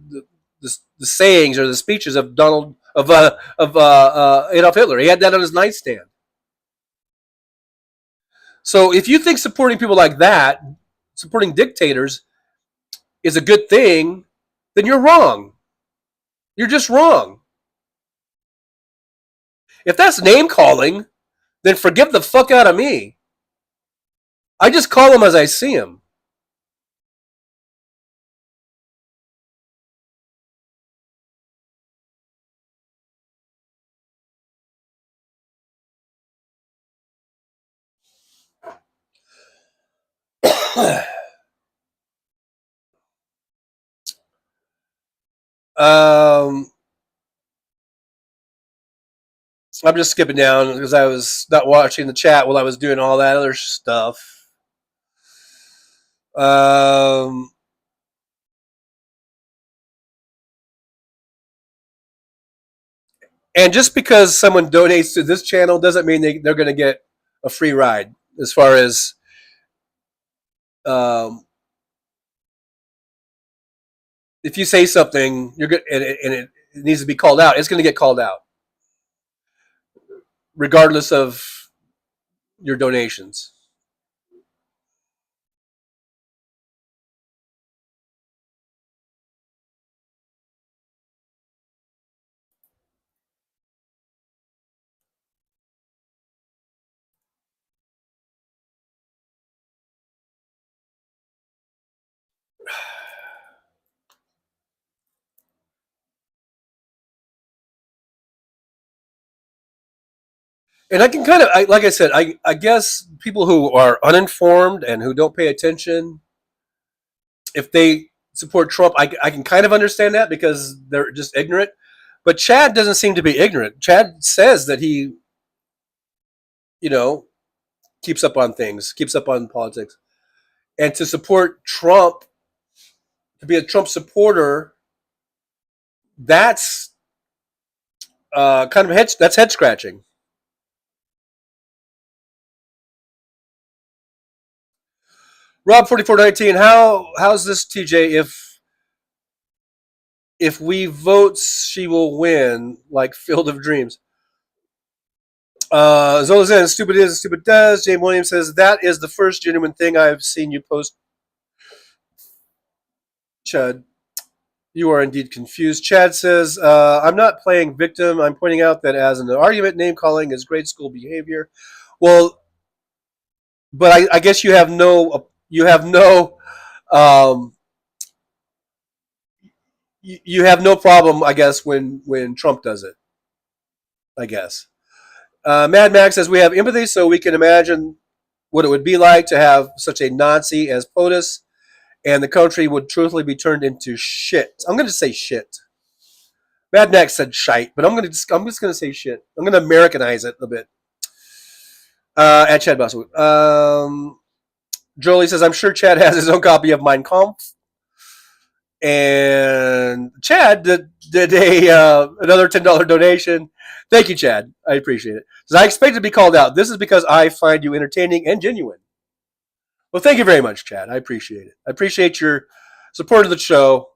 sayings or the speeches of Adolf Hitler. He had that on his nightstand. So if you think supporting people like that, supporting dictators, is a good thing, then you're wrong. You're just wrong. If that's name calling, then forgive the fuck out of me. I just call them as I see them. I'm just skipping down because I was not watching the chat while I was doing all that other stuff. And just because someone donates to this channel doesn't mean they're going to get a free ride as far as if you say something, you're good, and it needs to be called out, it's going to get called out, regardless of your donations. And I can kind of, like I said, I guess people who are uninformed and who don't pay attention, if they support Trump, I can kind of understand that because they're just ignorant. But Chad doesn't seem to be ignorant. Chad says that he, keeps up on things, keeps up on politics. And to support Trump, to be a Trump supporter, that's kind of head scratching. Rob 4419, how's this, TJ? If we vote, she will win, like Field of Dreams. Zola says, stupid is, stupid does. James Williams says, that is the first genuine thing I've seen you post. Chad, you are indeed confused. Chad says, I'm not playing victim. I'm pointing out that as an argument, name calling is grade school behavior. Well, but I guess you have no problem, I guess, when Trump does it, I guess. Mad Max says, we have empathy, so we can imagine what it would be like to have such a Nazi as POTUS, and the country would truthfully be turned into shit. I'm going to say shit. Mad Max said shite, but I'm just going to say shit. I'm going to Americanize it a bit. At Chad Boswell. Jolie says, I'm sure Chad has his own copy of Mein Kampf. And Chad did another $10 donation. Thank you, Chad. I appreciate it. Says, I expect to be called out. This is because I find you entertaining and genuine. Well, thank you very much, Chad. I appreciate it. I appreciate your support of the show.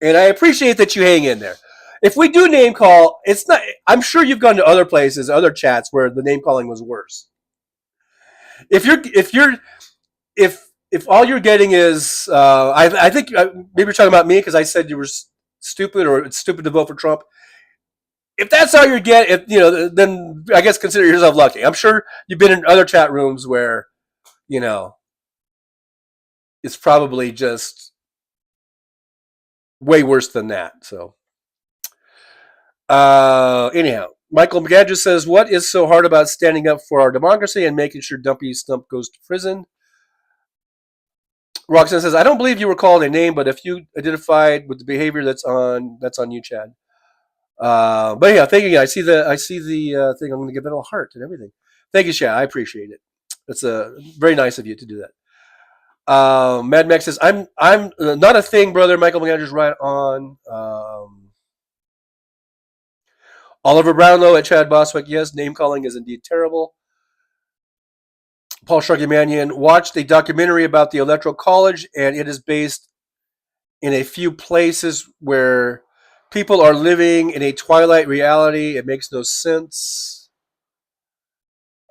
And I appreciate that you hang in there. If we do name call, it's not. I'm sure you've gone to other places, other chats where the name calling was worse. If all you're getting is, I think maybe you're talking about me because I said you were stupid or it's stupid to vote for Trump. If that's all you're getting, then I guess consider yourself lucky. I'm sure you've been in other chat rooms where, it's probably just way worse than that. So, anyhow, Michael McAdris says, what is so hard about standing up for our democracy and making sure Dumpy Stump goes to prison? Roxanne says, I don't believe you were called a name, but if you identified with the behavior, that's on you, Chad. But yeah, thank you. I see the thing. I'm going to give it a heart and everything. Thank you, Chad. I appreciate it. It's very nice of you to do that. Mad Max says, I'm not a thing, brother. Michael McAndrews right on. Oliver Brownlow at Chad Boswick. Yes, name calling is indeed terrible. Paul Sharkimanian watched a documentary about the Electoral College, and it is based in a few places where people are living in a twilight reality. It makes no sense.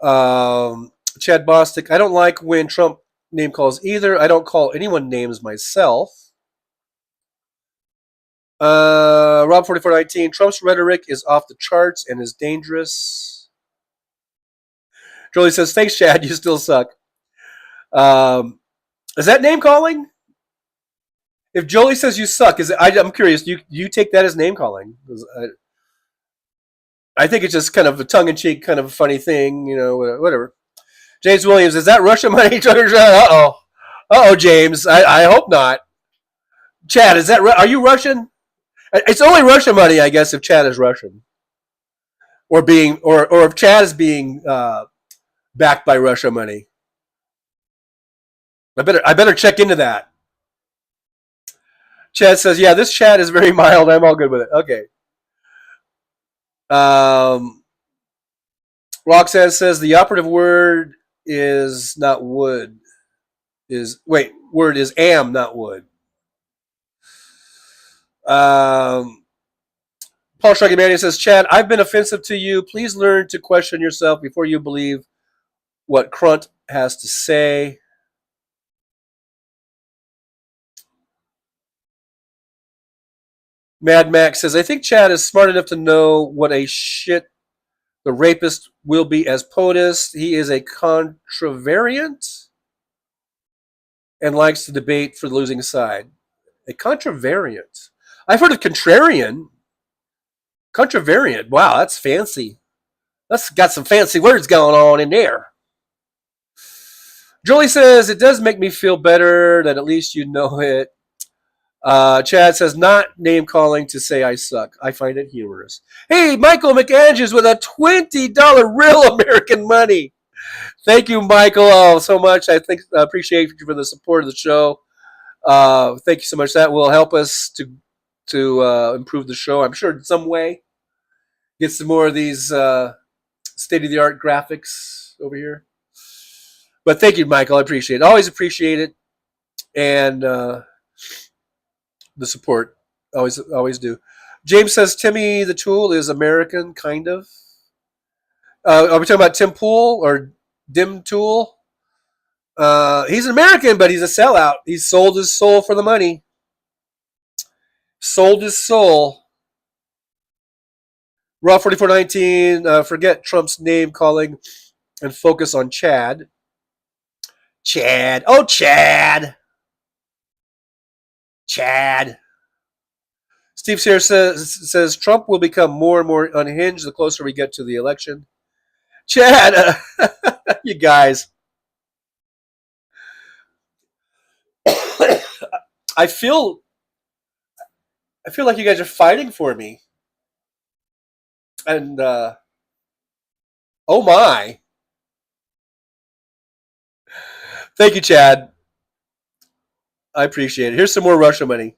Chad Bostic, I don't like when Trump name calls either. I don't call anyone names myself. Rob 4419, Trump's rhetoric is off the charts and is dangerous. Jolie says, thanks, Chad. You still suck. Is that name calling? If Jolie says you suck, I'm curious. Do you take that as name calling? I think it's just kind of a tongue-in-cheek, kind of a funny thing, whatever. James Williams, is that Russia money? Uh-oh, James. I hope not. Chad, are you Russian? It's only Russian money, I guess, if Chad is Russian, or if Chad is being backed by Russia money. I better check into that. Chad says, yeah, this chat is very mild. I'm all good with it. Okay. Roxanne says the operative word is not wood. Word is am, not wood. Paul Shruggy says, Chad, I've been offensive to you. Please learn to question yourself before you believe what Crunt has to say. Mad Max says, I think Chad is smart enough to know what a shit the rapist will be as POTUS. He is a contravariant and likes to debate for the losing side. A contravariant. I've heard of contrarian. Contravariant. Wow, that's fancy. That's got some fancy words going on in there. Jolie says, it does make me feel better that at least you know it. Chad says, not name calling to say I suck. I find it humorous. Hey, Michael McAndrews with a $20 real American money. Thank you, Michael, so much. I appreciate you for the support of the show. Thank you so much. That will help us to improve the show, I'm sure, in some way. Get some more of these state-of-the-art graphics over here. But thank you, Michael. I appreciate it. Always appreciate it. And the support. Always do. James says Timmy the Tool is American, kind of. Are we talking about Tim Pool or Dim Tool? He's an American, but he's a sellout. He sold his soul for the money. Sold his soul. Raw 4419, forget Trump's name calling and focus on Chad. Chad. Oh, Chad. Chad. Steve Sears says Trump will become more and more unhinged the closer we get to the election. Chad, you guys. I feel like you guys are fighting for me. And oh my. Thank you, Chad. I appreciate it. Here's some more Russia money.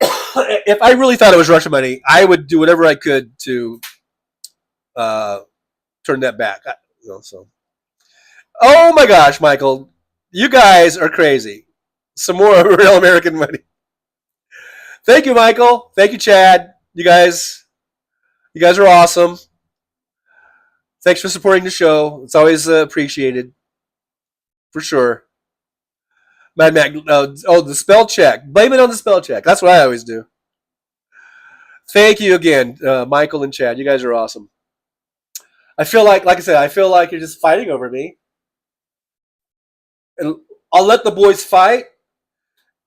If I really thought it was Russia money, I would do whatever I could to turn that back. So, oh my gosh, Michael, you guys are crazy. Some more real American money. Thank you, Michael. Thank you, Chad. You guys are awesome. Thanks for supporting the show. It's always appreciated, for sure. Mad Mac. The spell check. Blame it on the spell check. That's what I always do. Thank you again, Michael and Chad. You guys are awesome. I feel like I said, I feel like you're just fighting over me. And I'll let the boys fight.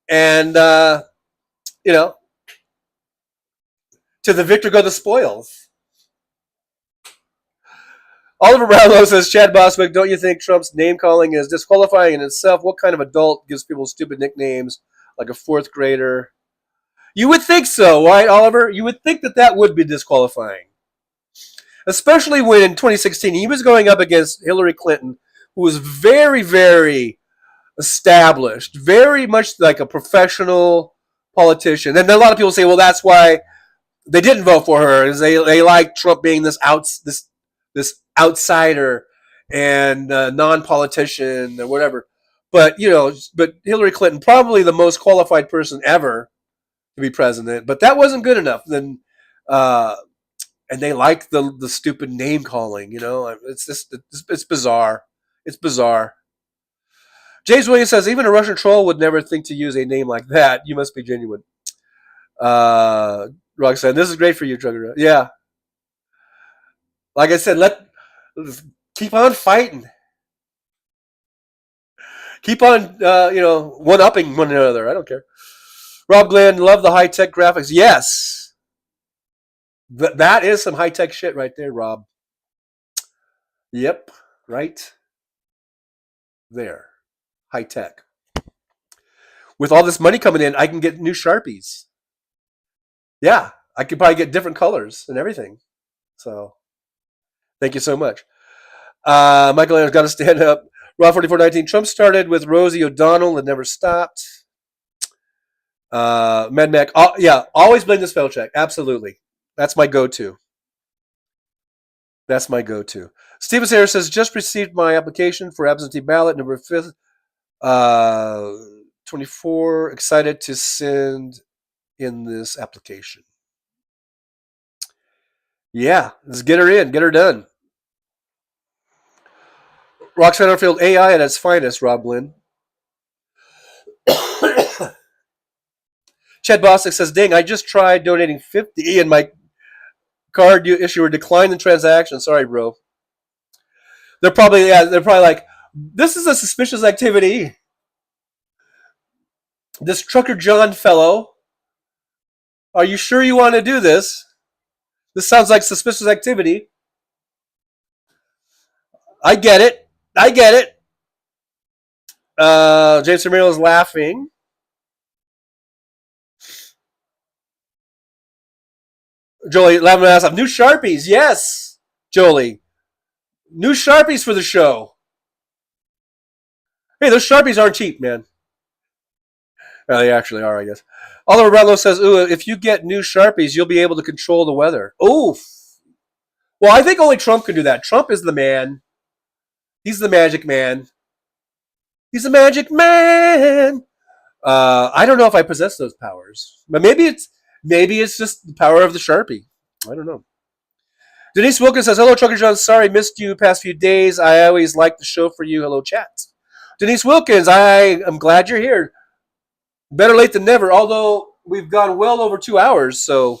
And, to the victor go the spoils. Oliver Brownlow says, Chad Boswick, don't you think Trump's name-calling is disqualifying in itself? What kind of adult gives people stupid nicknames like a fourth grader? You would think so, right, Oliver? You would think that would be disqualifying. Especially when in 2016 he was going up against Hillary Clinton, who was very, very established, very much like a professional politician. And a lot of people say, well, that's why they didn't vote for her, is they like Trump being this outsider and non-politician or whatever. But Hillary Clinton, probably the most qualified person ever to be president. But that wasn't good enough. Then, and they like the stupid name calling. It's bizarre. It's bizarre. James Williams says even a Russian troll would never think to use a name like that. You must be genuine. Roxanne, this is great for you, Trugger. Yeah. Like I said, keep on fighting. Keep on, one-upping one another. I don't care. Rob Glenn, love the high-tech graphics. Yes. That is some high-tech shit right there, Rob. Yep. Right there. High-tech. With all this money coming in, I can get new Sharpies. Yeah. I could probably get different colors and everything. So, thank you so much. Michael Ander's got to stand up. Raw 4419. Trump started with Rosie O'Donnell and never stopped. Mad Mac. Always blame the spell check. Absolutely. That's my go-to. Steven Sayre says, just received my application for absentee ballot number 5th. 24. Excited to send in this application. Yeah, let's get her in. Get her done. Roxanne Arfield, AI at its finest, Rob Lynn. Chad Bostic says, dang, I just tried donating 50 and my card issuer declined the transaction. Sorry, bro. They're probably like, this is a suspicious activity. This Trucker John fellow, are you sure you want to do this? This sounds like suspicious activity. I get it. James Ramiro is laughing. Jolie, laughing ass off. New Sharpies, yes, Jolie. New Sharpies for the show. Hey, those Sharpies aren't cheap, man. Well, they actually are, I guess. Oliver Brownlow says, ooh, if you get new Sharpies, you'll be able to control the weather. Oof. Well, I think only Trump can do that. Trump is the man. He's the magic man. He's a magic man. I don't know if I possess those powers, but maybe it's just the power of the Sharpie. I don't know. Denise Wilkins says, hello, Trucker John. Sorry, missed you past few days. I always like the show for you. Hello, chat. Denise Wilkins, I am glad you're here. Better late than never, although we've gone well over 2 hours, so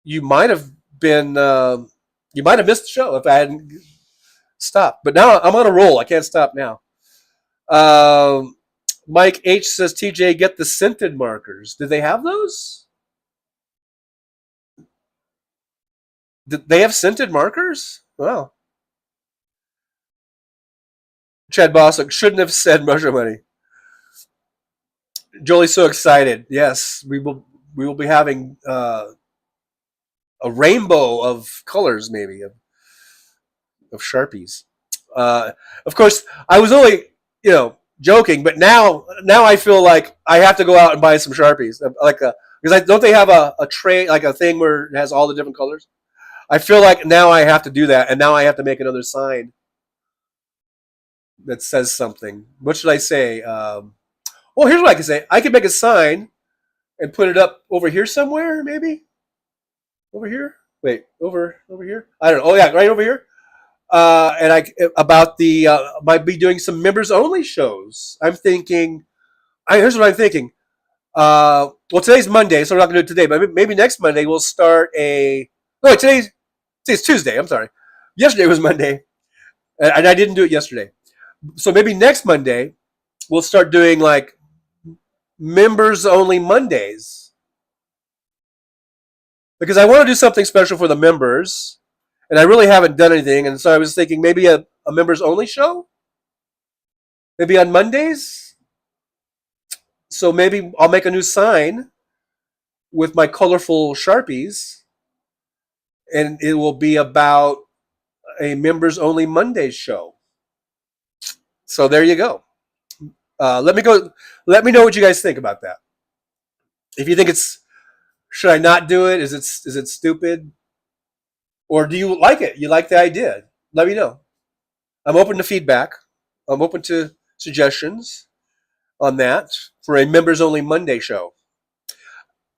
you might have missed the show if I hadn't stopped. But now I'm on a roll. I can't stop now. Mike H says, TJ, get the scented markers. Did they have those? Did they have scented markers? Wow. Chad Boswick shouldn't have said Russia money. Jolie's so excited. Yes, we will be having a rainbow of colors, maybe of Sharpies. Of course, I was only joking, but now I feel like I have to go out and buy some Sharpies, because don't they have a tray, like a thing where it has all the different colors? I feel like now I have to do that, and now I have to make another sign that says something. What should I say? Here's what I can say. I could make a sign and put it up over here somewhere, maybe. Over here? Wait, over here? I don't know. Oh yeah, right over here. And might be doing some members only shows. I'm thinking. Here's what I'm thinking. Well, today's Monday, so we're not going to do it today. But maybe next Monday we'll start a. No, today's Tuesday. I'm sorry. Yesterday was Monday, and I didn't do it yesterday. So maybe next Monday we'll start doing like members only Mondays, because I want to do something special for the members, and I really haven't done anything. And so I was thinking maybe a members only show, maybe on Mondays. So maybe I'll make a new sign with my colorful Sharpies, and it will be about a members only Mondays show. So there you go. Let me know what you guys think about that. If you think should I not do it? Is it stupid? Or do you like it? You like the idea? Let me know. I'm open to feedback. I'm open to suggestions on that for a members only Monday show.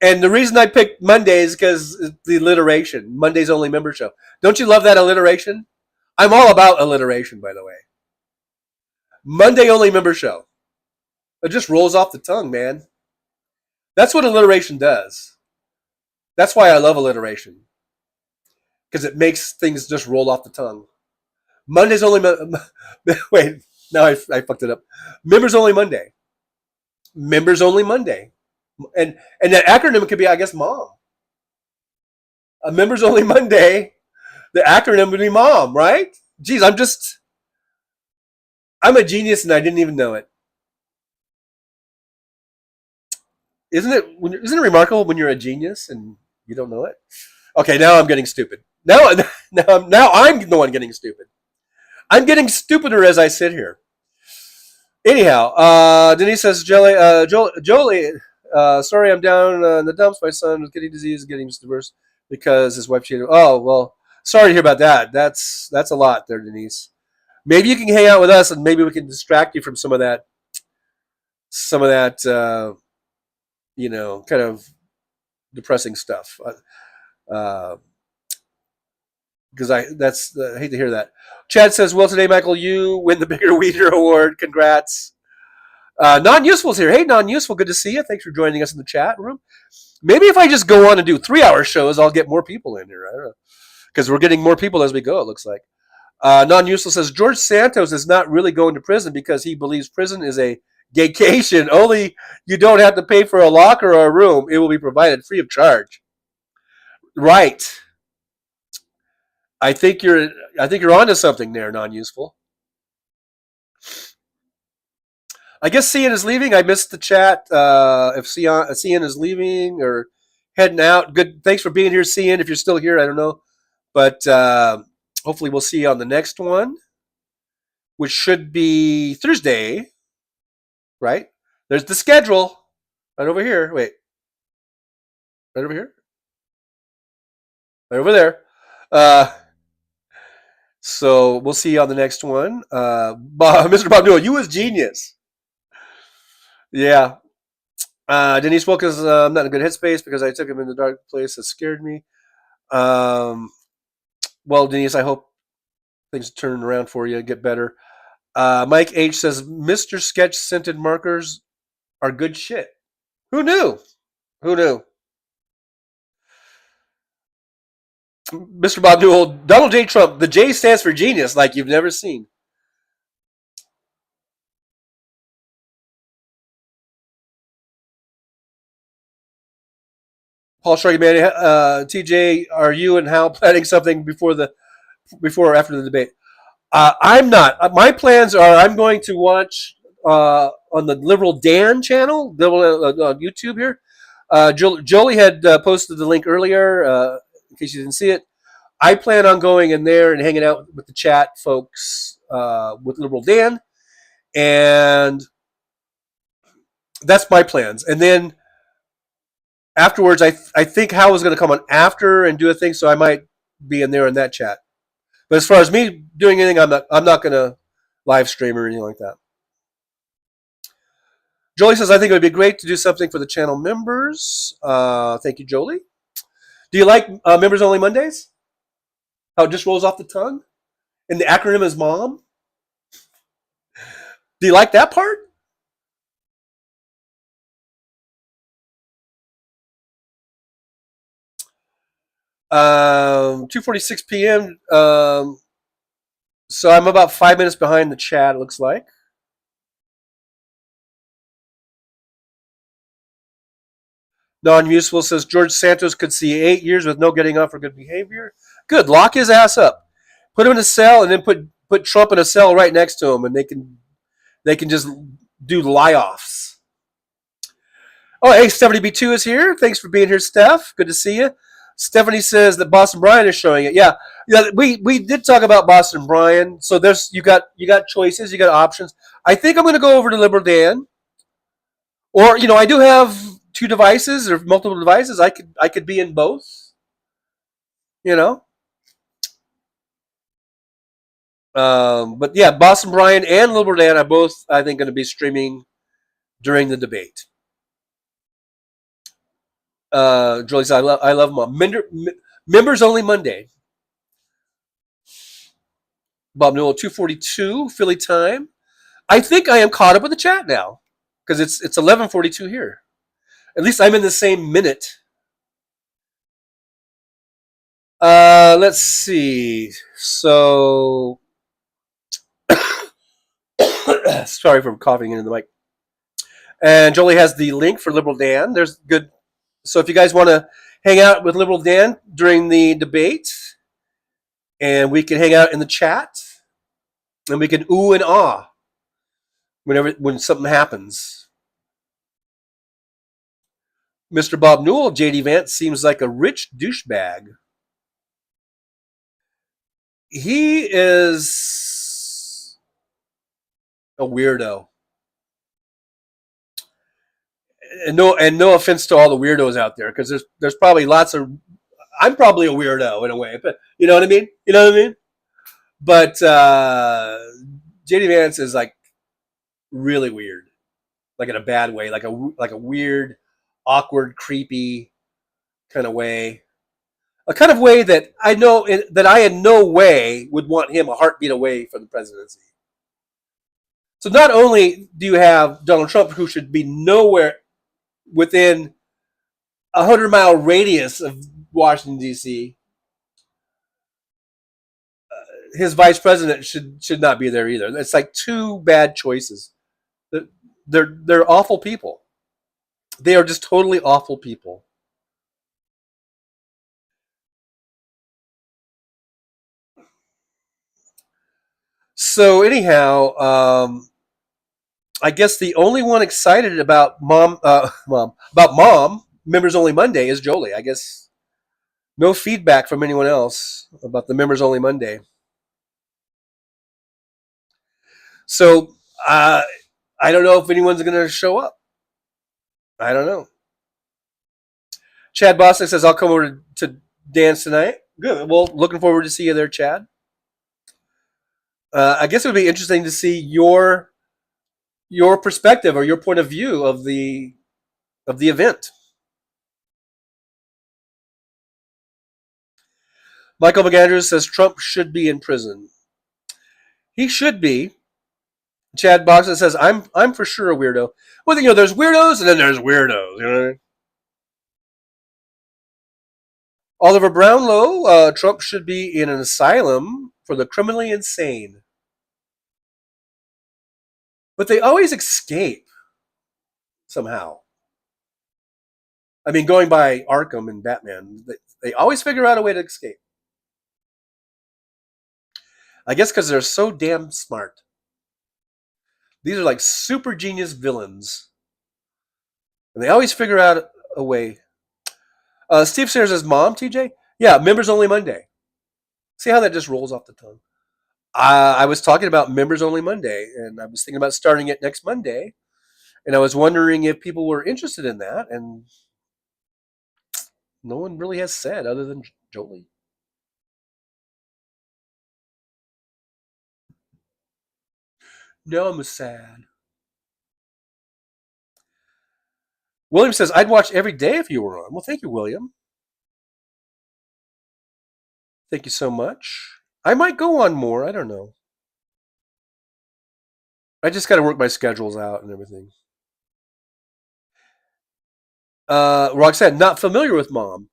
And the reason I picked Monday is because the alliteration, Monday's only member show. Don't you love that alliteration? I'm all about alliteration, by the way. Monday only member show. It just rolls off the tongue, man. That's what alliteration does. That's why I love alliteration. Because it makes things just roll off the tongue. Monday's only... Wait, now I fucked it up. Members only Monday. Members only Monday. And that acronym could be, I guess, MOM. A members only Monday. The acronym would be MOM, right? Geez, I'm a genius and I didn't even know it. Isn't it remarkable when you're a genius and you don't know it? Okay, now I'm getting stupid. Now I'm the one getting stupid. I'm getting stupider as I sit here. Anyhow, Denise says, Jolie, sorry I'm down in the dumps. My son with kidney disease getting diverse because his wife cheated. Oh, well, sorry to hear about that. That's a lot there, Denise. maybe you can hang out with us, and maybe we can distract you from some of that, kind of depressing stuff. Because I hate to hear that. Chad says, well, today, Michael, you win the Bigger Weeder Award. Congrats. Non-Useful's here. Hey, Non-Useful, good to see you. Thanks for joining us in the chat room. Maybe if I just go on and do 3-hour shows, I'll get more people in here. I don't know. Because we're getting more people as we go, it looks like. Non-Useful says, George Santos is not really going to prison because he believes prison is a gaycation. Only you don't have to pay for a locker or a room. It will be provided free of charge. Right. I think you're onto something there, Non-Useful. I guess Cian is leaving. I missed the chat. If Cian is leaving or heading out, good. Thanks for being here, Cian. If you're still here, I don't know. But hopefully we'll see you on the next one, which should be Thursday, right? There's the schedule right over here. Wait. Right over here? Right over there. So we'll see you on the next one. Mr. Bob Newell, you was genius. Yeah. Denise Wilkins, I'm not in a good headspace because I took him in the dark place that scared me. Well, Denise, I hope things turn around for you, get better. Mike H says, Mr. Sketch scented markers are good shit. Who knew? Who knew? Mr. Bob Newell, Donald J. Trump, the J stands for genius like you've never seen. Paul Shruggy Man, TJ, are you and Hal planning something before or after the debate? I'm not. My plans are I'm going to watch on the Liberal Dan channel, on YouTube here. Jolie had posted the link earlier, in case you didn't see it. I plan on going in there and hanging out with the chat folks with Liberal Dan. And that's my plans. And then afterwards, I think Hal was going to come on after and do a thing, so I might be in there in that chat. But as far as me doing anything, I'm not going to live stream or anything like that. Jolie says, I think it would be great to do something for the channel members. Thank you, Jolie. Do you like Members Only Mondays? How it just rolls off the tongue? And the acronym is MOM? Do you like that part? Um, 2:46 p.m. So I'm about 5 minutes behind the chat, it looks like. Non-Useful says George Santos could see 8 years with no getting off for good behavior. Good, lock his ass up, put him in a cell, and then put Trump in a cell right next to him, and they can just do lie-offs. Oh, hey, Stephanie B2 is here. Thanks for being here, Steph. Good to see you. Stephanie says that Boston Brian is showing it. Yeah, we did talk about Boston Brian. So there's you got choices, you got options. I think I'm going to go over to Liberal Dan, or I do have 2 devices or multiple devices. I could be in both. But yeah, Boston Brian and Liberal Dan are both, I think, going to be streaming during the debate. Jolie said, I love Mom. Members Only Monday. Bob Newell, 2:42 Philly time. I think I am caught up with the chat now because it's 11:42 here. At least I'm in the same minute. Let's see. So, sorry for coughing into the mic. And Jolie has the link for Liberal Dan. There's good. So if you guys want to hang out with Liberal Dan during the debate, and we can hang out in the chat, and we can ooh and ah when something happens. Mr. Bob Newell, J.D. Vance seems like a rich douchebag. He is a weirdo. And no offense to all the weirdos out there, because there's probably lots of. I'm probably a weirdo in a way, but you know what I mean. But JD Vance is like really weird, like in a bad way, like a weird, awkward, creepy kind of way, a kind of way that I know that I in no way would want him a heartbeat away from the presidency. So not only do you have Donald Trump, who should be nowhere within 100-mile radius of Washington, D.C., his vice president should not be there either. It's like two bad choices. They're awful people. They are just totally awful people. So anyhow, I guess the only one excited about Mom Members Only Monday is Jolie. I guess no feedback from anyone else about the Members Only Monday. So I don't know if anyone's going to show up. I don't know. Chad Bosnick says, I'll come over to dance tonight. Good. Well, looking forward to see you there, Chad. I guess it would be interesting to see your perspective or your point of view of the event. Michael McAndrews says Trump should be in prison. He should be. Chad Boxer says I'm for sure a weirdo. Well, there's weirdos and then there's weirdos. You know? Oliver Brownlow, Trump should be in an asylum for the criminally insane. But they always escape somehow. I mean, going by Arkham and Batman, they always figure out a way to escape. I guess because they're so damn smart. These are like super genius villains. And they always figure out a way. Steve Sayers says, Mom, TJ? Yeah, Members Only Monday. See how that just rolls off the tongue? I was talking about Members Only Monday, and I was thinking about starting it next Monday. And I was wondering if people were interested in that, and no one really has said other than Jolie. No, I'm sad. William says, I'd watch every day if you were on. Well, thank you, William. Thank you so much. I might go on more. I don't know. I just got to work my schedules out and everything. Roxanne, not familiar with Mom.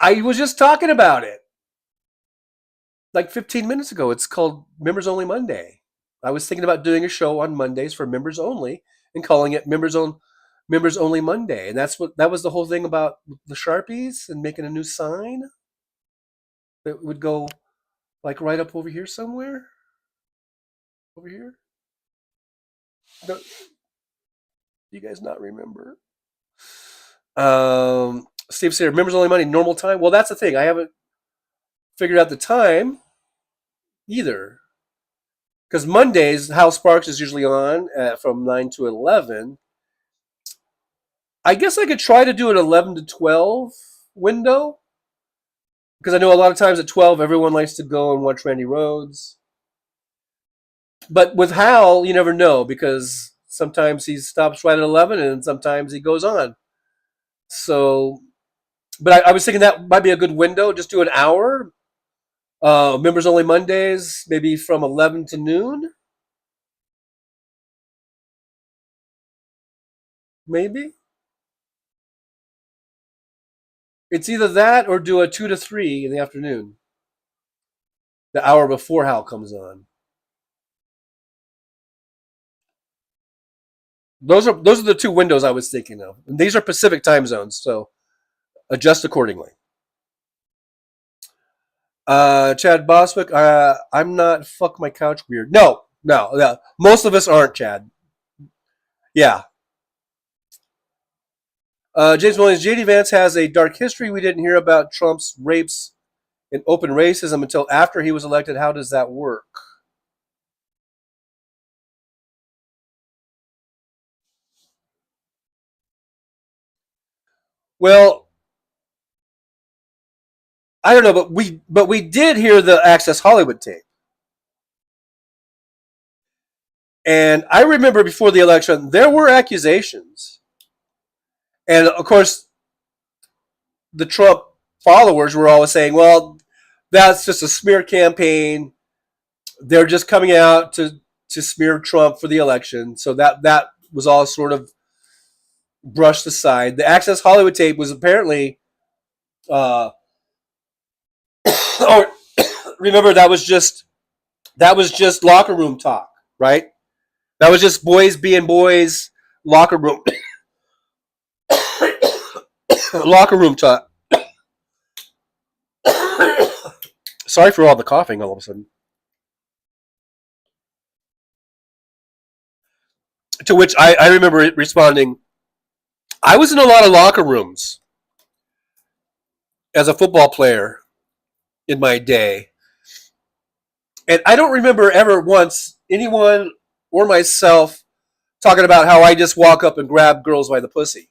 I was just talking about it like 15 minutes ago. It's called Members Only Monday. I was thinking about doing a show on Mondays for members only and calling it Members Only Monday. And that was the whole thing about the Sharpies and making a new sign that would go like right up over here somewhere. Over here. No, you guys not remember? Steve said, Members Only Monday, normal time. Well, that's the thing. I haven't figured out the time either. Because Mondays, Hal Sparks is usually on from 9 to 11. I guess I could try to do an 11 to 12 window. Because I know a lot of times at 12, everyone likes to go and watch Randy Rhoads. But with Hal, you never know, because sometimes he stops right at 11 and sometimes he goes on. So, but I was thinking that might be a good window. Just do an hour. Members Only Mondays, maybe from 11 to noon. Maybe. It's either that or do a 2 to 3 in the afternoon. The hour before Hal comes on. Those are the two windows I was thinking of. And these are Pacific time zones, so adjust accordingly. Chad Boswick, I'm not fuck my couch weird. No. Most of us aren't, Chad. Yeah. James Williams, JD Vance has a dark history. We didn't hear about Trump's rapes and open racism until after he was elected. How does that work? Well, I don't know, but we did hear the Access Hollywood tape. And I remember before the election, there were accusations. And of course, the Trump followers were always saying, well, that's just a smear campaign. They're just coming out to smear Trump for the election. So that was all sort of brushed aside. The Access Hollywood tape was apparently, or remember, that was just locker room talk, right? That was just boys being boys, locker room talk. Sorry for all the coughing all of a sudden. To which I remember responding, I was in a lot of locker rooms as a football player in my day. And I don't remember ever once anyone or myself talking about how I just walk up and grab girls by the pussy.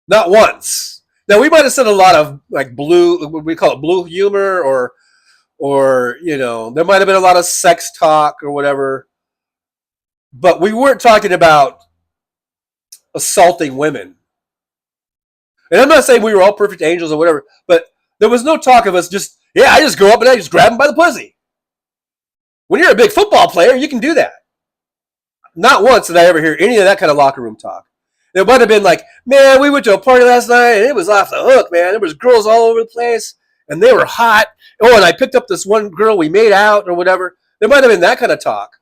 Not once. Now, we might have said a lot of like blue, we call it blue humor, or there might have been a lot of sex talk or whatever. But we weren't talking about assaulting women. And I'm not saying we were all perfect angels or whatever, but there was no talk of us I just go up and I just grab them by the pussy. When you're a big football player, you can do that. Not once did I ever hear any of that kind of locker room talk. It might have been like, man, we went to a party last night and it was off the hook, man. There was girls all over the place and they were hot. Oh, and I picked up this one girl, we made out or whatever. There might have been that kind of talk.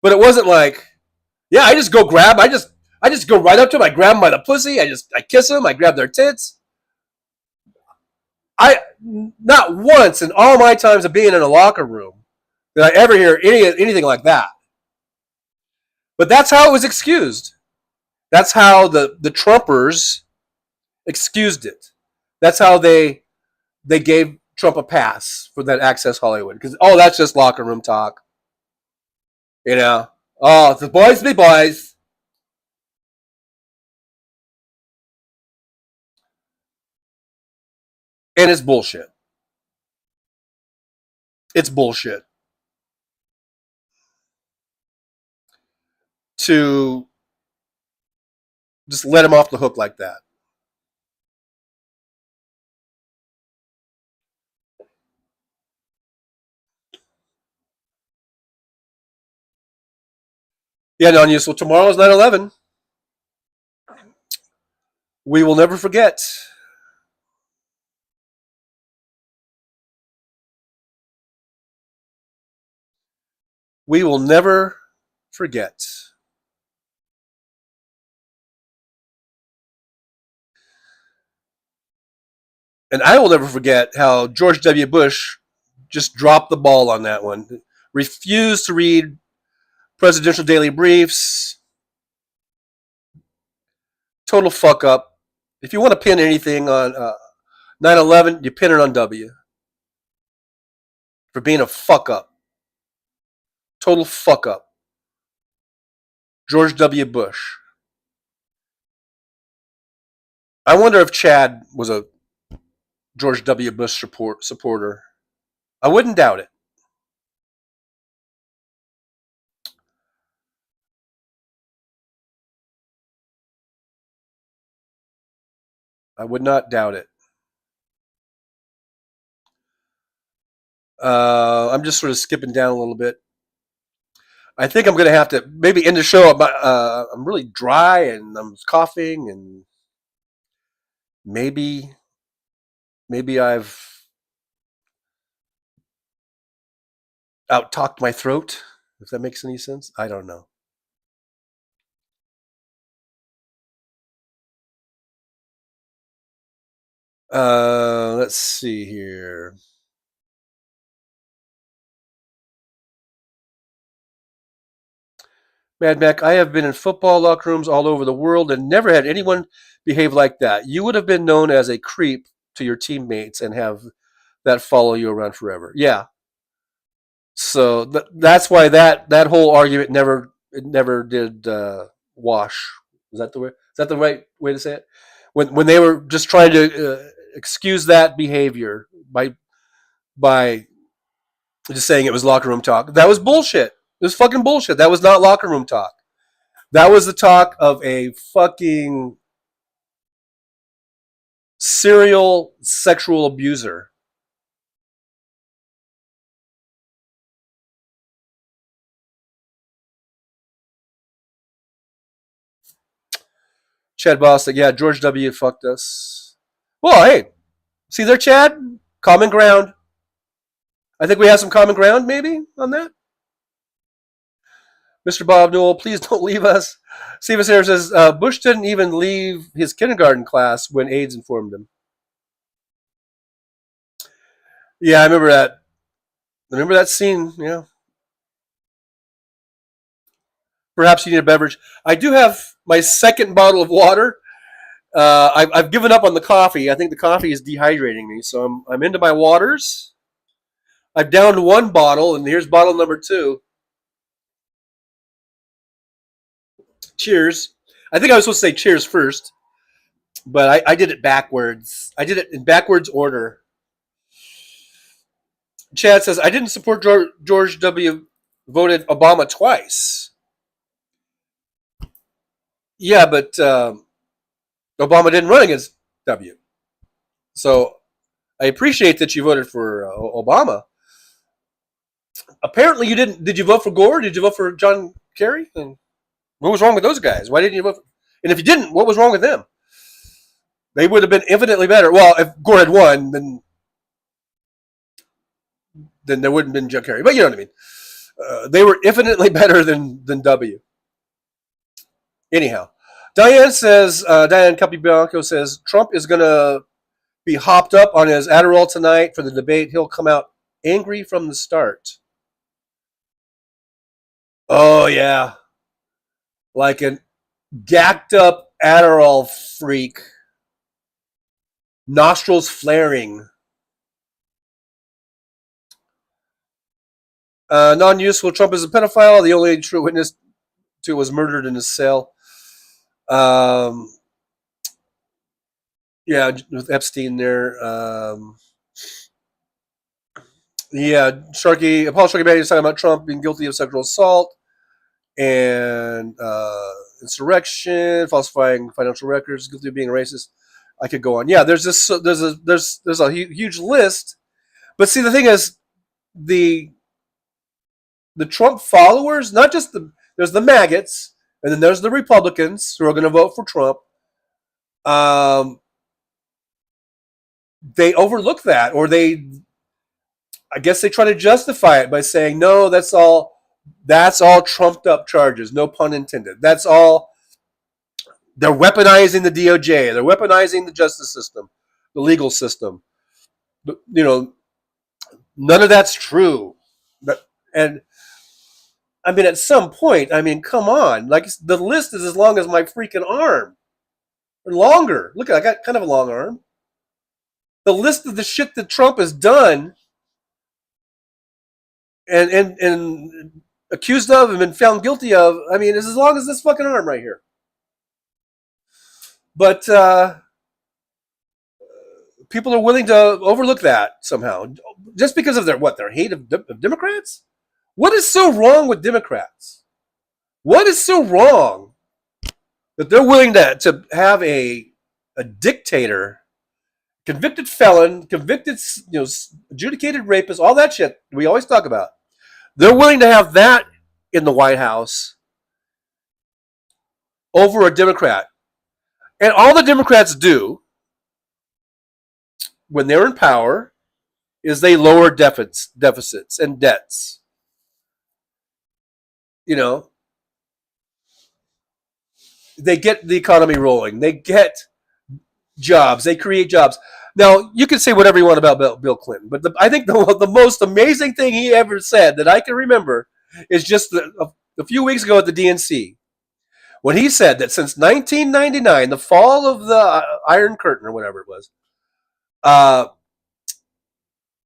But it wasn't like, yeah, I just go grab, I just go right up to them, I grab them by the pussy, I kiss them, I grab their tits. Not once in all my times of being in a locker room did I ever hear anything like that. But that's how it was excused. That's how the Trumpers excused it. That's how they gave Trump a pass for that Access Hollywood. Because, that's just locker room talk. The boys be boys. And it's bullshit. It's bullshit. To just let him off the hook like that. Yeah, non-use. So tomorrow is 9/11. We will never forget. We will never forget. And I will never forget how George W. Bush just dropped the ball on that one. Refused to read presidential daily briefs. Total fuck up. If you want to pin anything on 9/11, you pin it on W. For being a fuck up. Total fuck up. George W. Bush. I wonder if Chad was a George W. Bush supporter. I wouldn't doubt it. I would not doubt it. I'm just sort of skipping down a little bit. I think I'm going to have to maybe end the show. I'm really dry and I'm coughing and maybe I've out-talked my throat, if that makes any sense. I don't know. Let's see here. Mad Mac, I have been in football locker rooms all over the world and never had anyone behave like that. You would have been known as a creep to your teammates and have that follow you around forever. Yeah. So that's why that whole argument never did wash. Is that the right way to say it? When they were just trying to excuse that behavior by Just saying it was locker room talk. That was bullshit. It was fucking bullshit. That was not locker room talk. That was the talk of a fucking serial sexual abuser. Chad Bostic, yeah, George W. fucked us. Well, hey, see there, Chad? Common ground. I think we have some common ground, maybe, on that. Mr. Bob Newell, please don't leave us. Steven Sayre says, Bush didn't even leave his kindergarten class when AIDS informed him. Yeah, I remember that. I remember that scene, yeah. Perhaps you need a beverage. I do have my second bottle of water. I've given up on the coffee. I think the coffee is dehydrating me, so I'm into my waters. I've downed one bottle, and here's bottle number 2. Cheers. I think I was supposed to say cheers first, but I did it backwards. I did it in backwards order. Chad says, I didn't support George W. voted Obama twice. Yeah, but Obama didn't run against W. So I appreciate that you voted for Obama. Apparently you didn't. Did you vote for Gore? Did you vote for John Kerry? And what was wrong with those guys? Why didn't you vote for? And if you didn't, what was wrong with them? They would have been infinitely better. Well, if Gore had won, then there wouldn't have been John Kerry. But you know what I mean. They were infinitely better than W. Anyhow, Diane Capibianco says Trump is going to be hopped up on his Adderall tonight for the debate. He'll come out angry from the start. Oh, yeah. Like a gacked up Adderall freak. Nostrils flaring. Non-useful. Trump is a pedophile. The only true witness to it was murdered in his cell. Yeah, with Epstein there. Yeah, Paul Sharkey Manning is talking about Trump being guilty of sexual assault and insurrection, falsifying financial records, guilty of being a racist. I could go on. Yeah, there's a huge list. But see, the thing is, the Trump followers, not just there's the maggots, and then there's the Republicans who are going to vote for Trump. They overlook that, or I guess they try to justify it by saying, no, that's all trumped up charges, no pun intended. That's all. They're weaponizing the DOJ. They're weaponizing the justice system, the legal system. But, none of that's true. And I mean, at some point, come on. Like, the list is as long as my freaking arm. Or longer. Look, I got kind of a long arm. The list of the shit that Trump has done and accused of and been found guilty of, is as long as this fucking arm right here. But people are willing to overlook that somehow. Just because of their hate of Democrats? What is so wrong with Democrats? What is so wrong that they're willing to have a dictator, convicted felon, convicted, adjudicated rapist, all that shit we always talk about? They're willing to have that in the White House over a Democrat. And all the Democrats do when they're in power is they lower deficits and debts. They get the economy rolling. They get jobs. They create jobs. Now, you can say whatever you want about Bill Clinton, but I think the most amazing thing he ever said that I can remember is just a few weeks ago at the DNC, when he said that since 1999, the fall of the Iron Curtain or whatever it was,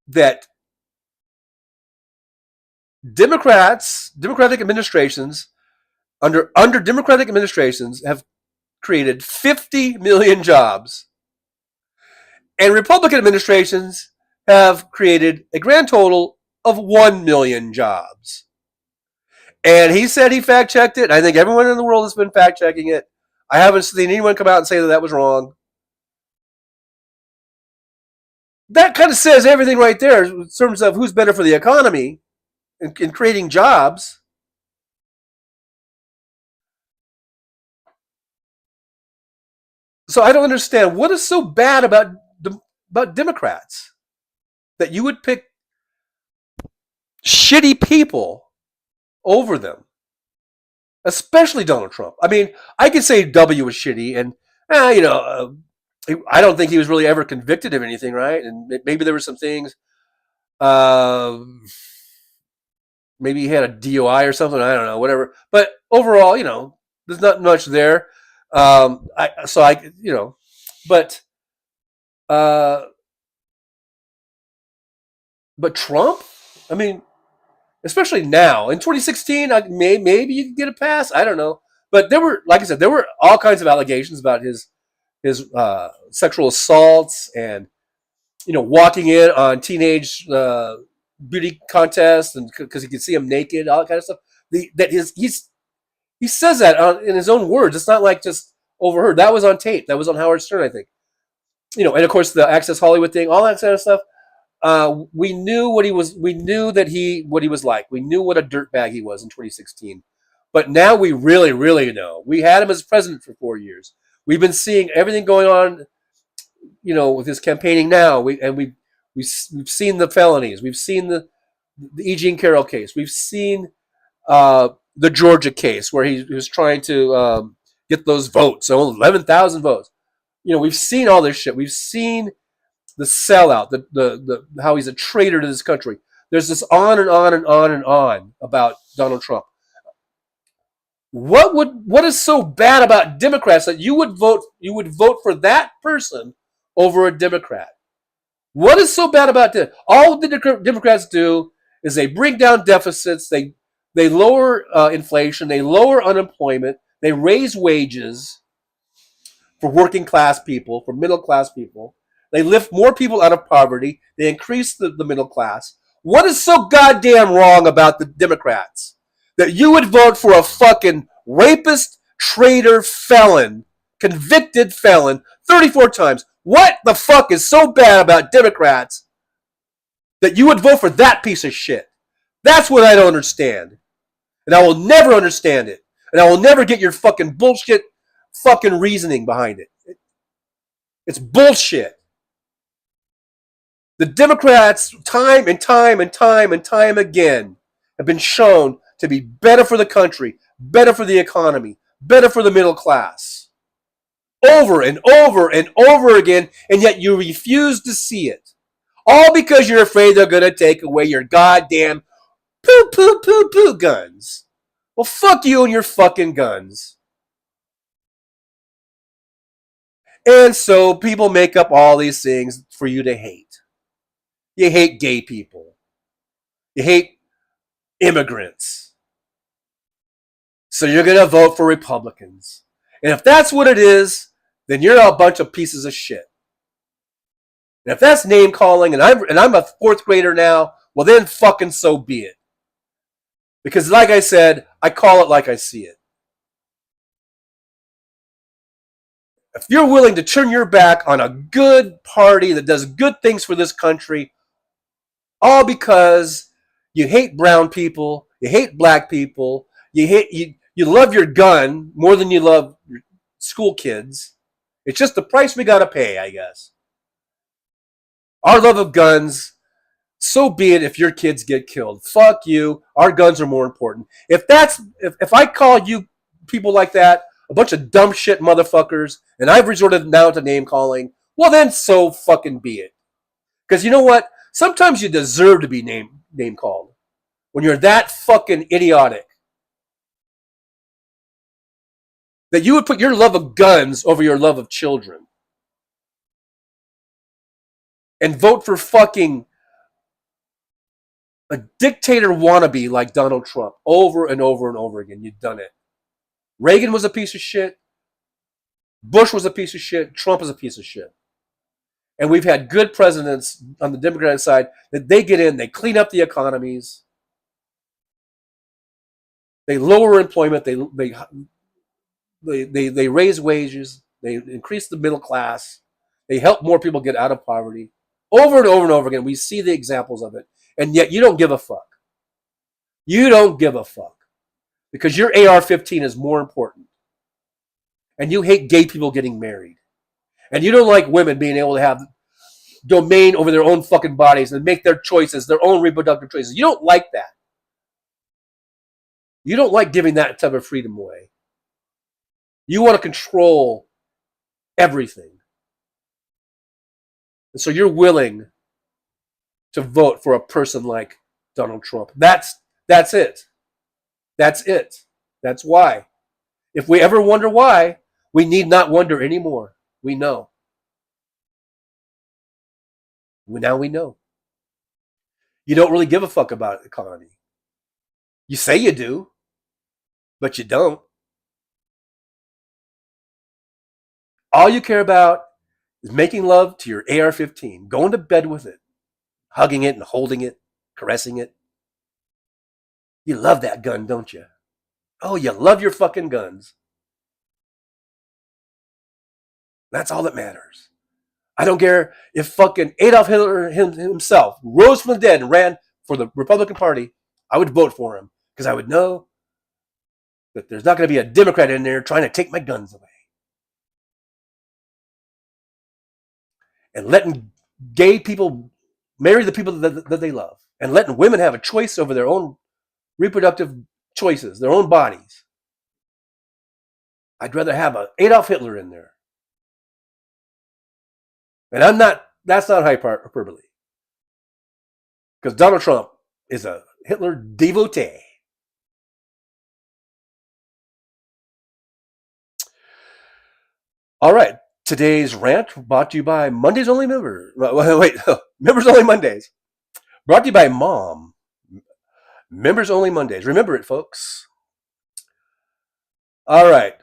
that Democratic administrations, under Democratic administrations, have created 50 million jobs, and Republican administrations have created a grand total of 1 million jobs. And he said he fact-checked it. I think everyone in the world has been fact-checking it. I haven't seen anyone come out and say that was wrong. That kind of says everything right there in terms of who's better for the economy and creating jobs. So I don't understand what is so bad about Democrats that you would pick shitty people over them, especially Donald Trump. I mean, I could say W was shitty, and I don't think he was really ever convicted of anything, right? And maybe there were some things. Maybe he had a DUI or something. I don't know, whatever. But overall, there's not much there. But Trump, I mean, especially now in 2016, maybe you could get a pass. I don't know. But there were, like I said, there were all kinds of allegations about his sexual assaults and walking in on teenage beauty contests and because he could see him naked, all that kind of stuff. He says that in his own words. It's not like just overheard. That was on tape. That was on Howard Stern, I think. And of course the Access Hollywood thing, all that kind of stuff. We knew what he was. We knew what he was like. We knew what a dirtbag he was in 2016. But now we really, really know. We had him as president for 4 years. We've been seeing everything going on, with his campaigning now. We've seen the felonies. We've seen the E. Jean Carroll case. We've seen the Georgia case where he was trying to get those votes, so 11,000 votes. We've seen all this shit. We've seen the sellout, the how he's a traitor to this country. There's this on and on and on and on about Donald Trump. What is so bad about Democrats that you would vote for that person over a Democrat? What is so bad about that? All the Democrats do is they bring down deficits, they lower inflation, they lower unemployment, they raise wages for working class people, for middle class people. They lift more people out of poverty. They increase the middle class. What is so goddamn wrong about the Democrats that you would vote for a fucking rapist, traitor, felon, convicted felon 34 times? What the fuck is so bad about Democrats that you would vote for that piece of shit? That's what I don't understand. And I will never understand it. And I will never get your fucking bullshit fucking reasoning behind it. It's bullshit. The Democrats, time and time and time and time again, have been shown to be better for the country, better for the economy, better for the middle class. Over and over and over again, and yet you refuse to see it. All because you're afraid they're going to take away your goddamn poo guns. Well, fuck you and your fucking guns. And so people make up all these things for you to hate. You hate gay people. You hate immigrants. So you're going to vote for Republicans. And if that's what it is, then you're a bunch of pieces of shit. And if that's name calling, and I'm a fourth grader now, well then fucking so be it. Because like I said, I call it like I see it. If you're willing to turn your back on a good party that does good things for this country, all because you hate brown people, you hate black people, you love your gun more than you love your school kids. It's just the price we gotta pay, I guess. Our love of guns, so be it if your kids get killed. Fuck you. Our guns are more important. If I call you people like that a bunch of dumb shit motherfuckers, and I've resorted now to name calling, well then so fucking be it. Because you know what? Sometimes you deserve to be name called. When you're that fucking idiotic. That you would put your love of guns over your love of children. And vote for fucking a dictator wannabe like Donald Trump over and over and over again. You've done it. Reagan was a piece of shit. Bush was a piece of shit. Trump is a piece of shit. And we've had good presidents on the Democratic side that they get in, they clean up the economies, they lower employment, they raise wages, they increase the middle class, they help more people get out of poverty. Over and over and over again, we see the examples of it. And yet you don't give a fuck. You don't give a fuck. Because your AR-15 is more important. And you hate gay people getting married. And you don't like women being able to have domain over their own fucking bodies and make their choices, their own reproductive choices. You don't like that. You don't like giving that type of freedom away. You want to control everything. And so you're willing to vote for a person like Donald Trump. That's it. That's it. That's why. If we ever wonder why, we need not wonder anymore. We know. Now we know. You don't really give a fuck about the economy. You say you do, but you don't. All you care about is making love to your AR-15, going to bed with it, hugging it and holding it, caressing it. You love that gun, don't you? Oh, you love your fucking guns. That's all that matters. I don't care if fucking Adolf Hitler himself rose from the dead and ran for the Republican Party. I would vote for him because I would know that there's not going to be a Democrat in there trying to take my guns away. And letting gay people marry the people that they love. And letting women have a choice over their own reproductive choices, their own bodies. I'd rather have an Adolf Hitler in there. And that's not hyperbole. Because Donald Trump is a Hitler devotee. All right. Today's rant brought to you by Mondays Only Members. Wait, Members Only Mondays. Brought to you by Mom. Members Only Mondays. Remember it, folks. All right.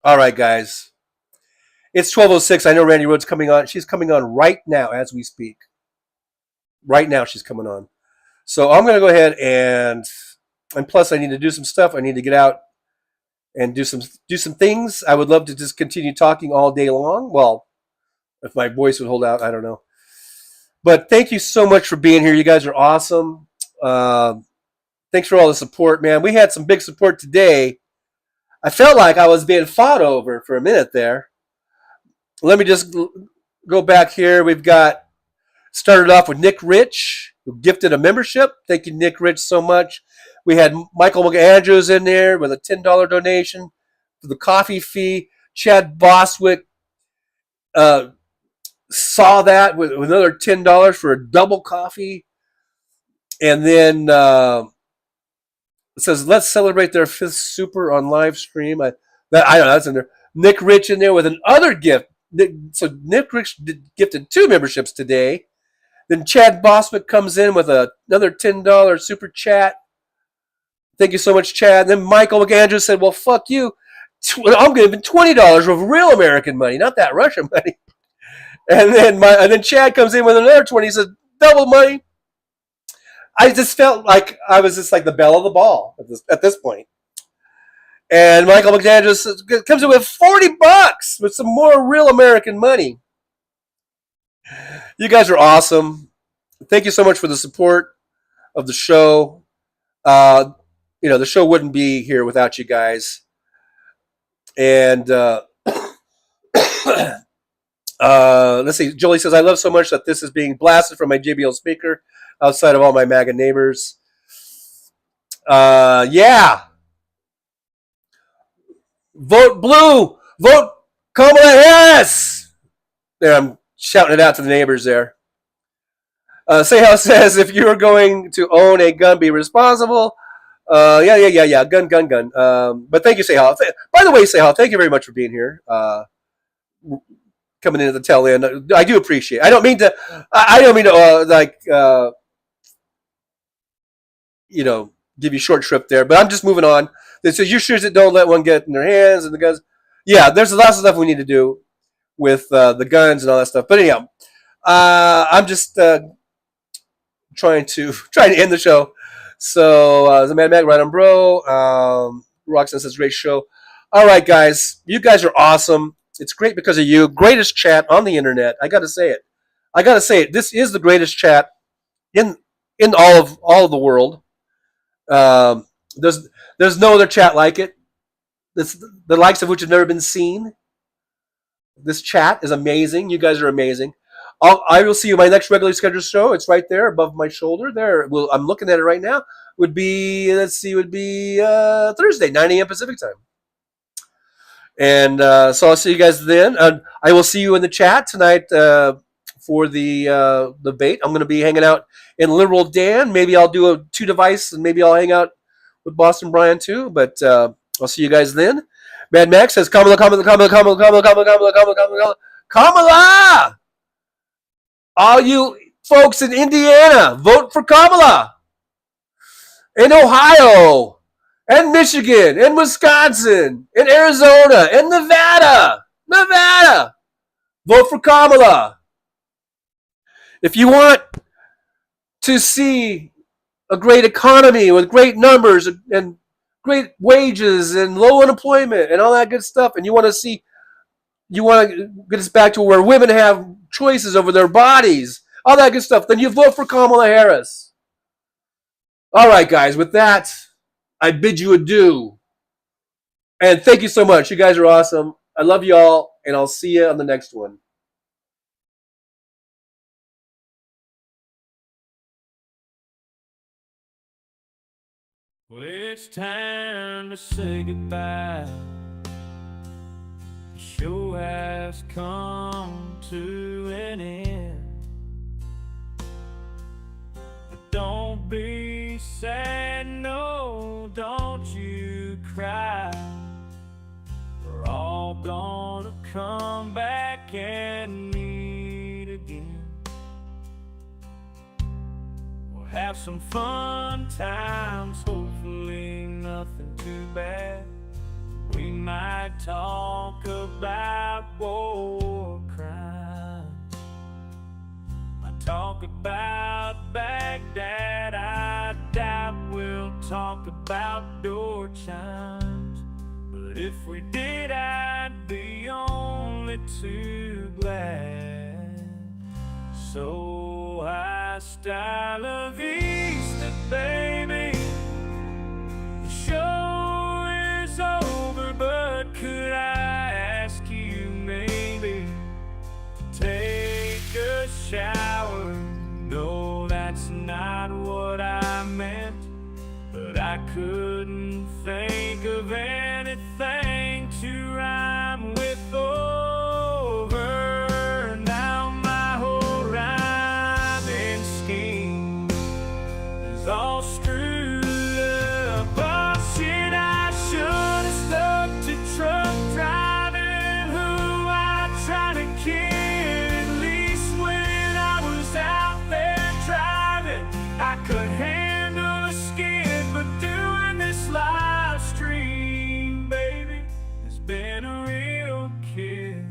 All right, guys. It's 12:06. I know Randy Rhodes coming on. She's coming on right now as we speak. Right now she's coming on. So I'm going to go ahead and plus I need to do some stuff. I need to get out and do some things. I would love to just continue talking all day long. Well, if my voice would hold out, I don't know. But thank you so much for being here. You guys are awesome. Thanks for all the support, man. We had some big support today. I felt like I was being fought over for a minute there. Let me just go back here. We've got started off with Nick Rich, who gifted a membership. Thank you, Nick Rich, so much. We had Michael McAndrews in there with a $10 donation for the coffee fee. Chad Boswick saw that with another $10 for a double coffee. And then it says, let's celebrate their 5th super on live stream. I don't know, that's in there. Nick Rich in there with another gift. So Nick Rich gifted 2 memberships today. Then Chad Boswick comes in with another $10 super chat. Thank you so much, Chad. And then Michael McAndrews said, well, fuck you. I'm giving $20 of real American money, not that Russian money. And then Chad comes in with another 20. He says, double money. I just felt like I was just like the belle of the ball at this point. And Michael McAndrews comes in with $40 with some more real American money. You guys are awesome. Thank you so much for the support of the show. The show wouldn't be here without you guys. And let's see. Jolie says, I love so much that this is being blasted from my JBL speaker outside of all my MAGA neighbors. Yeah. Vote blue. Vote Kamala Harris. There, I'm shouting it out to the neighbors there. Sehal says, if you're going to own a gun, be responsible. Yeah. Gun. But thank you, Sehal. By the way, Sehal, thank you very much for being here. Coming in at the tail end. I do appreciate it. I don't mean to give you short shrift there, but I'm just moving on. It says, you sure that don't let one get in their hands and the guns. Yeah, there's lots of stuff we need to do with the guns and all that stuff. But anyhow, I'm just trying to end the show. So the Mad Mac, right on, bro. Roxanne says great show. All right, guys, you guys are awesome. It's great because of you. Greatest chat on the internet. I gotta say it. This is the greatest chat in all of the world. There's no other chat like it. The likes of which have never been seen. This chat is amazing. You guys are amazing. I will see you in my next regularly scheduled show. It's right there above my shoulder. There, I'm looking at it right now. Would be Thursday, 9 a.m. Pacific time. And so I'll see you guys then. I will see you in the chat tonight for the debate. I'm going to be hanging out in Liberal Dan. Maybe I'll do a 2-device, and maybe I'll hang out with Boston Brian too. But I'll see you guys then. Mad Max says Kamala, Kamala, Kamala, Kamala, Kamala, Kamala, Kamala, Kamala, Kamala, Kamala. All you folks in Indiana, vote for Kamala. In Ohio, and Michigan, and Wisconsin, and Arizona, and Nevada, vote for Kamala. If you want to see a great economy with great numbers and great wages and low unemployment and all that good stuff, and you want to get us back to where women have choices over their bodies, all that good stuff, then you vote for Kamala Harris. All right, guys, with that, I bid you adieu. And thank you so much. You guys are awesome. I love you all, and I'll see you on the next one. Well, it's time to say goodbye. The show has come to an end. But don't be sad, no, don't you cry. We're all gonna come back and meet again. We'll have some fun times, hopefully nothing too bad. We might talk about war crimes. Might talk about Baghdad. I doubt we'll talk about door chimes. But if we did, I'd be only too glad. So hasta la vista, baby. The show is over, but could I ask you maybe to take a shower? No, that's not what I meant, but I couldn't think of anything to rhyme with over. Now my whole rhyming scheme is all screwed up. Oh shit, I should have stuck to truck driving, who I tried to kid. At least when I was out there driving, I could handle a skid. But doing this live stream, baby, has been a real kid.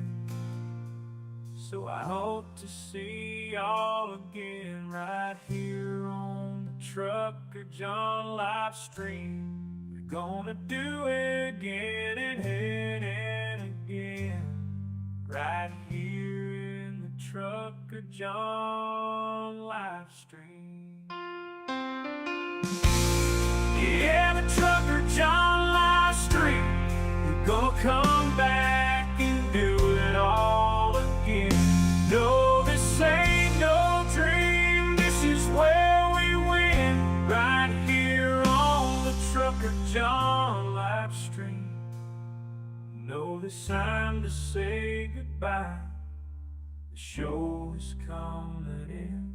So I hope to see y'all again right here on the Trucker John live stream. We're gonna do it again and again, right here in the Trucker John live stream. Yeah, the Trucker John live stream. We're gonna come back and do it all again. No, this ain't no dream. This is where we win, right here on the Trucker John live stream. No, this time to say goodbye. The show is coming in.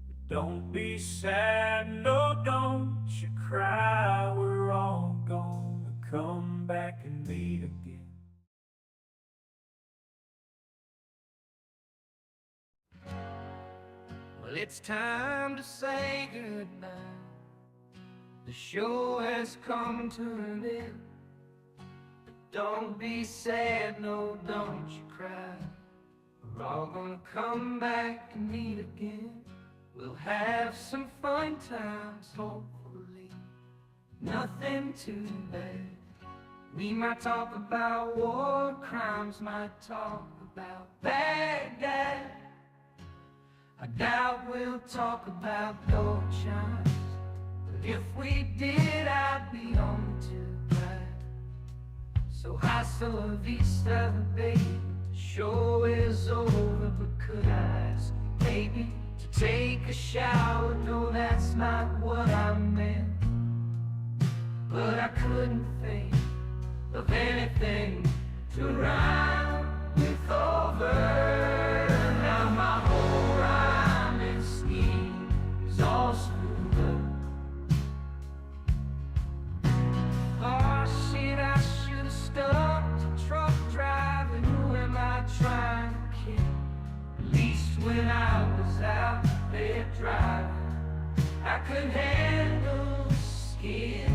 But don't be sad, no, don't you cry. We're all gonna come back and meet again. Well, it's time to say goodbye. The show has come to an end. Don't be sad, no, don't you cry. We're all gonna come back and meet again. We'll have some fun times, hopefully. Nothing too bad. We might talk about war crimes, might talk about Baghdad. I doubt we'll talk about gold chimes, but if we did, I'd be on to glad. So hasta la vista, baby, the show is over, but could I ask you, baby, to take a shower? No, that's not what I meant, but I couldn't think of anything to rhyme with over. Now my whole rhyming scheme is all screwed up. Oh shit, I should've stopped a truck driving. Who am I trying to kid? At least when I was out there driving, I could handle the skid.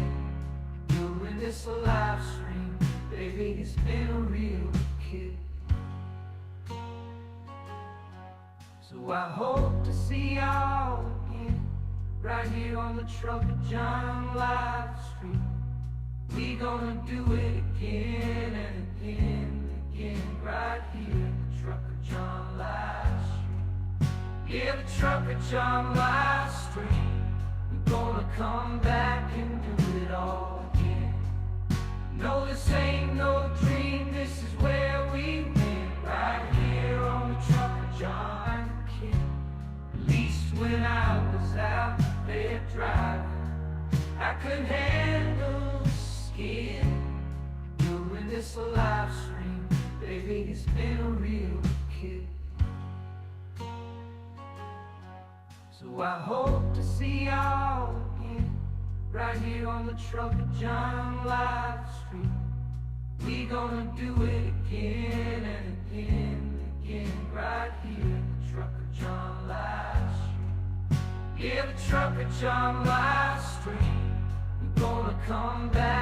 Doing this live stream, baby, it's been a real kick. So I hope to see y'all again, right here on the Trucker John live stream. We gonna do it again and again and again, right here in the Trucker John live stream. Yeah, the Trucker John live stream. We're gonna come back and do it all again. No, this ain't no dream, this is where we win, right here on the Trucker John. At least when I was out there driving, I could handle the skid. Doing this live stream, baby, it's been a real kick. So I hope to see y'all again, right here on the Trucker John live stream. We gonna do it again and again and again, right here in the Trucker John live stream. Yeah, the Trucker John live stream. We're gonna come back